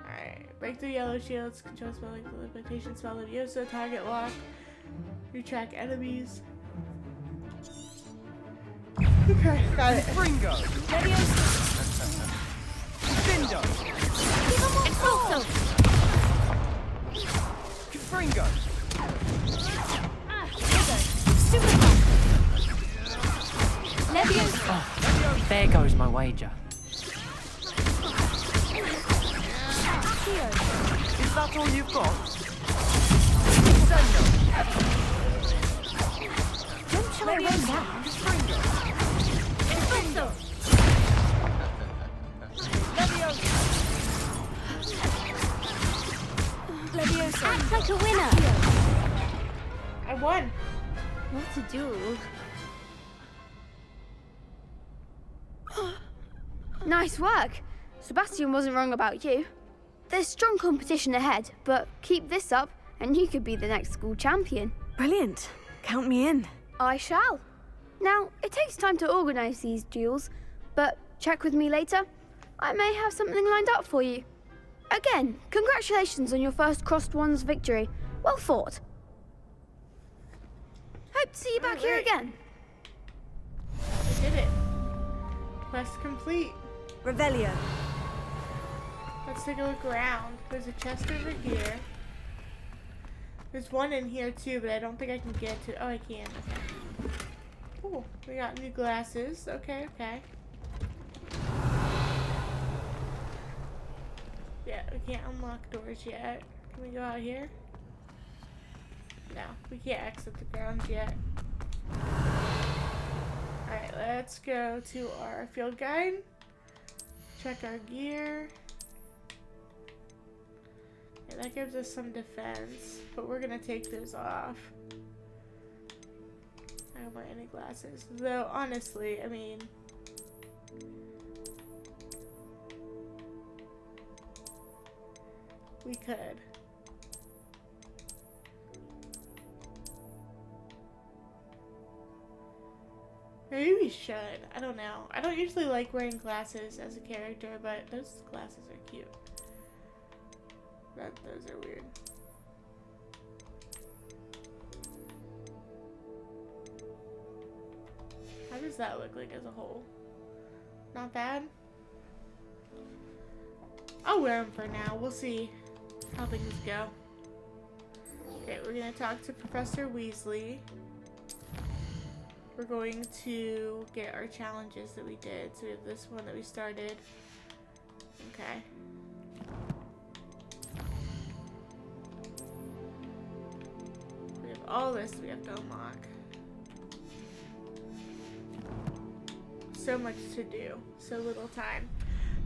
Alright. Break through yellow shields, control spell like limitation spell Leviosa, target lock, retract enemies. Okay, got it. Gringo! Bindo! Expulso! Gringo! Leviosa! Oh, there goes my wager. Is that all you've got? Don't show it right now. Expulso! Leviosa! Act like a winner! I won! What to do? Nice work. Sebastian wasn't wrong about you. There's strong competition ahead, but keep this up and you could be the next school champion. Brilliant. Count me in. I shall. Now, it takes time to organise these duels, but check with me later. I may have something lined up for you. Again, congratulations on your first Crossed Ones victory. Well fought. Hope to see you back here again. We did it. Quest complete. Revelio. Let's take a look around. There's a chest over here. There's one in here too, but I don't think I can get to. Oh, I can. Okay. Cool. We got new glasses. Okay, okay. Yeah, we can't unlock doors yet. Can we go out here? No, we can't exit the grounds yet. Alright, let's go to our field guide. Check our gear. Yeah, that gives us some defense, but we're gonna take those off. I don't wear any glasses. Though, honestly, I mean... we could. Maybe we should. I don't know. I don't usually like wearing glasses as a character, but those glasses are cute. Those are weird. How does that look like as a whole? Not bad? I'll wear them for now. We'll see how things go. Okay, we're gonna talk to Professor Weasley. We're going to get our challenges that we did. So we have this one that we started. Okay. We have all this we have to unlock. So much to do. So little time.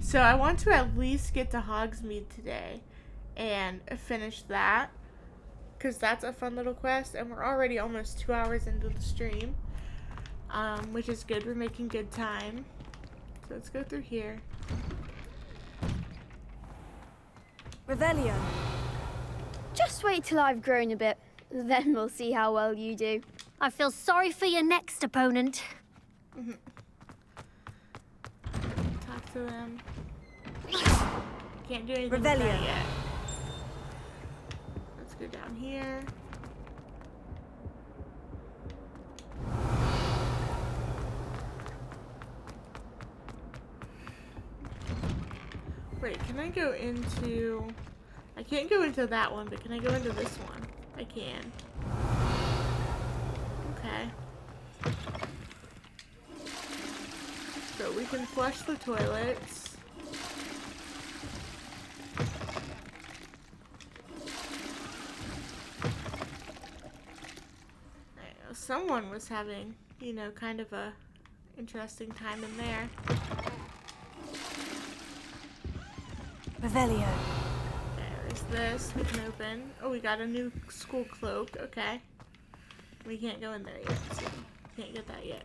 So I want to at least get to Hogsmeade today and finish that. Because that's a fun little quest. And we're already almost 2 hours into the stream. Which is good. We're making good time. So let's go through here. Revelio. Just wait till I've grown a bit. Then we'll see how well you do. I feel sorry for your next opponent. Talk to them. Can't do anything with Revelio. that yet. Let's go down here. Wait, can I go into... I can't go into that one, but can I go into this one? I can. Okay. So we can flush the toilets. Someone was having, you know, kind of a interesting time in there. Revelio. Okay, there's this we can open. Oh, we got a new school cloak. Okay. We can't go in there yet, so can't get that yet.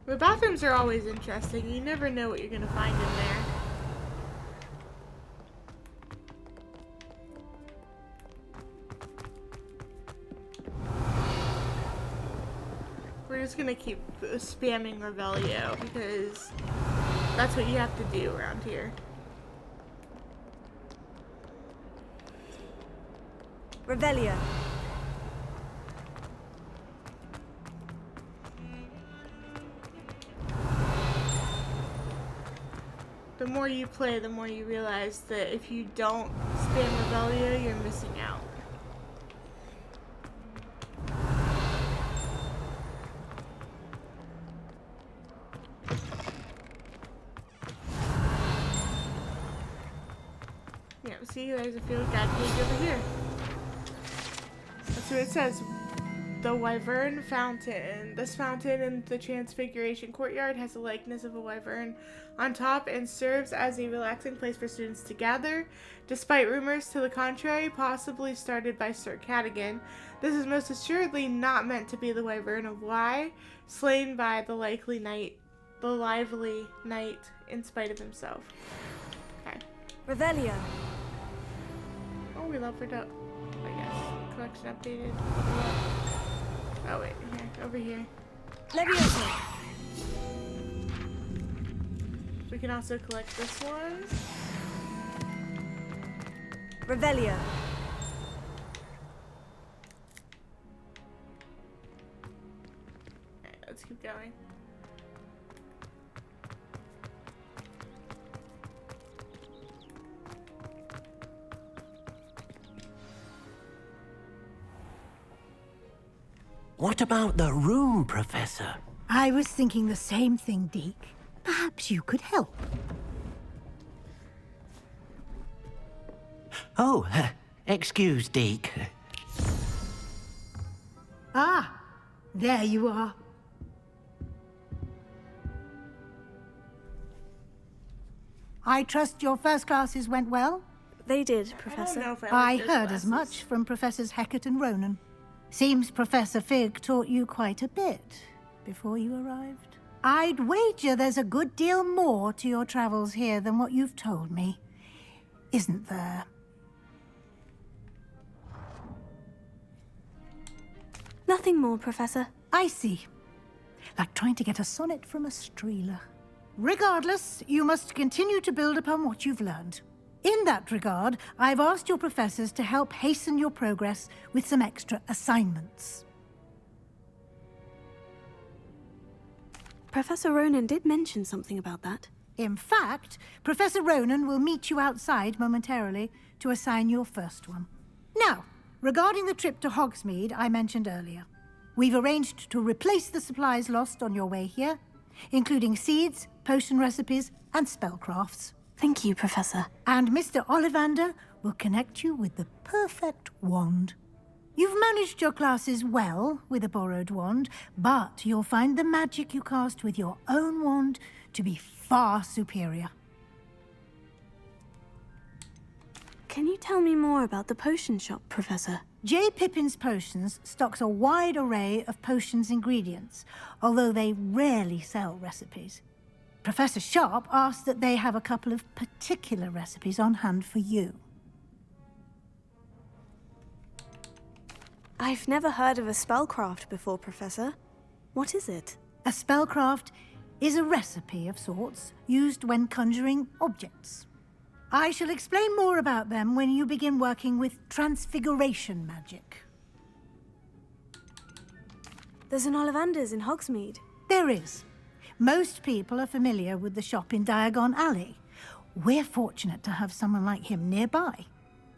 The bathrooms are always interesting. You never know what you're gonna find in there. We're just gonna keep spamming Revelio because that's what you have to do around here. Revelio. The more you play, the more you realize that if you don't spam Revelio, you're missing out. Yeah, see, there's a field guide page over here. That's what it says. The Wyvern Fountain. This fountain in the Transfiguration Courtyard has a likeness of a wyvern on top and serves as a relaxing place for students to gather. Despite rumors to the contrary, possibly started by Sir Cadogan, this is most assuredly not meant to be the Wyvern of Wye, slain by the lively knight in spite of himself. Okay. Revelio. Oh, we love her dope, I guess. Collection updated. Oh wait, here, over here. Leviosa. We can also collect this one. Revelio. Alright, let's keep going. What about the room, Professor? I was thinking the same thing, Deke. Perhaps you could help. Oh, excuse, Deke. Ah, there you are. I trust your first classes went well? They did, Professor. I heard as much from Professors Hecat and Ronan. Seems Professor Fig taught you quite a bit before you arrived. I'd wager there's a good deal more to your travels here than what you've told me. Isn't there? Nothing more, Professor. I see. Like trying to get a sonnet from a streeler. Regardless, you must continue to build upon what you've learned. In that regard, I've asked your professors to help hasten your progress with some extra assignments. Professor Ronan did mention something about that. In fact, Professor Ronan will meet you outside momentarily to assign your first one. Now, regarding the trip to Hogsmeade I mentioned earlier, we've arranged to replace the supplies lost on your way here, including seeds, potion recipes, and spellcrafts. Thank you, Professor. And Mr. Ollivander will connect you with the perfect wand. You've managed your classes well with a borrowed wand, but you'll find the magic you cast with your own wand to be far superior. Can you tell me more about the potion shop, Professor? J. Pippin's Potions stocks a wide array of potions ingredients, although they rarely sell recipes. Professor Sharp asked that they have a couple of particular recipes on hand for you. I've never heard of a spellcraft before, Professor. What is it? A spellcraft is a recipe of sorts used when conjuring objects. I shall explain more about them when you begin working with transfiguration magic. There's an Ollivander's in Hogsmeade. There is. Most people are familiar with the shop in Diagon Alley. We're fortunate to have someone like him nearby.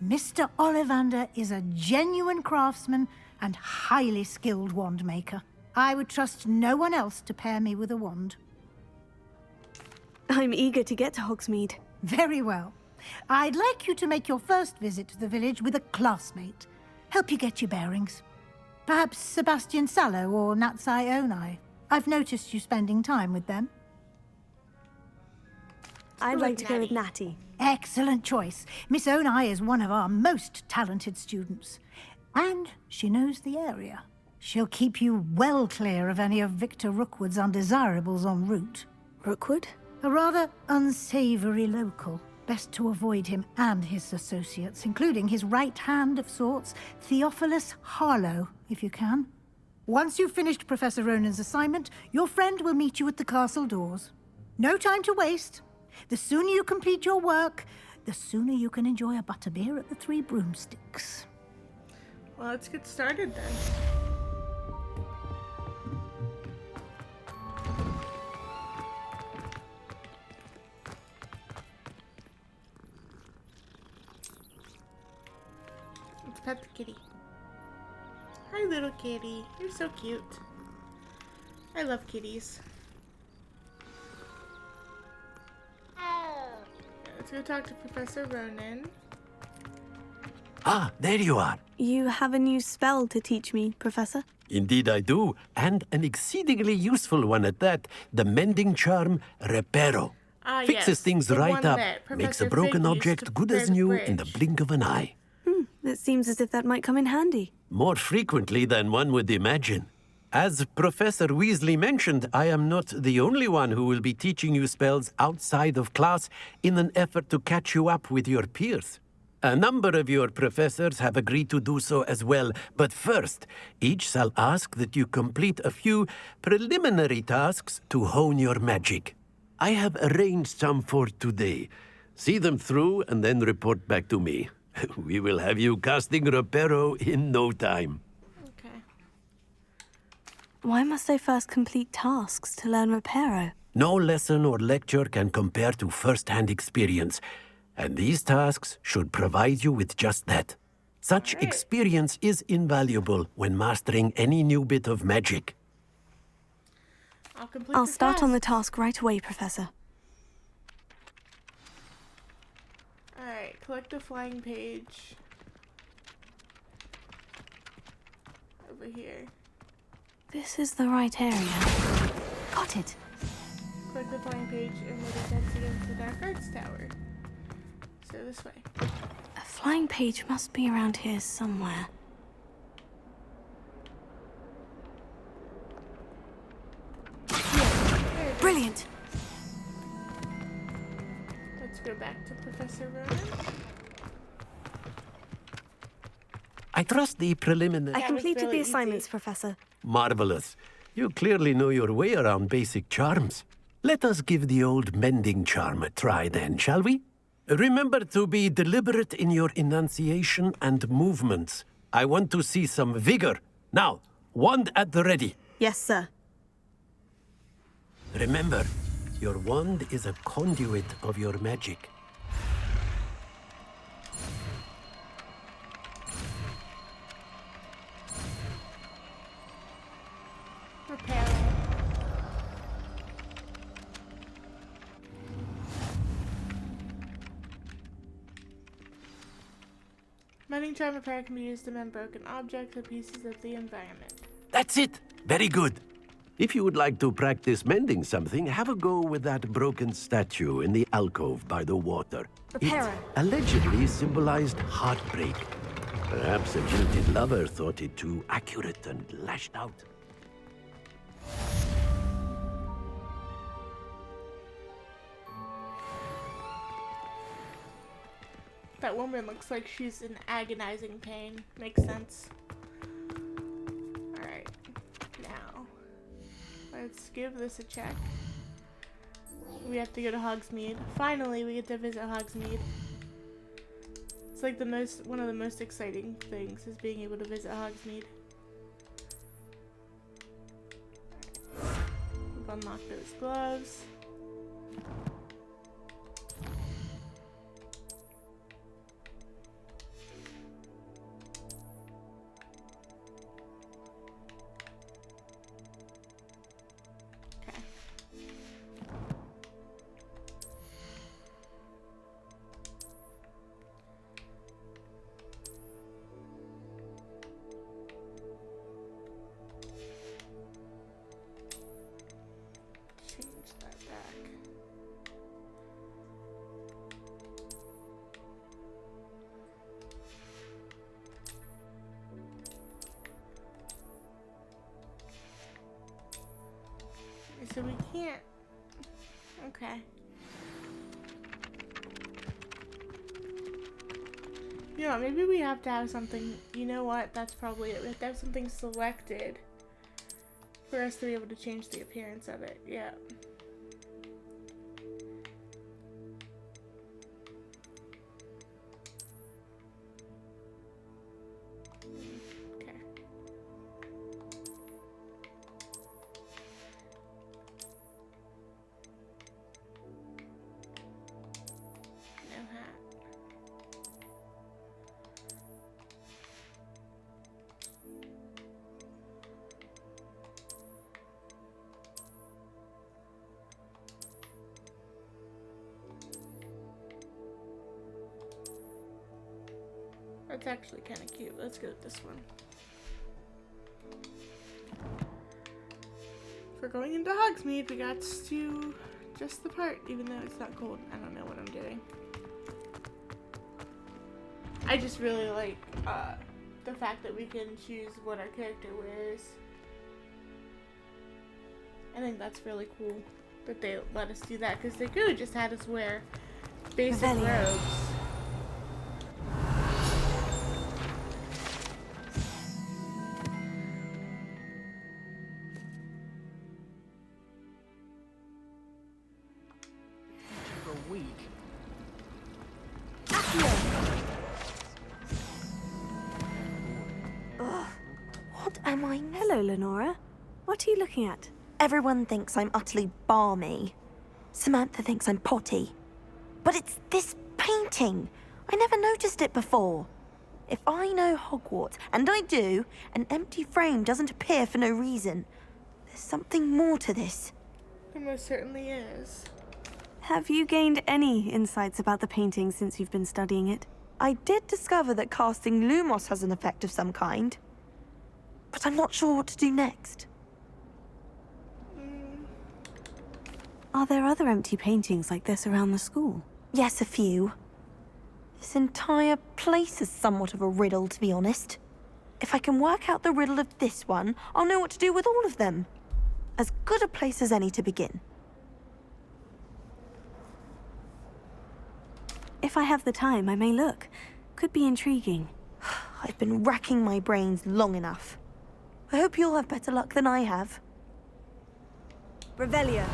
Mr. Ollivander is a genuine craftsman and highly skilled wand maker. I would trust no one else to pair me with a wand. I'm eager to get to Hogsmeade. Very well. I'd like you to make your first visit to the village with a classmate. Help you get your bearings. Perhaps Sebastian Sallow or Natsai Onai. I've noticed you spending time with them. I'd like to go with Natty. Excellent choice. Miss Onai is one of our most talented students. And she knows the area. She'll keep you well clear of any of Victor Rookwood's undesirables en route. Rookwood? A rather unsavory local. Best to avoid him and his associates, including his right hand of sorts, Theophilus Harlow, if you can. Once you've finished Professor Ronan's assignment, your friend will meet you at the castle doors. No time to waste. The sooner you complete your work, the sooner you can enjoy a butterbeer at the Three Broomsticks. Well, let's get started then. Let's pet the kitty. Hi, little kitty. You're so cute. I love kitties. Let's go talk to Professor Ronan. Ah, there you are. You have a new spell to teach me, Professor? Indeed I do, and an exceedingly useful one at that. The mending charm, Reparo. Fixes yes, things the right one up, that makes a Professor broken Fig used object to good repair as the new in the bridge. blink of an eye. It seems as if that might come in handy. More frequently than one would imagine. As Professor Weasley mentioned, I am not the only one who will be teaching you spells outside of class in an effort to catch you up with your peers. A number of your professors have agreed to do so as well, but first, each shall ask that you complete a few preliminary tasks to hone your magic. I have arranged some for today. See them through and then report back to me. We will have you casting Reparo in no time. Why must I first complete tasks to learn Reparo? No lesson or lecture can compare to first-hand experience, and these tasks should provide you with just that. Such experience is invaluable when mastering any new bit of magic. I'll start on the task right away, Professor. Alright, collect the flying page. Over here. This is the right area. Got it. Click the flying page and let it heads against the Dark Arts Tower. So this way. A flying page must be around here somewhere. Brilliant! Let's go back to Professor Ronan. I trust the preliminary... I completed the assignments, Professor. Marvelous. You clearly know your way around basic charms. Let us give the old mending charm a try then, shall we? Remember to be deliberate in your enunciation and movements. I want to see some vigor. Now, wand at the ready. Yes, sir. Remember, your wand is a conduit of your magic. Repair. Mending charm repair can be used to mend broken objects or pieces of the environment. That's it. Very good. If you would like to practice mending something, have a go with that broken statue in the alcove by the water. Repair. It allegedly symbolized heartbreak. Perhaps a jilted lover thought it too accurate and lashed out. That woman looks like she's in agonizing pain. Makes sense. Alright. Now, let's give this a check. We have to go to Hogsmeade. Finally, we get to visit Hogsmeade. It's like one of the most exciting things is being able to visit Hogsmeade. We've unlocked those gloves. so we can't. Okay. You know, maybe we have to have something. You know what? That's probably it. We have to have something selected for us to be able to change the appearance of it. Yeah. That's actually kind of cute. Let's go with this one. For going into Hogsmeade, we got to just the part, even though it's not cold. I don't know what I'm doing. I just really like the fact that we can choose what our character wears. I think that's really cool that they let us do that, because they could have just had us wear basic robes. Hello, Lenora. What are you looking at? Everyone thinks I'm utterly balmy. Samantha thinks I'm potty. But it's this painting. I never noticed it before. If I know Hogwarts, and I do, an empty frame doesn't appear for no reason. There's something more to this. There most certainly is. Have you gained any insights about the painting since you've been studying it? I did discover that casting Lumos has an effect of some kind. But I'm not sure what to do next. Are there other empty paintings like this around the school? Yes, a few. This entire place is somewhat of a riddle, to be honest. If I can work out the riddle of this one, I'll know what to do with all of them. As good a place as any to begin. If I have the time, I may look. Could be intriguing. I've been racking my brains long enough. I hope you'll have better luck than I have. Revelio.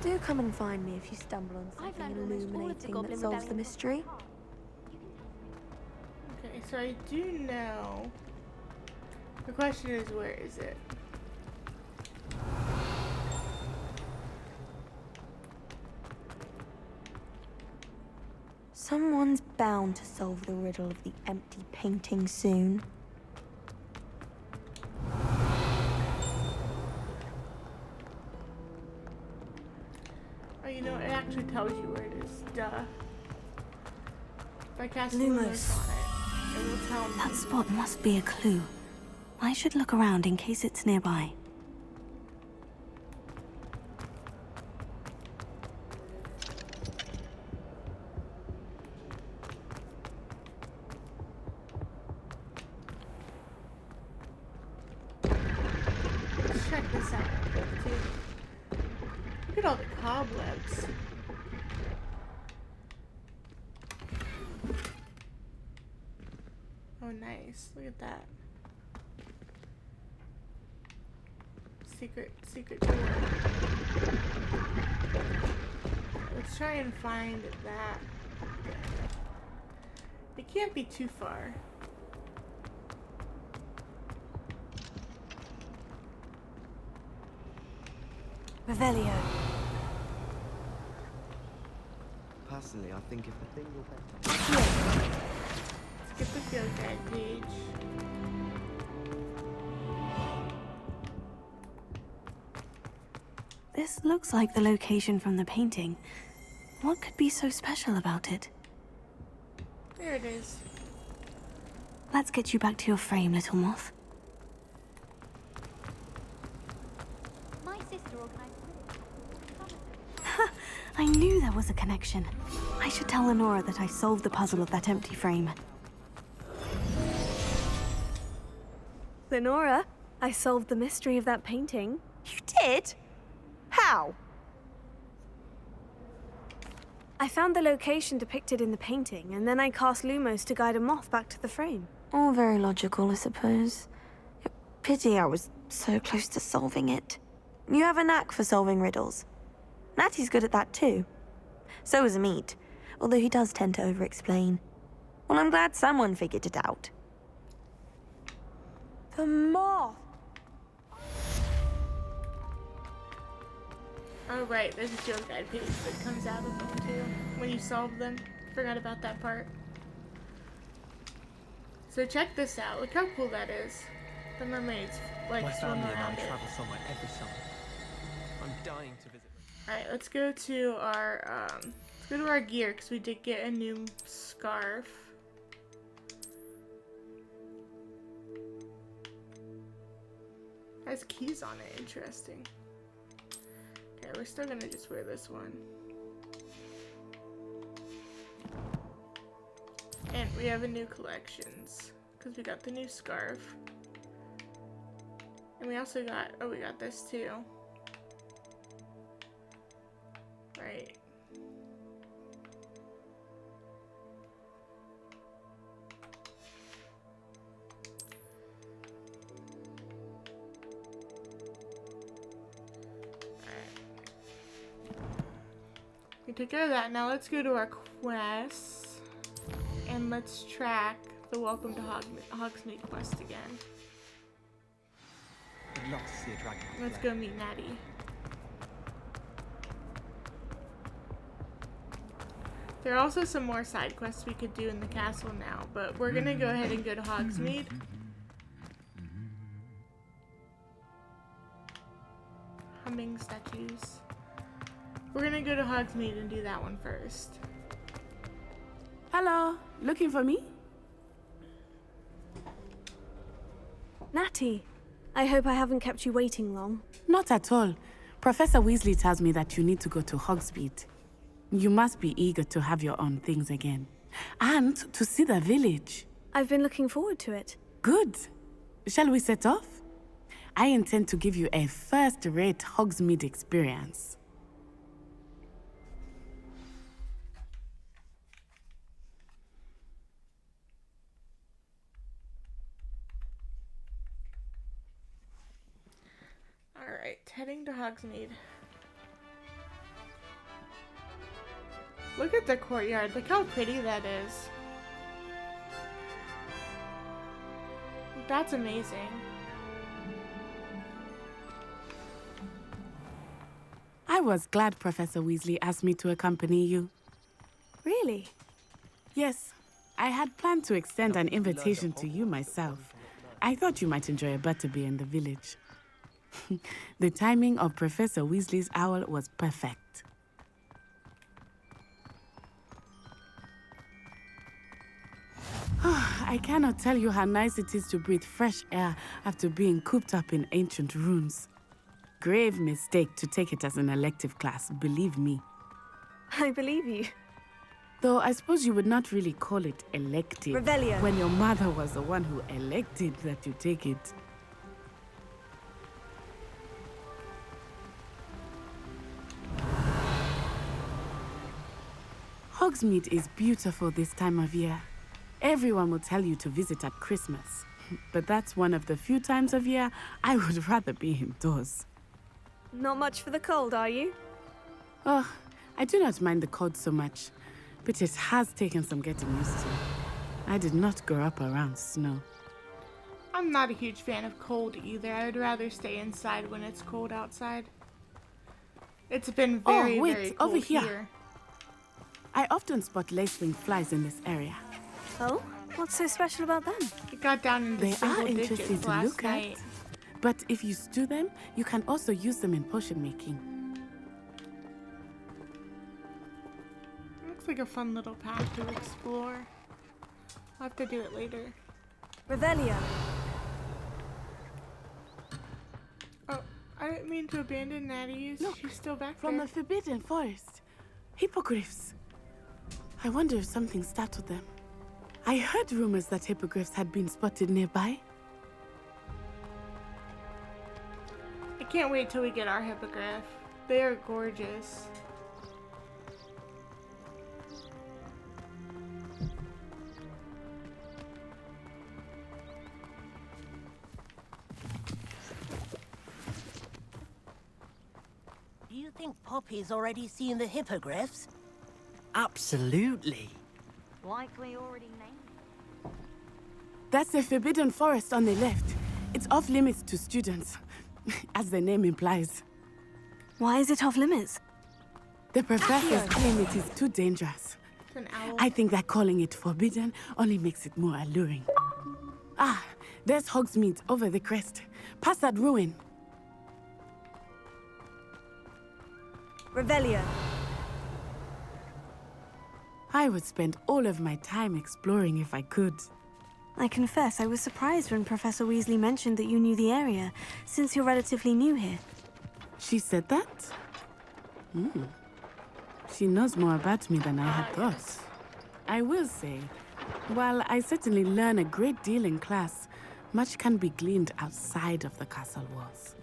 Do come and find me if you stumble on something illuminating that solves the mystery. Okay, so I do know. The question is, where is it? Someone's bound to solve the riddle of the empty painting soon. Oh, you know, it actually tells you where it is. Duh. If I cast Lumos on it, it will tell me. That spot must be a clue. I should look around in case it's nearby. Let's check this out real quick, too. Look at all the cobwebs. Oh, nice. Look at that. Secret door. Let's try and find that. It can't be too far. Revelio. Personally, I think if the thing will better. Let's get the field guide page. This looks like the location from the painting. What could be so special about it? There it is. Let's get you back to your frame, little moth. My sister organized. I knew there was a connection. I should tell Lenora that I solved the puzzle of that empty frame. Lenora, I solved the mystery of that painting. You did? How? I found the location depicted in the painting, and then I cast Lumos to guide a moth back to the frame. All very logical, I suppose. Pity I was so close to solving it. You have a knack for solving riddles. Natty's good at that too. So is Amit, although he does tend to over-explain. Well, I'm glad someone figured it out. The moth! Oh right, there's a field guide page that comes out of them too, when you solve them. Forgot about that part. So check this out, look how cool that is. The mermaids, like, My swimming family and I around it. travel somewhere every summer. I'm dying to visit them. Alright, let's go to our gear, because we did get a new scarf. Has keys on it, interesting. Okay, we're still gonna just wear this one. And we have a new collections, because we got the new scarf. And we also got, oh, we got this too. Right. We took care of that. Now let's go to our quests and let's track the Welcome to Hogsmeade quest again. I'd love to see a dragon. Let's go meet Natty. There are also some more side quests we could do in the castle now, but we're gonna go ahead and go to Hogsmeade. Humming statues. We're gonna go to Hogsmeade and do that one first. Hello, looking for me? Natty, I hope I haven't kept you waiting long. Not at all. Professor Weasley tells me that you need to go to Hogsmeade. You must be eager to have your own things again. And to see the village. I've been looking forward to it. Good. Shall we set off? I intend to give you a first-rate Hogsmeade experience. Alright, heading to Hogsmeade. Look at the courtyard. Look how pretty that is. That's amazing. I was glad Professor Weasley asked me to accompany you. Really? Yes. I had planned to extend an invitation to you myself. I thought you might enjoy a butterbeer in the village. The timing of Professor Weasley's owl was perfect. I cannot tell you how nice it is to breathe fresh air after being cooped up in ancient rooms. Grave mistake to take it as an elective class, believe me. I believe you. Though I suppose you would not really call it elective. Revelio. When your mother was the one who elected that you take it. Hogsmeade is beautiful this time of year. Everyone will tell you to visit at Christmas. But that's one of the few times of year I would rather be indoors. Not much for the cold, are you? Oh, I do not mind the cold so much, but it has taken some getting used to. I did not grow up around snow. I'm not a huge fan of cold either. I would rather stay inside when it's cold outside. It's been very, very cold over here. I often spot lacewing flies in this area. Oh? What's so special about them? It got down into They single are interesting digits to last look night. at. But if you stew them, you can also use them in potion making. Looks like a fun little path to explore. I'll have to do it later. Revelio. Oh, I didn't mean to abandon Natty. She's still back From there. the Forbidden Forest. Hippogriffs. I wonder if something startled them. I heard rumors that hippogriffs had been spotted nearby. I can't wait till we get our hippogriff. They are gorgeous. Do you think Poppy's already seen the hippogriffs? Absolutely. Likely already named. That's the Forbidden Forest on the left. It's off limits to students, as the name implies. Why is it off limits? The professors claim it is too dangerous. It's an owl. I think that calling it forbidden only makes it more alluring. Ah, there's Hogsmeade over the crest. Past that ruin. Revelio. I would spend all of my time exploring if I could. I confess I was surprised when Professor Weasley mentioned that you knew the area, since you're relatively new here. She said that? She knows more about me than I had thought. I will say, while I certainly learn a great deal in class, much can be gleaned outside of the castle walls.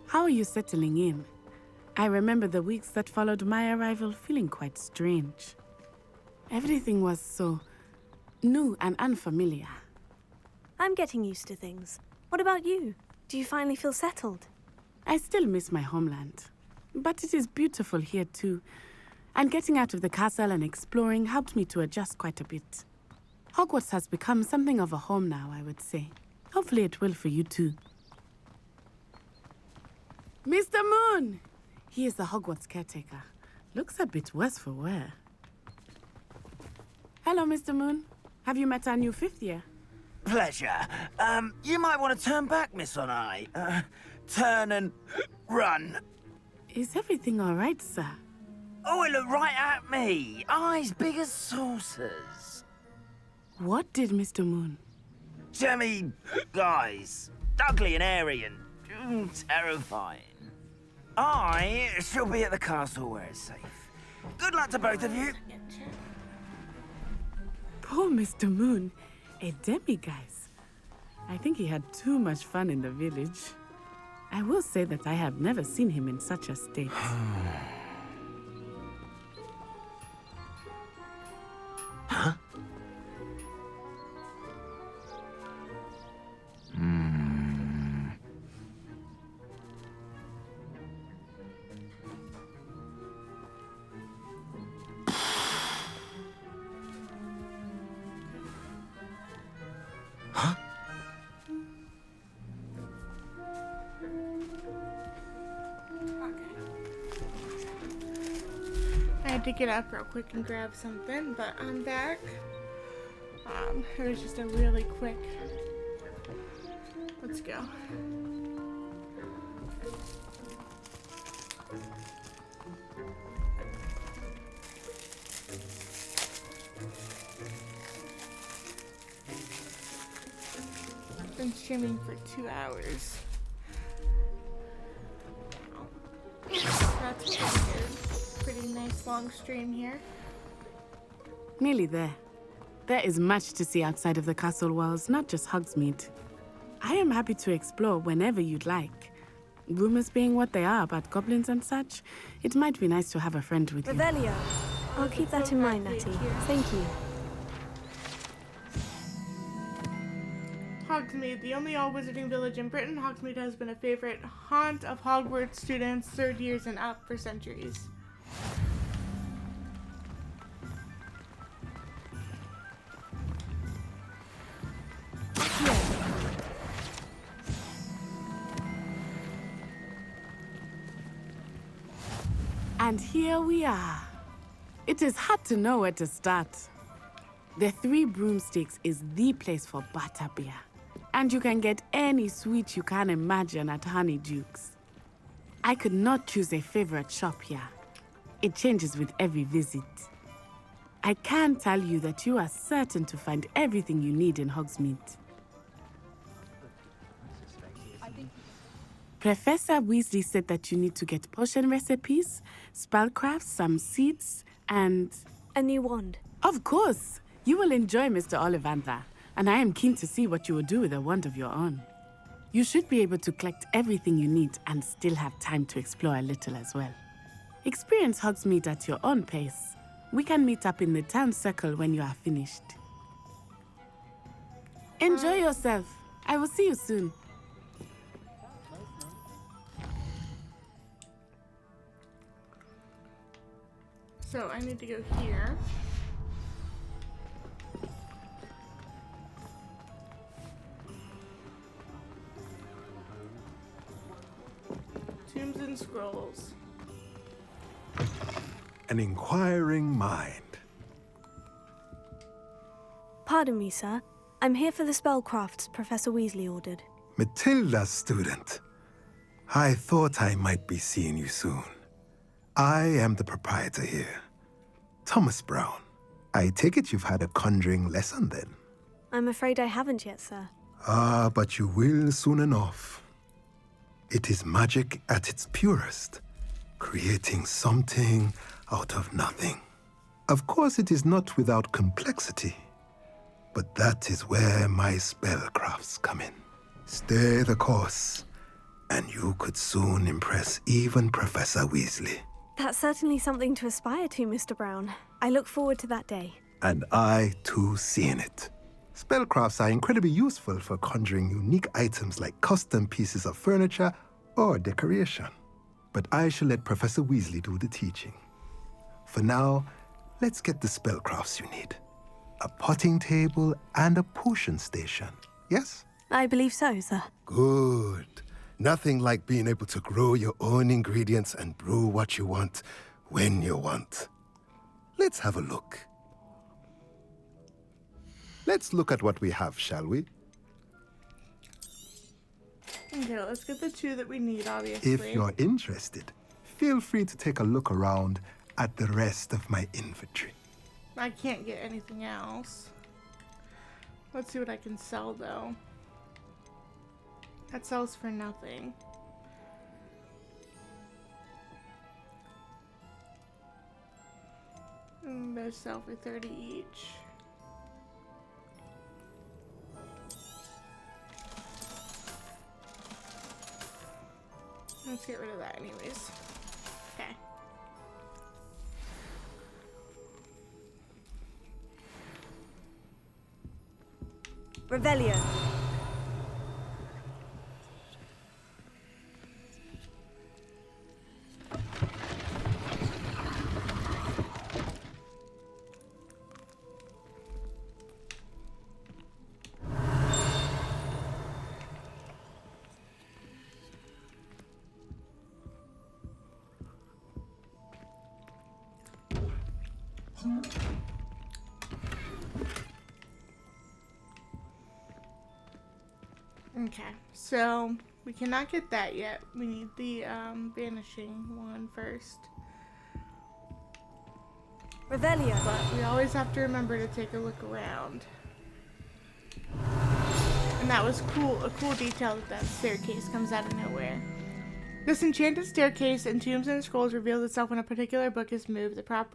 How are you settling in? I remember the weeks that followed my arrival feeling quite strange. Everything was so new and unfamiliar. I'm getting used to things. What about you? Do you finally feel settled? I still miss my homeland, but it is beautiful here too. And getting out of the castle and exploring helped me to adjust quite a bit. Hogwarts has become something of a home now, I would say. Hopefully it will for you too. Mr. Moon! He is the Hogwarts caretaker. Looks a bit worse for wear. Hello, Mr. Moon. Have you met our new fifth year? Pleasure. You might want to turn back, Miss Onai. Turn and run. Is everything all right, sir? Oh, it looked right at me. Eyes big as saucers. What did Mr. Moon? Jemmy, guys. Ugly and airy and terrifying. I shall be at the castle where it's safe. Good luck to both of you. Poor Mr. Moon. A demi-guise. I think he had too much fun in the village. I will say that I have never seen him in such a state. Huh? I had to get up real quick and grab something, but I'm back. It was just a really quick. Let's go. Been streaming for 2 hours. That's pretty good. Pretty nice long stream here. Nearly there. There is much to see outside of the castle walls, not just Hogsmeade. I am happy to explore whenever you'd like. Rumors being what they are about goblins and such, it might be nice to have a friend with you. Revelio. I'll keep that in mind, Natty. Thank you. Hogsmeade, the only all-wizarding village in Britain, Hogsmeade has been a favorite haunt of Hogwarts students, third years and up, for centuries. And here we are. It is hard to know where to start. The Three Broomsticks is the place for butterbeer. And you can get any sweet you can imagine at Honeyduke's. I could not choose a favorite shop here. It changes with every visit. I can tell you that you are certain to find everything you need in Hogsmeade. Professor Weasley said that you need to get potion recipes, spellcrafts, some seeds, and A new wand. Of course. You will enjoy Mr. Ollivandar, and I am keen to see what you will do with a wand of your own. You should be able to collect everything you need and still have time to explore a little as well. Experience Hogsmeade at your own pace. We can meet up in the town circle when you are finished. Enjoy yourself. I will see you soon. So I need to go here. Tombs and scrolls. An inquiring mind. Pardon me, sir. I'm here for the spellcrafts Professor Weasley ordered. Matilda's student. I thought I might be seeing you soon. I am the proprietor here, Thomas Brown. I take it you've had a conjuring lesson then? I'm afraid I haven't yet, sir. Ah, but you will soon enough. It is magic at its purest, creating something out of nothing. Of course, it is not without complexity, but that is where my spellcrafts come in. Stay the course, and you could soon impress even Professor Weasley. That's certainly something to aspire to, Mr. Brown. I look forward to that day. And I, too, seeing it. Spellcrafts are incredibly useful for conjuring unique items like custom pieces of furniture or decoration. But I shall let Professor Weasley do the teaching. For now, let's get the spellcrafts you need. A potting table and a potion station, yes? I believe so, sir. Good. Nothing like being able to grow your own ingredients and brew what you want when you want. Let's have a look. Let's look at what we have, shall we? Okay, let's get the two that we need, obviously. If you're interested, feel free to take a look around at the rest of my inventory. I can't get anything else. Let's see what I can sell, though. That sells for nothing. Those sell for 30 each. Let's get rid of that anyways. Okay. Revelio. Okay, so we cannot get that yet. We need the vanishing one first. Revelio. But we always have to remember to take a look around. And that was cool, a cool detail that staircase comes out of nowhere. This enchanted staircase in Tombs and Scrolls reveals itself when a particular book is moved. The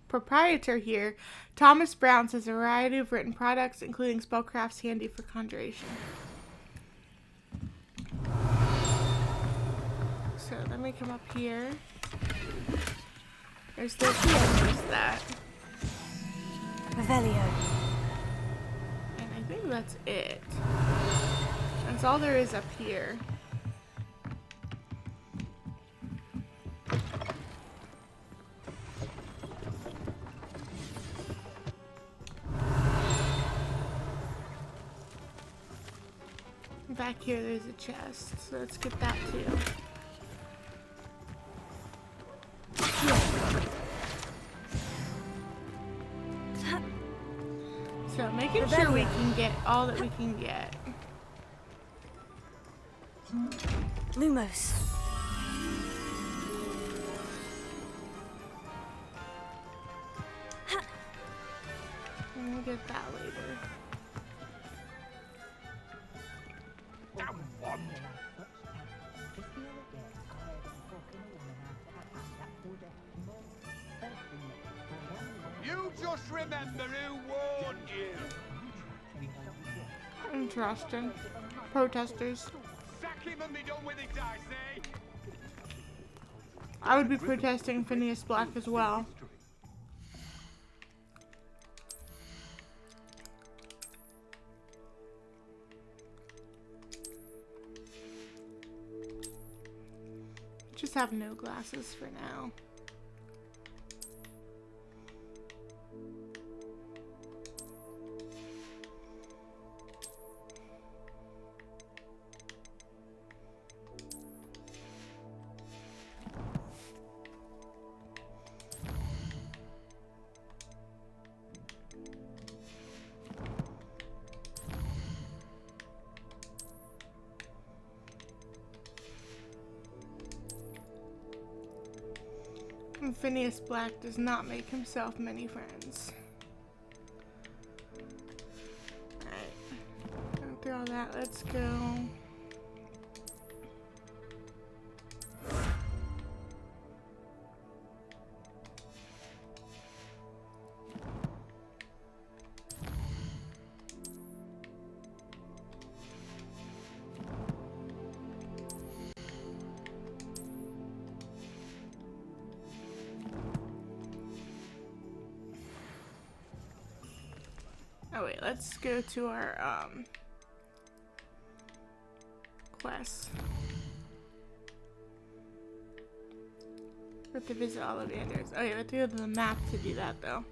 proprietor here, Thomas Brown, says a variety of written products, including spellcrafts handy for conjuration. So let me come up here. There's this one, there's that. Revelio. And I think that's it. That's all there is up here. Back here there's a chest, so let's get that too. So making sure we can get all that we can get. Lumos. We'll get that later. You just remember who warned you. Interesting. Protesters. Sack him and be done with it, I say. I would be protesting Finneas Black as well. Just have no glasses for now. And Finneas Black does not make himself many friends. Alright. After all that, let's go. Oh wait, let's go to our quest. We have to visit Ollivanders. Oh yeah, we have to go to the map to do that though.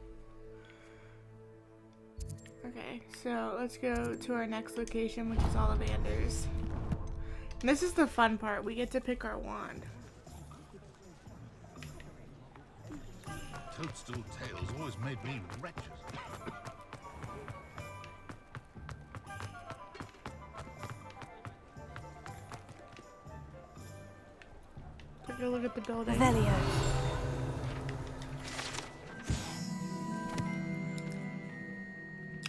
Okay, so let's go to our next location, which is Ollivanders. And this is the fun part. We get to pick our wand. Toadstool tails always made me wretched. Take a look at the building. Revelio.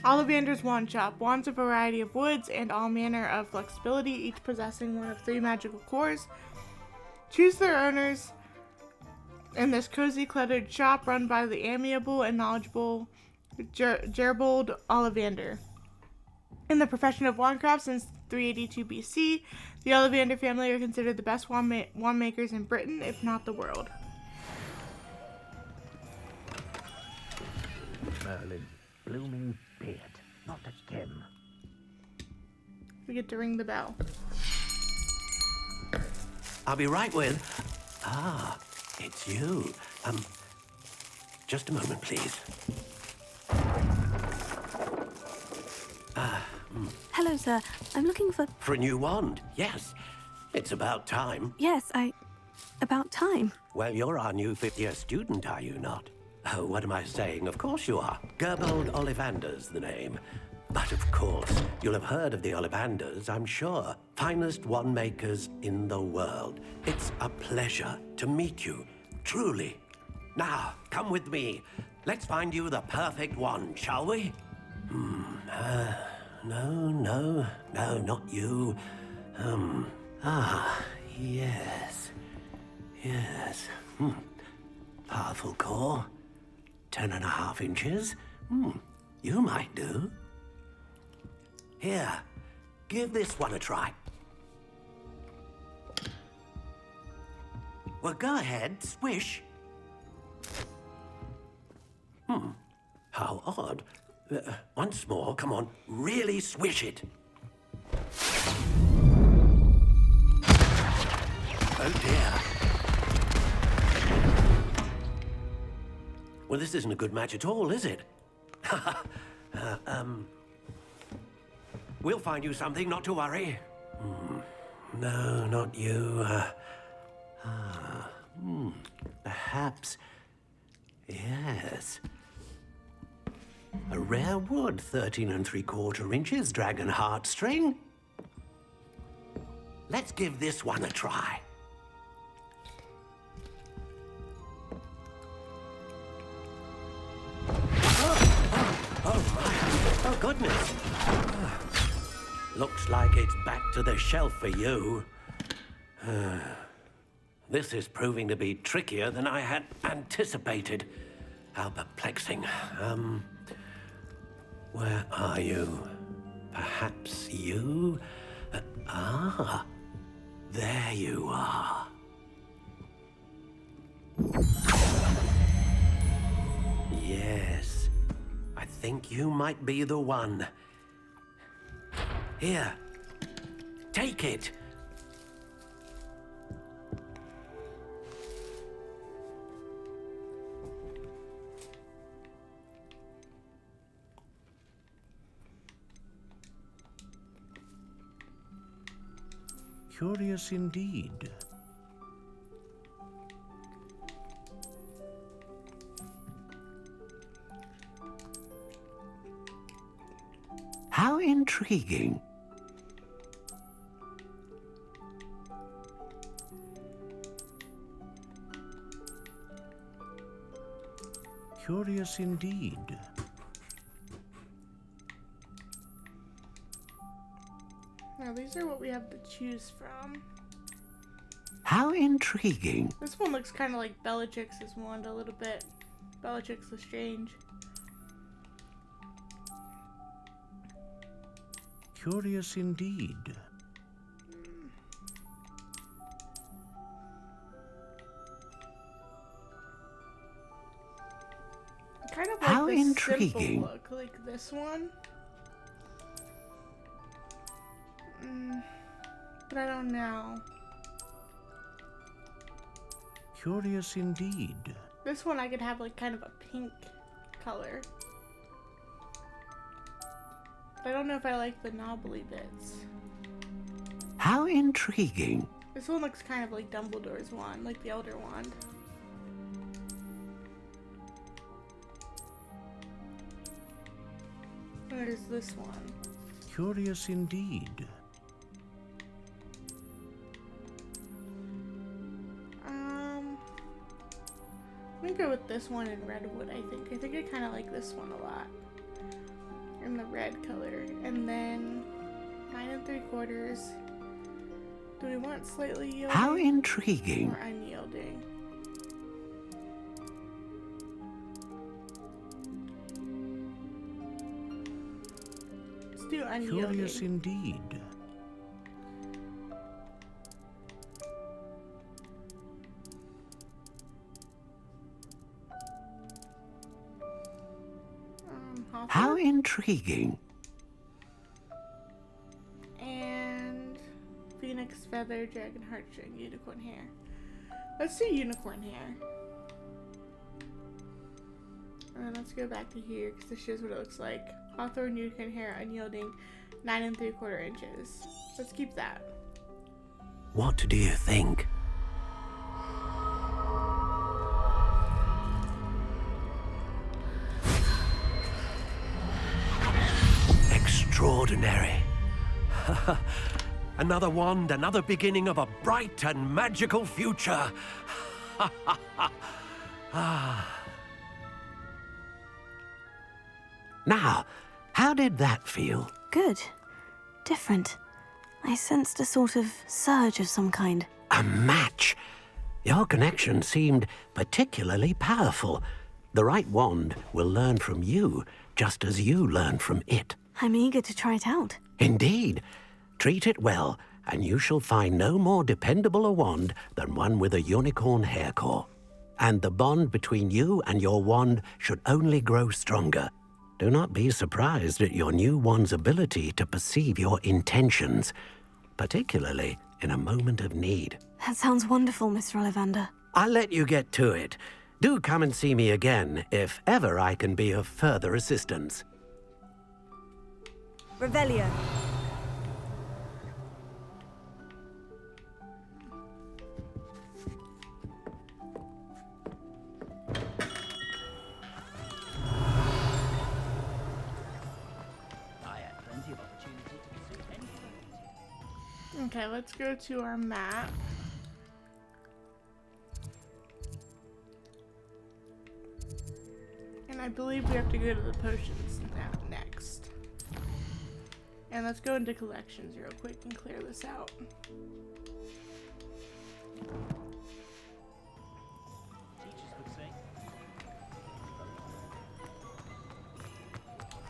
Ollivander's Wand Shop. Wands a variety of woods and all manner of flexibility, each possessing one of 3 magical cores. Choose their owners in this cozy, cluttered shop run by the amiable and knowledgeable Gerbold Ollivander. In the profession of wandcraft since 382 BC, the Ollivander family are considered the best wand makers in Britain, if not the world. Merlin, blooming beard, not a Kim. We get to ring the bell. I'll be right with. Ah, it's you. Just a moment, please. Hello, sir. I'm looking for... For a new wand, yes. It's about time. Yes, about time. Well, you're our new fifth-year student, are you not? Oh, what am I saying? Of course you are. Gerbold Ollivander's the name. But of course, you'll have heard of the Ollivanders, I'm sure. Finest wand makers in the world. It's a pleasure to meet you, truly. Now, come with me. Let's find you the perfect wand, shall we? No, not you. Yes. Powerful core. 10.5 inches. You might do. Here, give this one a try. Well, go ahead, swish. How odd. Once more, come on, really swish it. Oh dear. Well, this isn't a good match at all, is it? We'll find you something, not to worry. No, not you. Perhaps. Yes. A rare wood, 13 3/4 inches, dragon heartstring. Let's give this one a try. Oh, goodness. Looks like it's back to the shelf for you. This is proving to be trickier than I had anticipated. How perplexing. Where are you? Perhaps you? There you are. Yes, I think you might be the one. Here, take it. Curious indeed. How intriguing. Curious indeed. Now these are what we have to choose from. How intriguing. This one looks kind of like Bellatrix's wand a little bit. Bellatrix Lestrange. Curious indeed. Kind of like How the intriguing. simple look, like this one. But I don't know. Curious indeed. This one I could have like kind of a pink color. But I don't know if I like the knobbly bits. How intriguing. This one looks kind of like Dumbledore's wand, like the Elder Wand. Where's this one? Curious indeed. I'm gonna go with this one in redwood, I think. I think I kind of like this one a lot. In the red color. And then 9 3/4. Do we want slightly yielding? How intriguing. Or unyielding? Let's do unyielding. Curious indeed. How intriguing. And phoenix feather, dragon heartstring, unicorn hair. Let's do unicorn hair. And then let's go back to here because this shows what it looks like. Hawthorne unicorn hair, unyielding, 9 3/4 inches. Let's keep that. What do you think? Extraordinary. Another wand, another beginning of a bright and magical future. Now, how did that feel? Good. Different. I sensed a sort of surge of some kind. A match. Your connection seemed particularly powerful. The right wand will learn from you, just as you learn from it. I'm eager to try it out. Indeed. Treat it well, and you shall find no more dependable a wand than one with a unicorn hair core. And the bond between you and your wand should only grow stronger. Do not be surprised at your new wand's ability to perceive your intentions, particularly in a moment of need. That sounds wonderful, Mr. Ollivander. I'll let you get to it. Do come and see me again if ever I can be of further assistance. Revelio. Okay, let's go to our map. And I believe we have to go to the potions next. And let's go into collections real quick and clear this out.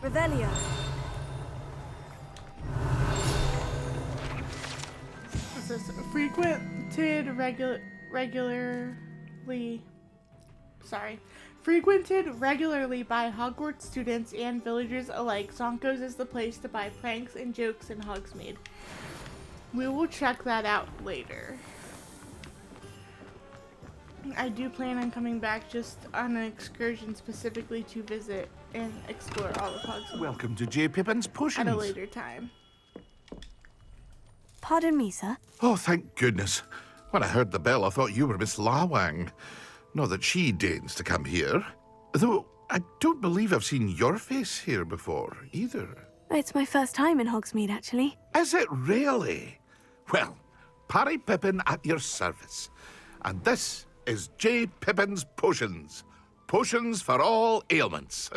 Revelio. This is frequented regularly by Hogwarts students and villagers alike. Zonko's is the place to buy pranks and jokes in Hogsmeade. We will check that out later. I do plan on coming back just on an excursion specifically to visit and explore all of Hogsmeade. Welcome to J. Pippin's Potions. At a later time. Pardon me, sir. Oh, thank goodness. When I heard the bell, I thought you were Miss Lawang. Not that she deigns to come here. Though, I don't believe I've seen your face here before, either. It's my first time in Hogsmeade, actually. Is it really? Well, Parry Pippin at your service. And this is J. Pippin's Potions. Potions for all ailments.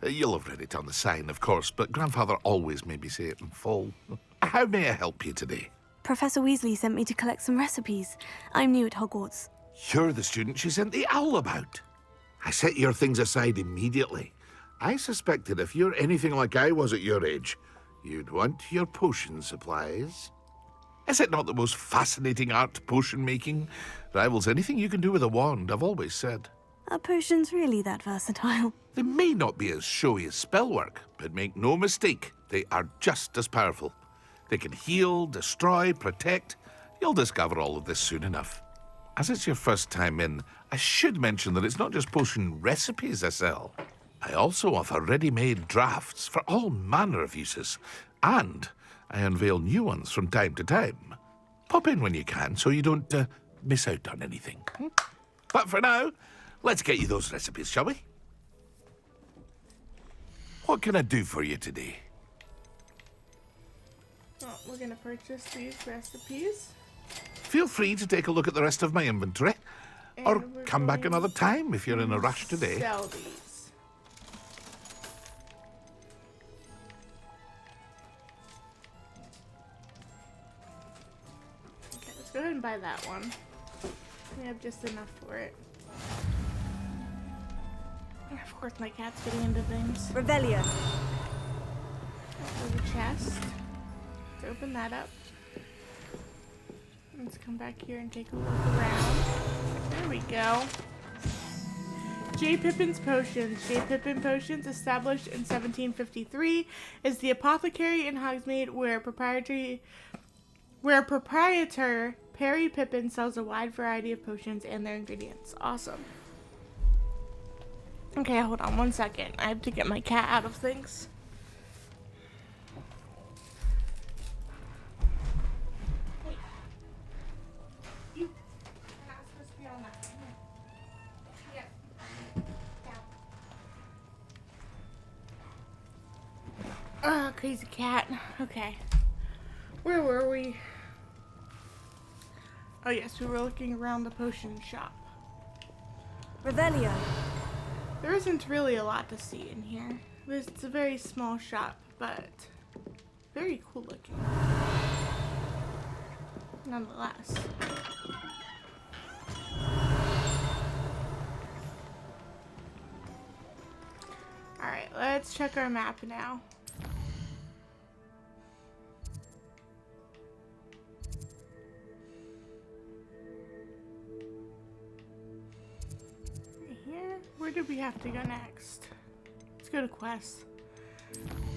You'll have read it on the sign, of course, but Grandfather always made me say it in full. How may I help you today? Professor Weasley sent me to collect some recipes. I'm new at Hogwarts. You're the student she sent the owl about. I set your things aside immediately. I suspected if you're anything like I was at your age, you'd want your potion supplies. Is it not the most fascinating art, potion making? Rivals anything you can do with a wand, I've always said. Are potions really that versatile? They may not be as showy as spellwork, but make no mistake, they are just as powerful. They can heal, destroy, protect. You'll discover all of this soon enough. As it's your first time in, I should mention that it's not just potion recipes I sell. I also offer ready-made drafts for all manner of uses, and I unveil new ones from time to time. Pop in when you can so you don't miss out on anything. But for now, let's get you those recipes, shall we? What can I do for you today? Well, we're gonna purchase these recipes. Feel free to take a look at the rest of my inventory, or come back another time if you're in a rush today. Sell these. Okay, let's go ahead and buy that one. We have just enough for it. Of course, my cat's getting into things. Revelio. There's a chest. Let's open that up. Let's come back here and take a look around. There we go. J. Pippin's Potions. J. Pippin Potions, established in 1753, is the apothecary in Hogsmeade where proprietor Parry Pippin sells a wide variety of potions and their ingredients. Awesome. Okay, hold on 1 second. I have to get my cat out of things. Oh, crazy cat. Okay. Where were we? Oh yes, we were looking around the potion shop. Revelio. There isn't really a lot to see in here. It's a very small shop, but very cool looking. Nonetheless. Alright, let's check our map now. Where do we have to go next? Let's go to quests.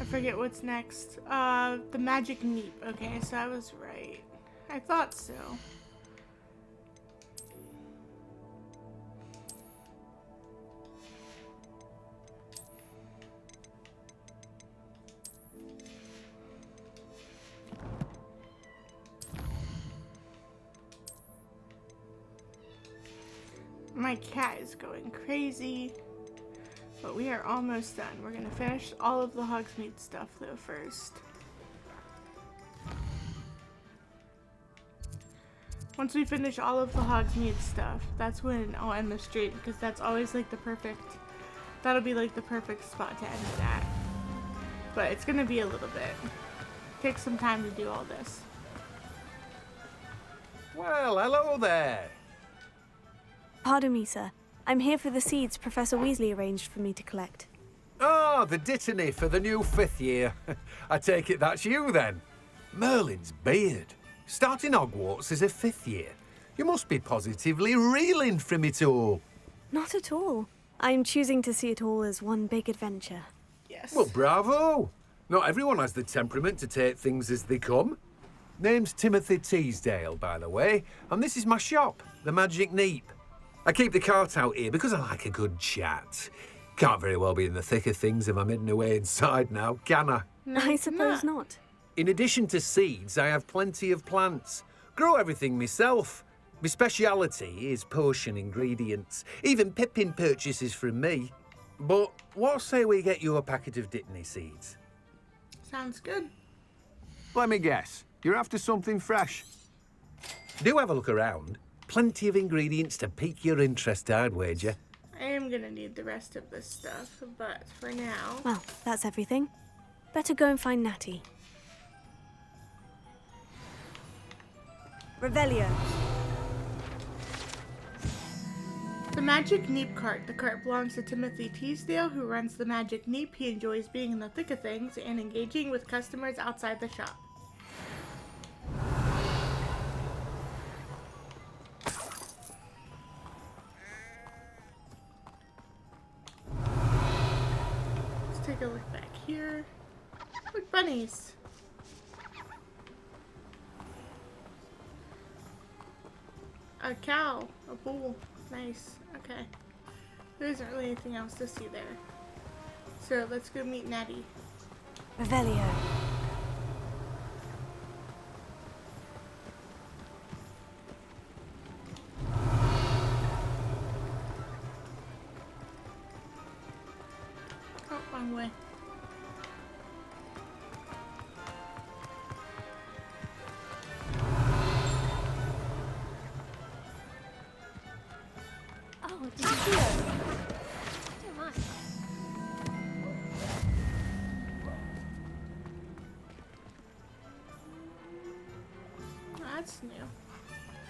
I forget what's next. The magic neep. Okay, so I was right. I thought so. My cat is going crazy, but we are almost done. We're gonna finish all of the Hogsmeade stuff though first. Once we finish all of the Hogsmeade stuff, that's when I'll end the stream, because that's always like the perfect, that'll be like the perfect spot to end it at. But it's gonna be a little bit. Take some time to do all this. Well, hello there. Pardon me, sir. I'm here for the seeds Professor Weasley arranged for me to collect. Oh, Ah, the dittany for the new 5th year. I take it that's you then. Merlin's beard. Starting Hogwarts as a 5th year. You must be positively reeling from it all. Not at all. I'm choosing to see it all as one big adventure. Yes. Well, bravo. Not everyone has the temperament to take things as they come. Name's Timothy Teasdale, by the way, and this is my shop, the Magic Neep. I keep the cart out here because I like a good chat. Can't very well be in the thick of things if I'm hidden away inside now, can I? No, I suppose not. In addition to seeds, I have plenty of plants. Grow everything myself. My speciality is potion ingredients. Even Pippin purchases from me. But what say we get you a packet of dittany seeds? Sounds good. Let me guess. You're after something fresh. Do have a look around. Plenty of ingredients to pique your interest, I'd wager. I am gonna need the rest of this stuff, but for now... Well, that's everything. Better go and find Natty. Revelio. The Magic Neep Cart. The cart belongs to Timothy Teasdale, who runs the Magic Neep. He enjoys being in the thick of things and engaging with customers outside the shop. Let's take a look back here. Look, bunnies. A cow. A bull. Nice. Okay. There isn't really anything else to see there. So let's go meet Natty. Revelio. Oh, wrong way. Oh, did you see her? Don't mind. That's new.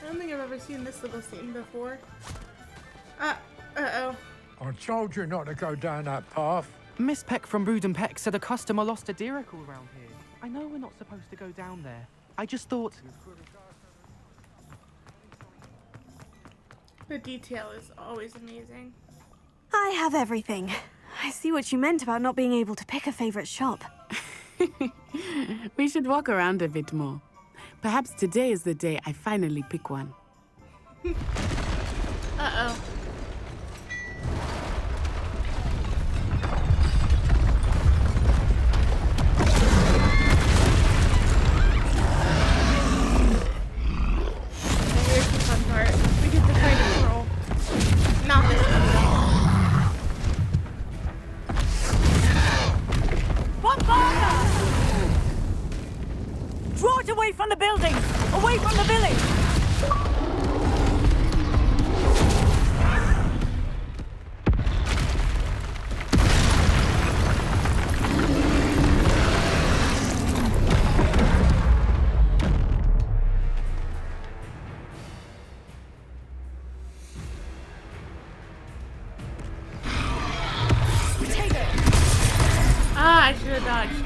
I don't think I've ever seen this little scene before. Uh-oh. I told you not to go down that path. Miss Peck from Brood and Peck said a customer lost a deeracle around here. I know we're not supposed to go down there. I just thought... The detail is always amazing. I have everything. I see what you meant about not being able to pick a favorite shop. We should walk around a bit more. Perhaps today is the day I finally pick one. Uh-oh. Here's the fun part. We get to find a troll. Not this Draw it away from the building! Away from the village! Ah, I should have dodged.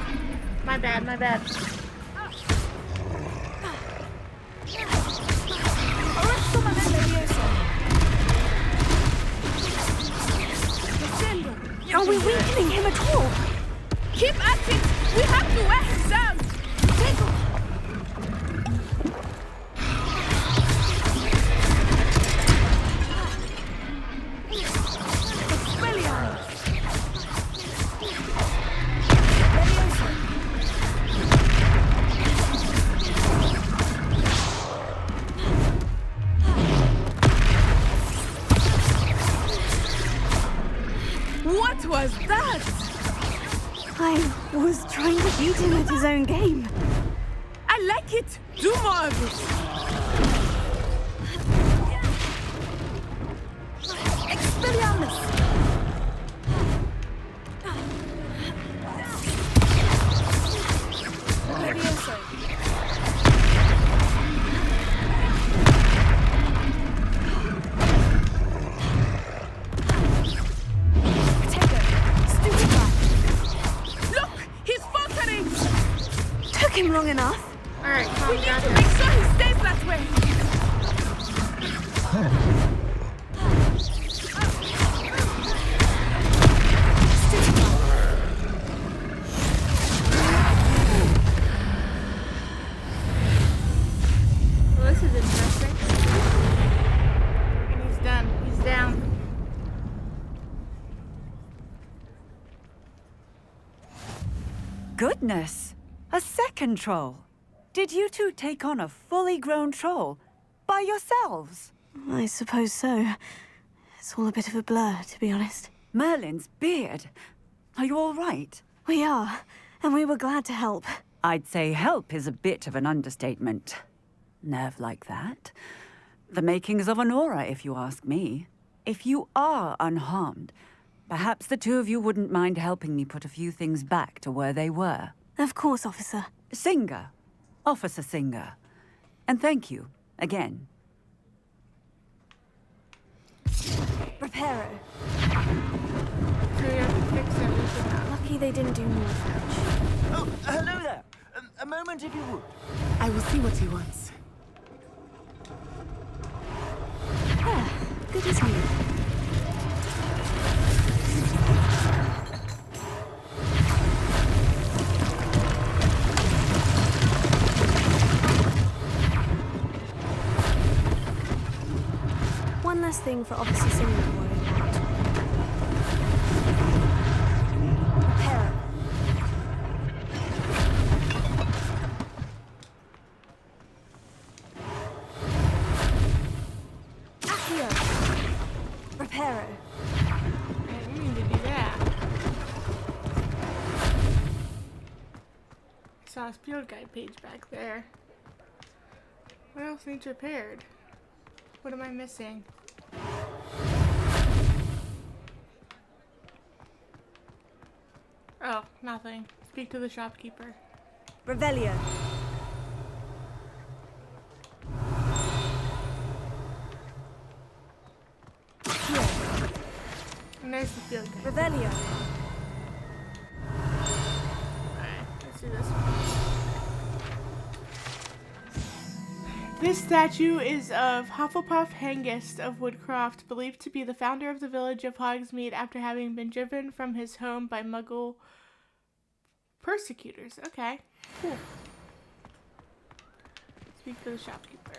My bad, my bad. Are we weakening him at all? Keep at it! We have to wear him down! What was that? I was trying to beat him at his own game. I like it! Do more of it! Expelliarmus! Levioso! goodness! A second troll. Did you two take on a fully grown troll by yourselves? I suppose so. It's all a bit of a blur, to be honest. Merlin's beard. Are you all right? We are, and we were glad to help. I'd say help is a bit of an understatement. Nerve like that. The makings of an aura, if you ask me. If you are unharmed, perhaps the two of you wouldn't mind helping me put a few things back to where they were. Of course, officer. Singer. Officer Singer. And thank you, again. Reparo. So we have to fix everything up. Lucky they didn't do more damage. Oh, hello there. A moment if you would. I will see what he wants. Ah, good as new. One less thing for Officer Singer to worry about. Reparo. Reparo. I didn't mean to do that. I saw a field guide page back there. What else needs repaired? What am I missing? Oh, nothing. Speak to the shopkeeper. Revelio. And there's the field guide. Revelio. Alright, let's do this one. This statue is of Hufflepuff Hengist of Woodcroft, believed to be the founder of the village of Hogsmeade after having been driven from his home by Muggle persecutors. Okay, cool. Speak to the shopkeeper.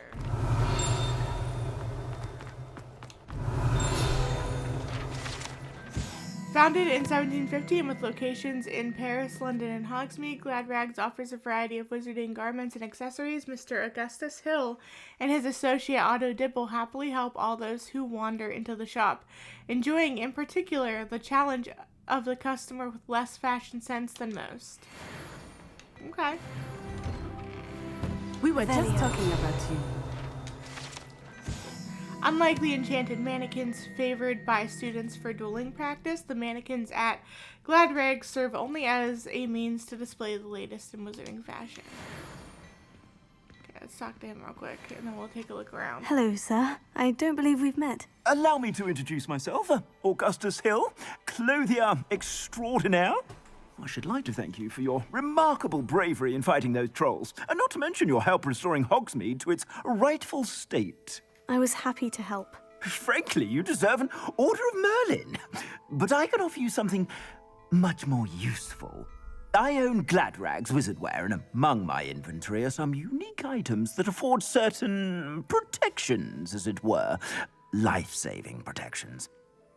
Founded in 1750 and with locations in Paris, London, and Hogsmeade, Glad Rags offers a variety of wizarding garments and accessories. Mr. Augustus Hill and his associate Otto Dibble happily help all those who wander into the shop, enjoying in particular the challenge of the customer with less fashion sense than most. Okay. We were just talking about you. Unlike the enchanted mannequins favored by students for dueling practice, the mannequins at Glad Rags serve only as a means to display the latest in wizarding fashion. Okay, let's talk to him real quick, and then we'll take a look around. Hello, sir. I don't believe we've met. Allow me to introduce myself, Augustus Hill, clothier extraordinaire. I should like to thank you for your remarkable bravery in fighting those trolls, and not to mention your help restoring Hogsmeade to its rightful state. I was happy to help. Frankly, you deserve an Order of Merlin. But I can offer you something much more useful. I own Glad Rags Wizardwear, and among my inventory are some unique items that afford certain protections, as it were. Life-saving protections.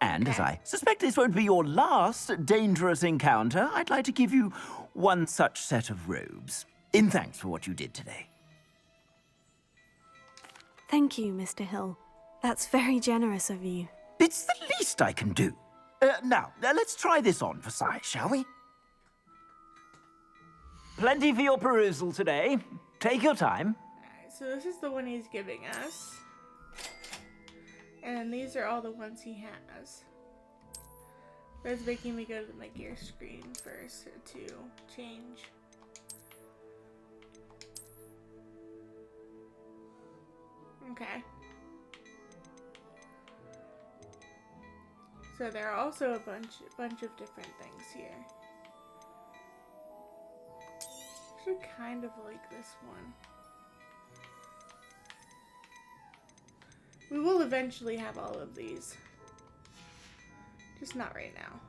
And as I suspect this won't be your last dangerous encounter, I'd like to give you one such set of robes, in thanks for what you did today. Thank you, Mr. Hill. That's very generous of you. It's the least I can do. Now, let's try this on for size, shall we? Plenty for your perusal today. Take your time. Alright, so this is the one he's giving us. And these are all the ones he has. That's making me go to my gear screen first to change. Okay. So there are also a bunch of different things here. Actually kind of like this one. We will eventually have all of these. Just not right now.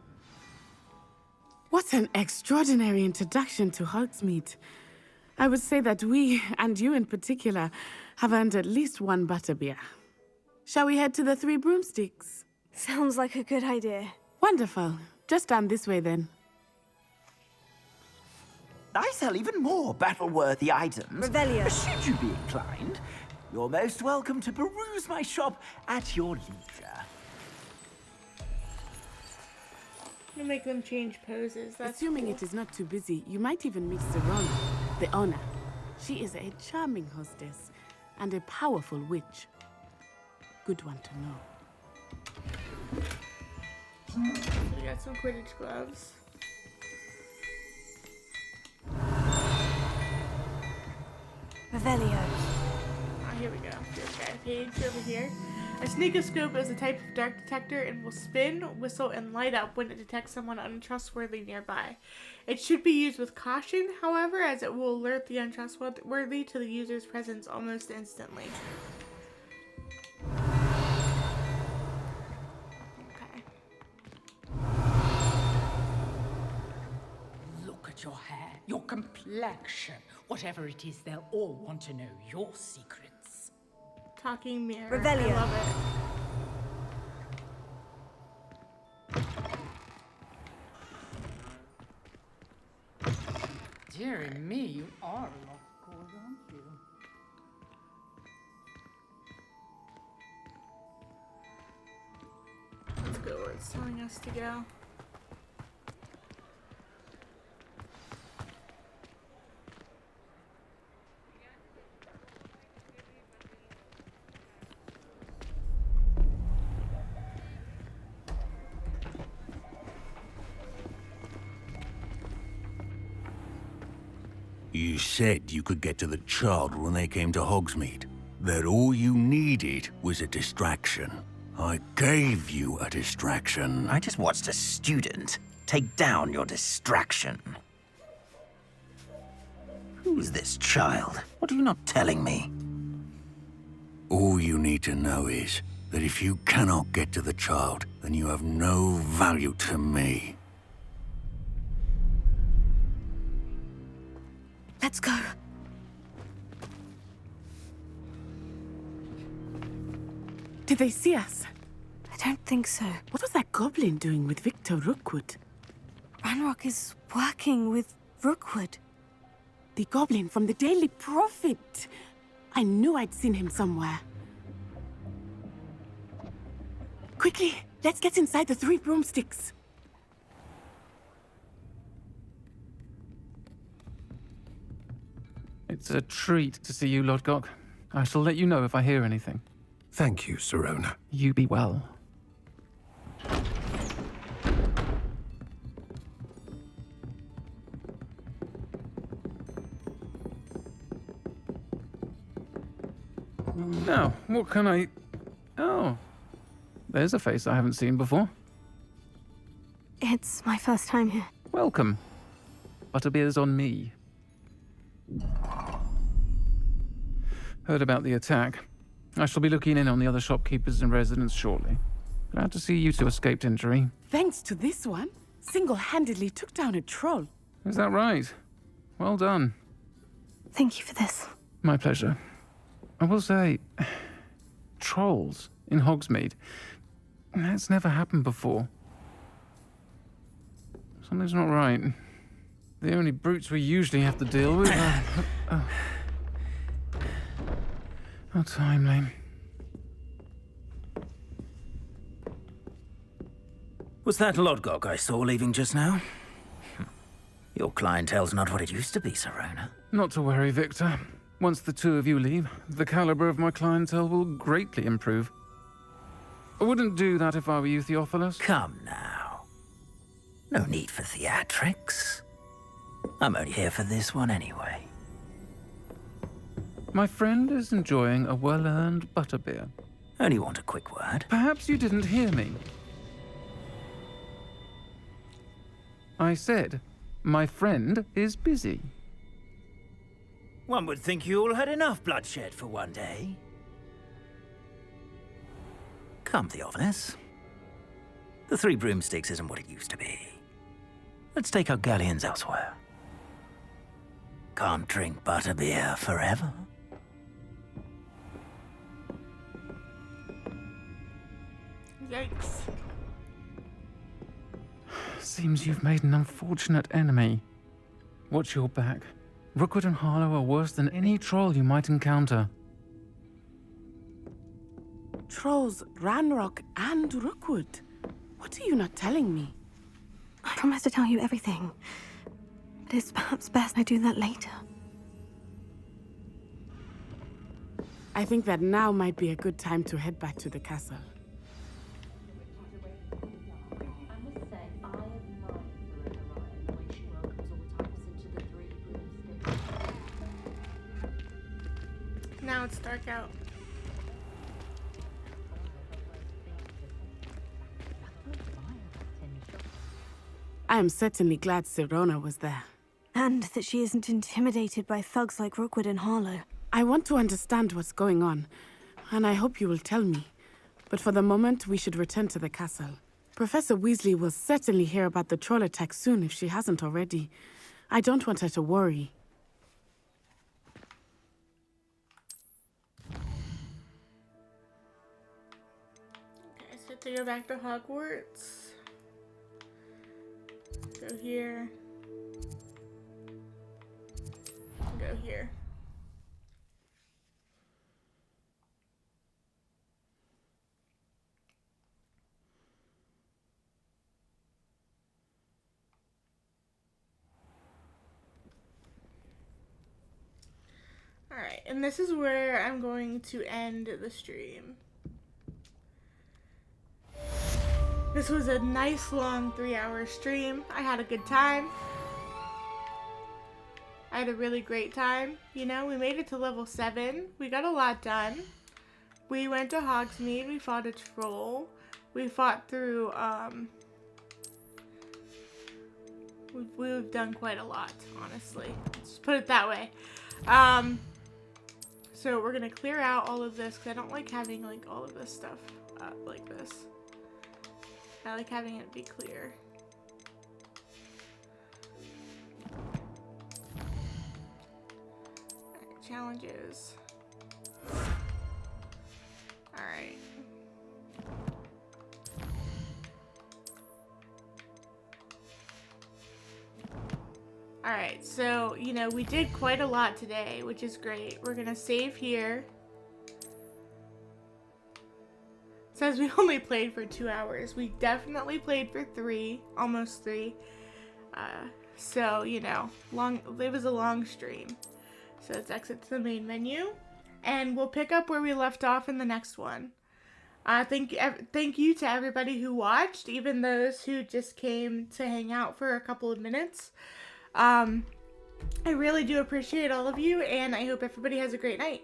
What an extraordinary introduction to Hogsmeade. I would say that we, and you in particular, have earned at least one butterbeer. Shall we head to the Three Broomsticks? Sounds like a good idea. Wonderful. Just down this way then. I sell even more battle-worthy items. Revelio. Should you be inclined, you're most welcome to peruse my shop at your leisure. You make them change poses. That's Assuming cool. it is not too busy, you might even meet Serona, the owner. She is a charming hostess and a powerful witch. Good one to know. We got some Quidditch gloves. Revelio. Oh, here we go. Okay, page over here. A sneakoscope is a type of dark detector and will spin, whistle, and light up when it detects someone untrustworthy nearby. It should be used with caution, however, as it will alert the untrustworthy to the user's presence almost instantly. Okay. Look at your hair, your complexion. Whatever it is, they'll all want to know your secrets. Talking mirror. Revelio. I love it. Dearie me, you are a lot cold, aren't you? Let's go where it's telling us to go. You said you could get to the child when they came to Hogsmeade. That all you needed was a distraction. I gave you a distraction. I just watched a student take down your distraction. Who is this child? What are you not telling me? All you need to know is that if you cannot get to the child, then you have no value to me. Let's go. Did they see us? I don't think so. What was that goblin doing with Victor Rookwood? Ranrock is working with Rookwood. The goblin from the Daily Prophet. I knew I'd seen him somewhere. Quickly, let's get inside the 3 broomsticks. It's a treat to see you, Lodgok. I shall let you know if I hear anything. Thank you, Serona. You be well. Now, what can I... Oh, there's a face I haven't seen before. It's my first time here. Welcome. Butterbeer's on me. Heard about the attack. I shall be looking in on the other shopkeepers and residents shortly. Glad to see you two escaped injury. Thanks to this one, single-handedly took down a troll. Is that right? Well done. Thank you for this. My pleasure. I will say, trolls in Hogsmeade. That's never happened before. Something's not right. The only brutes we usually have to deal with are... How timely. Was that Lodgok I saw leaving just now? Your clientele's not what it used to be, Serona. Not to worry, Victor. Once the two of you leave, the caliber of my clientele will greatly improve. I wouldn't do that if I were you, Theophilus. Come now. No need for theatrics. I'm only here for this one anyway. My friend is enjoying a well-earned butterbeer. Only want a quick word. Perhaps you didn't hear me. I said, my friend is busy. One would think you all had enough bloodshed for one day. Come, Theophilus. The 3 broomsticks isn't what it used to be. Let's take our galleons elsewhere. Can't drink butterbeer forever. Yikes. Seems you've made an unfortunate enemy. Watch your back. Rookwood and Harlow are worse than any troll you might encounter. Trolls, Ranrock, and Rookwood. What are you not telling me? I promise to tell you everything. But it's perhaps best I do that later. I think that now might be a good time to head back to the castle. Now it's dark out. I am certainly glad Sirona was there. And that she isn't intimidated by thugs like Rookwood and Harlow. I want to understand what's going on, and I hope you will tell me. But for the moment, we should return to the castle. Professor Weasley will certainly hear about the troll attack soon if she hasn't already. I don't want her to worry. Okay, so to go back to Hogwarts. Go here. Go here. Alright, and this is where I'm going to end the stream. This was a nice long 3-hour stream. I had a good time. I had a really great time. You know, we made it to level 7. We got a lot done. We went to Hogsmeade. We fought a troll. We fought through, we've done quite a lot, honestly. Let's put it that way. So we're gonna clear out all of this because I don't like having like all of this stuff like this. I like having it be clear. Alright, challenges. Alright. Alright, so, you know, we did quite a lot today, which is great. We're gonna save here. It says we only played for 2 hours. We definitely played for 3, almost 3. So, you know, it was a long stream. So let's exit to the main menu. And we'll pick up where we left off in the next one. Thank you to everybody who watched, even those who just came to hang out for a couple of minutes. I really do appreciate all of you, and I hope everybody has a great night.